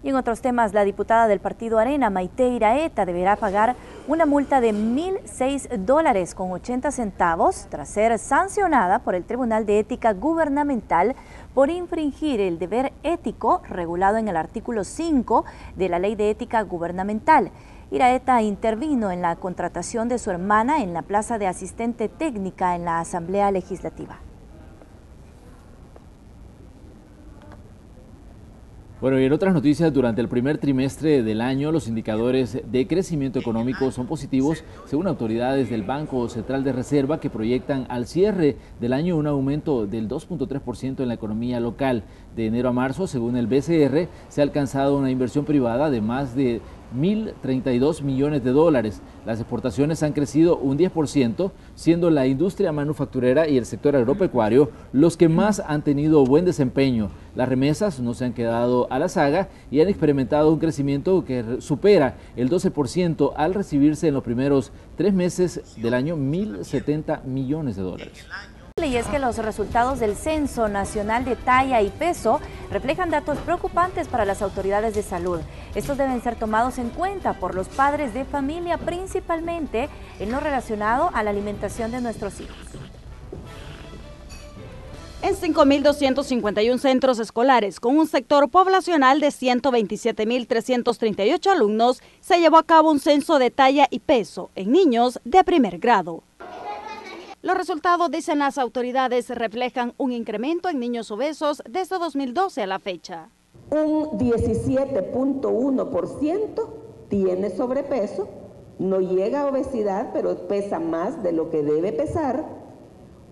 Y en otros temas, la diputada del partido Arena, Maite Iraeta, deberá pagar una multa de $1.006.80 tras ser sancionada por el Tribunal de Ética Gubernamental por infringir el deber ético regulado en el artículo 5 de la Ley de Ética Gubernamental. Iraeta intervino en la contratación de su hermana en la plaza de asistente técnica en la Asamblea Legislativa. Bueno, y en otras noticias, durante el primer trimestre del año, los indicadores de crecimiento económico son positivos, según autoridades del Banco Central de Reserva, que proyectan al cierre del año un aumento del 2.3% en la economía local. De enero a marzo, según el BCR, se ha alcanzado una inversión privada de más de 1.032 millones de dólares. Las exportaciones han crecido un 10%, siendo la industria manufacturera y el sector agropecuario los que más han tenido buen desempeño. Las remesas no se han quedado a la zaga y han experimentado un crecimiento que supera el 12% al recibirse en los primeros 3 meses del año 1.070 millones de dólares. Y es que los resultados del Censo Nacional de Talla y Peso reflejan datos preocupantes para las autoridades de salud. Estos deben ser tomados en cuenta por los padres de familia, principalmente en lo relacionado a la alimentación de nuestros hijos. En 5.251 centros escolares, con un sector poblacional de 127.338 alumnos, se llevó a cabo un censo de talla y peso en niños de primer grado. Los resultados, dicen las autoridades, reflejan un incremento en niños obesos desde 2012 a la fecha. Un 17.1% tiene sobrepeso, no llega a obesidad, pero pesa más de lo que debe pesar.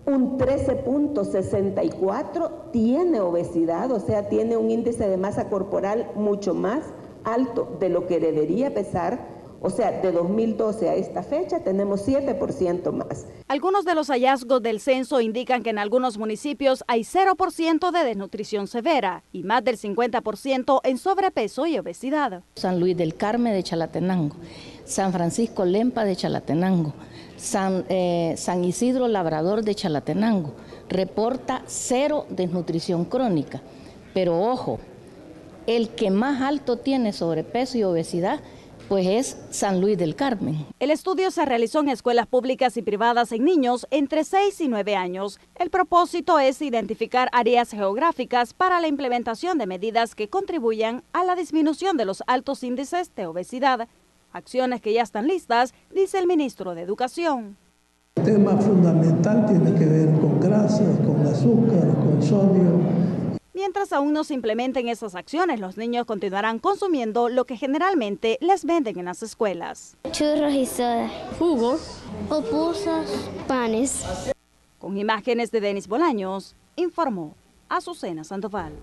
Un 13.64% tiene obesidad, o sea, tiene un índice de masa corporal mucho más alto de lo que debería pesar. O sea, de 2012 a esta fecha tenemos 7% más. Algunos de los hallazgos del censo indican que en algunos municipios hay 0% de desnutrición severa y más del 50% en sobrepeso y obesidad. San Luis del Carmen de Chalatenango, San Francisco Lempa de Chalatenango, San Isidro Labrador de Chalatenango, reporta 0 desnutrición crónica. Pero ojo, el que más alto tiene sobrepeso y obesidad pues es San Luis del Carmen. El estudio se realizó en escuelas públicas y privadas en niños entre 6 y 9 años. El propósito es identificar áreas geográficas para la implementación de medidas que contribuyan a la disminución de los altos índices de obesidad. Acciones que ya están listas, dice el ministro de Educación. El tema fundamental tiene que ver con grasas, con azúcar, con sodio. Mientras aún no se implementen esas acciones, los niños continuarán consumiendo lo que generalmente les venden en las escuelas. Churros y soda, jugo, pupusas, panes. Con imágenes de Denis Bolaños, informó Azucena Sandoval.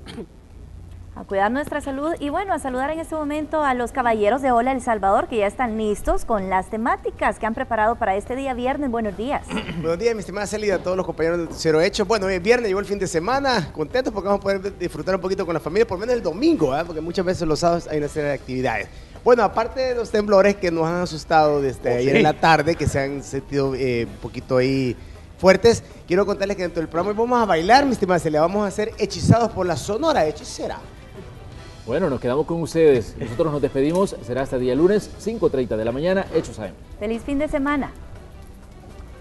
A cuidar nuestra salud y bueno, a saludar en este momento a los caballeros de Hola El Salvador que ya están listos con las temáticas que han preparado para este día viernes. Buenos días. Buenos días, mi estimada Celida, a todos los compañeros de Cero Hecho. Bueno, hoy es viernes, llegó el fin de semana, contentos porque vamos a poder disfrutar un poquito con la familia, por lo menos el domingo, porque muchas veces los sábados hay una serie de actividades. Bueno, aparte de los temblores que nos han asustado desde ayer en la tarde, que se han sentido un poquito ahí fuertes, quiero contarles que dentro del programa hoy vamos a bailar, mi estimada Celida, vamos a ser hechizados por la Sonora Hechicera. Bueno, nos quedamos con ustedes. Nosotros nos despedimos. Será hasta el día lunes, 5:30 de la mañana. Hechos AM. Feliz fin de semana.